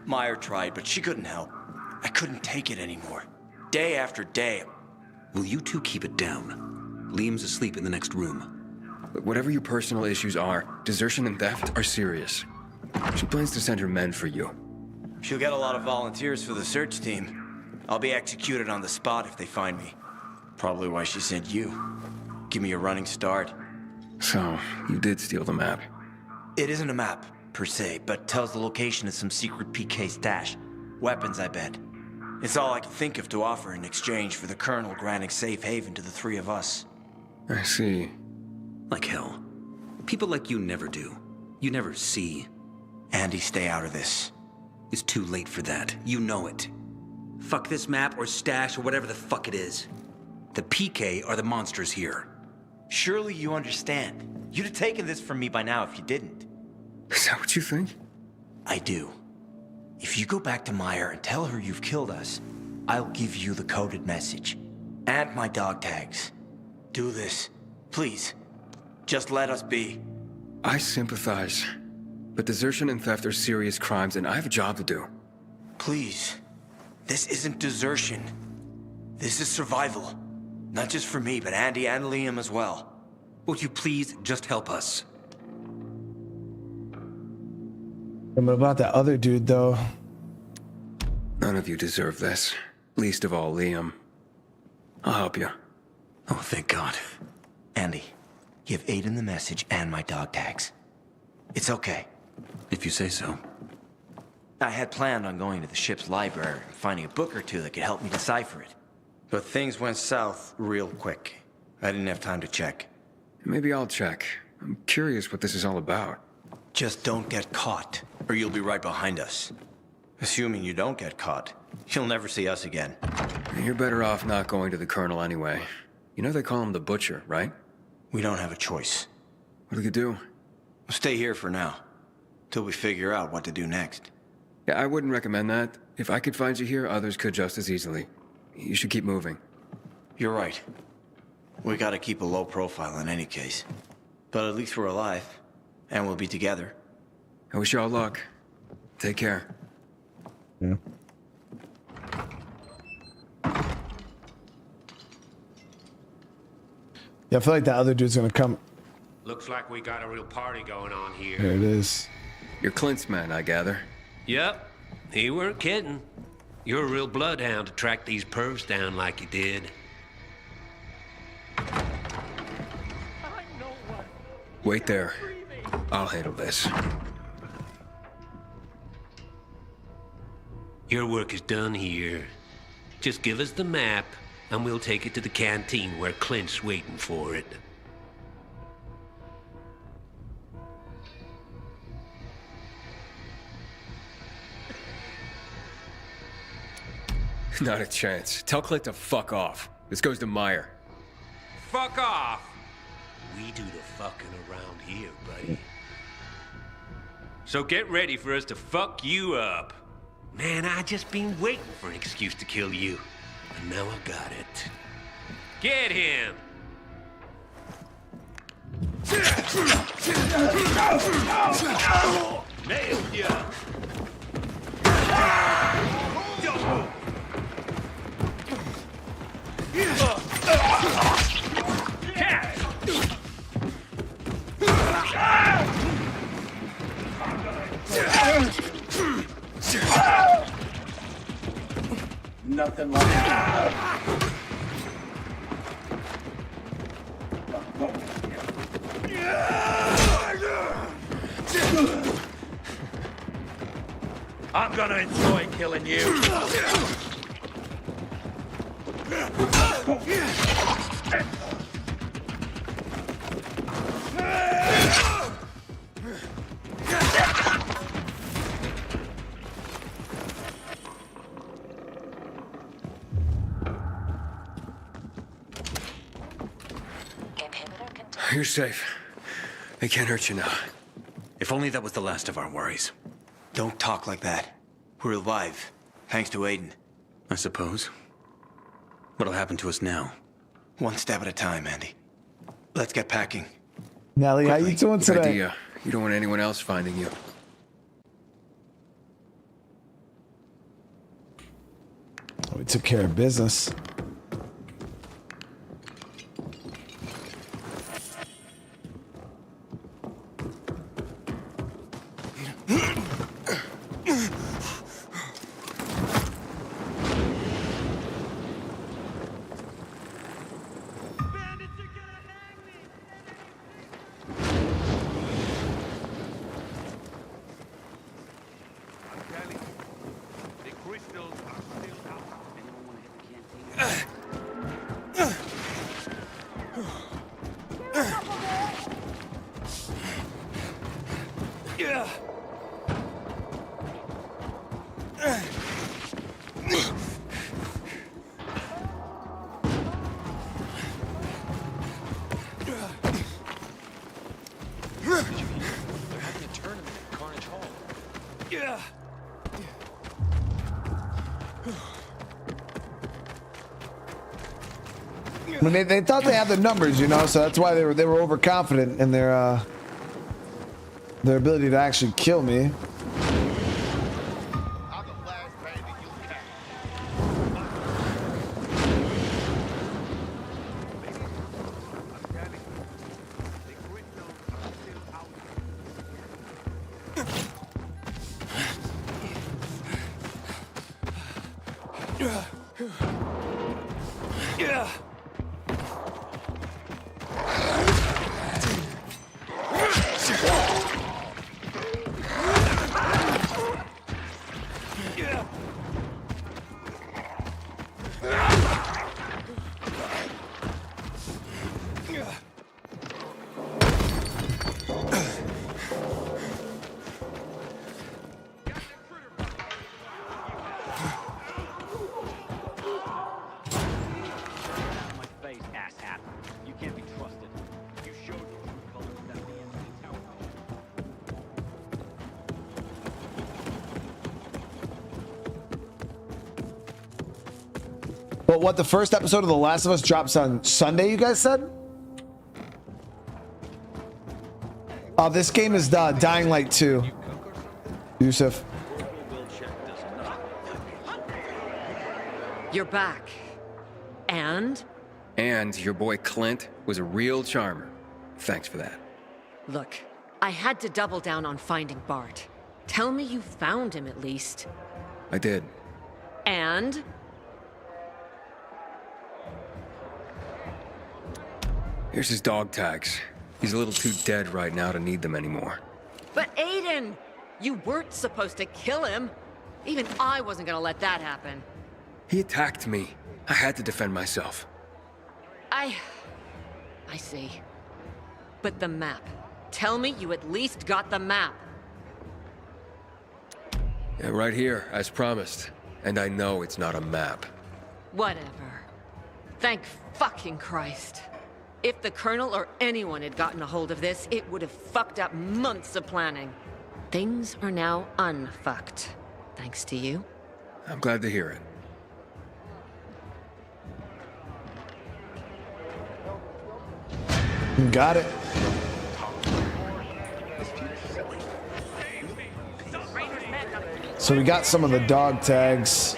Meyer tried, but she couldn't help. I couldn't take it anymore. Day after day. Will you two keep it down? Liam's asleep in the next room. But whatever your personal issues are, desertion and theft are serious. She plans to send her men for you. She'll get a lot of volunteers for the search team. I'll be executed on the spot if they find me. Probably why she sent you. Give me a running start. So, you did steal the map. It isn't a map, per se, but tells the location of some secret PK stash. Weapons, I bet. It's all I can think of to offer in exchange for the Colonel granting safe haven to the three of us. I see. Like hell. People like you never do. You never see. Andy, stay out of this. It's too late for that. You know it. Fuck this map or stash or whatever the fuck it is. The PK are the monsters here. Surely you understand. You'd have taken this from me by now if you didn't. Is that what you think? I do. If you go back to Meyer and tell her you've killed us, I'll give you the coded message. And my dog tags. Do this. Please. Just let us be. I sympathize. But desertion and theft are serious crimes, and I have a job to do. Please. This isn't desertion. This is survival. Not just for me, but Andy and Liam as well. Would you please just help us? What about that other dude, though? None of you deserve this. Least of all, Liam. I'll help you. Oh, thank God. Andy, give Aiden the message and my dog tags. It's okay. If you say so. I had planned on going to the ship's library and finding a book or two that could help me decipher it. But things went south real quick. I didn't have time to check. Maybe I'll check. I'm curious what this is all about. Just don't get caught, or you'll be right behind us. Assuming you don't get caught, you'll never see us again. You're better off not going to the Colonel anyway. You know they call him the Butcher, right? We don't have a choice. What do you do? We'll stay here for now, till we figure out what to do next. Yeah, I wouldn't recommend that. If I could find you here, others could just as easily. You should keep moving. You're right. We gotta keep a low profile in any case. But at least we're alive, and we'll be together. I wish you all luck. Take care. Yeah. Yeah, I feel like that other dude's gonna come. Looks like we got a real party going on here. There it is. You're Clint's man, I gather. Yep, he weren't kidding. You're a real bloodhound to track these pervs down like you did. Wait there. I'll handle this. Your work is done here. Just give us the map, and we'll take it to the canteen where Clint's waiting for it. Not a chance. Tell Clint to fuck off. This goes to Meyer. Fuck off! We do the fucking around here, buddy. So get ready for us to fuck you up. Man, I just been waiting for an excuse to kill you. And now I got it. Get him! Nailed ya! Nothing like that. I'm gonna enjoy killing you. You're safe. They can't hurt you now. If only that was the last of our worries. Don't talk like that. We're alive, thanks to Aiden. I suppose. What'll happen to us now? One step at a time, Andy. Let's get packing. Nelly, how you doing Good today? idea. You don't want anyone else finding you. We took care of business. I mean, they thought they had the numbers, you know, so that's why they were overconfident in their ability to actually kill me. But what, the first episode of The Last of Us drops on Sunday, you guys said? This game is Dying Light 2. Yusuf. You're back. And? And your boy Clint was a real charmer. Thanks for that. Look, I had to double down on finding Bart. Tell me you found him at least. I did. And? Here's his dog tags. He's a little too dead right now to need them anymore. But Aiden! You weren't supposed to kill him. Even I wasn't gonna let that happen. He attacked me. I had to defend myself. I see. But the map. Tell me you at least got the map. Yeah, right here, as promised. And I know it's not a map. Whatever. Thank fucking Christ. If the Colonel or anyone had gotten a hold of this, it would have fucked up months of planning. Things are now unfucked. Thanks to you. I'm glad to hear it. Got it. So we got some of the dog tags.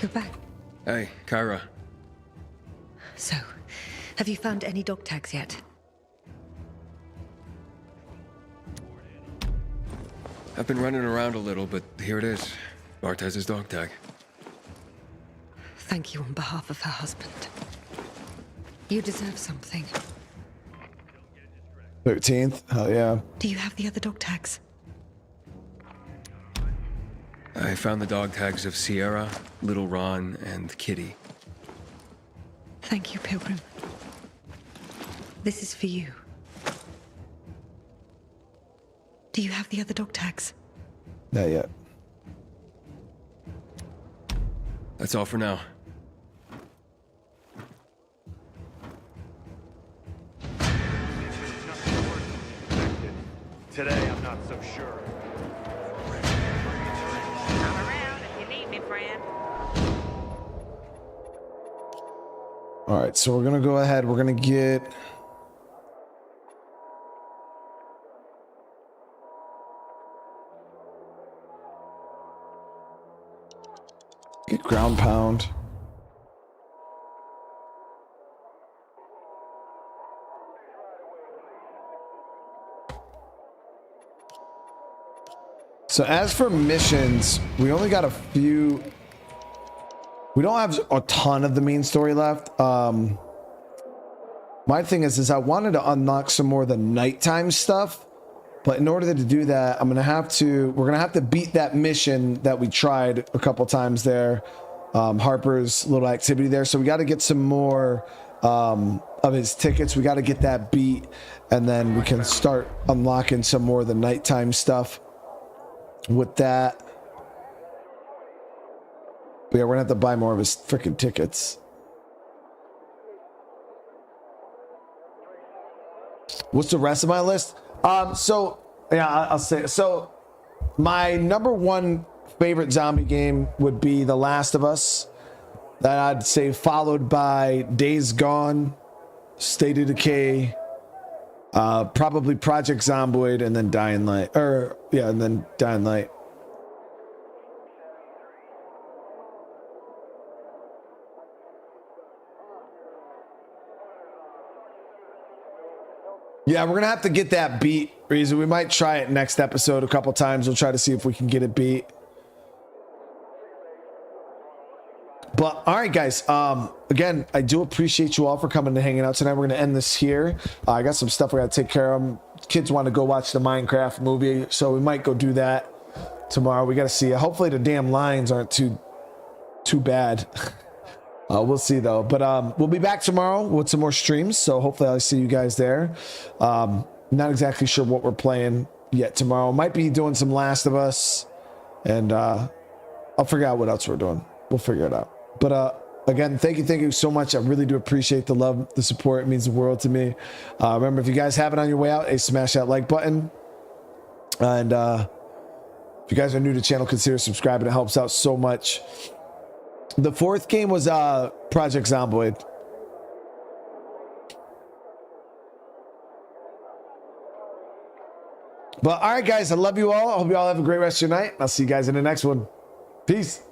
You're back. Hey, Kyra. So, have you found any dog tags yet? I've been running around a little, but here it is. Bart has his dog tag. Thank you on behalf of her husband. You deserve something. 13th? Hell yeah. Do you have the other dog tags? I found the dog tags of Sierra, Little Ron, and Kitty. Thank you, Pilgrim. This is for you. Do you have the other dog tags? Not yet. That's all for now. Today, I'm not so sure. I'm around if you need me, friend. All right, so we're gonna go ahead. We're gonna get. Get ground pound. So as for missions, we only got a few. We don't have a ton of the main story left. My thing is I wanted to unlock some more of the nighttime stuff, but in order to do that, we're gonna have to beat that mission that we tried a couple times there. Harper's little activity there. So we got to get some more of his tickets. We got to get that beat, and then we can start unlocking some more of the nighttime stuff with that. But yeah, we're gonna have to buy more of his freaking tickets. What's the rest of my list? So yeah, I'll say so. My number one favorite zombie game would be The Last of Us. That I'd say followed by Days Gone, State of Decay, probably Project Zomboid, and then Dying Light. And then Dying Light. Yeah, we're gonna have to get that beat, Reason. We might try it next episode a couple times. We'll try to see if we can get it beat. But all right, guys. Again, I do appreciate you all for coming and hanging out tonight. We're gonna end this here. I got some stuff I gotta take care of. Kids want to go watch the Minecraft movie, so we might go do that tomorrow. We gotta see. Hopefully, the damn lines aren't too bad. We'll see though. But we'll be back tomorrow with some more streams. So hopefully, I'll see you guys there. Not exactly sure what we're playing yet tomorrow. Might be doing some Last of Us, and I'll figure out what else we're doing. We'll figure it out. But again, thank you so much. I really do appreciate the love, the support. It means the world to me. Remember, if you guys have it on your way out, smash that like button. And if you guys are new to the channel, consider subscribing. It helps out so much. The fourth game was Project Zomboid. But all right, guys, I love you all. I hope you all have a great rest of your night. I'll see you guys in the next one. Peace.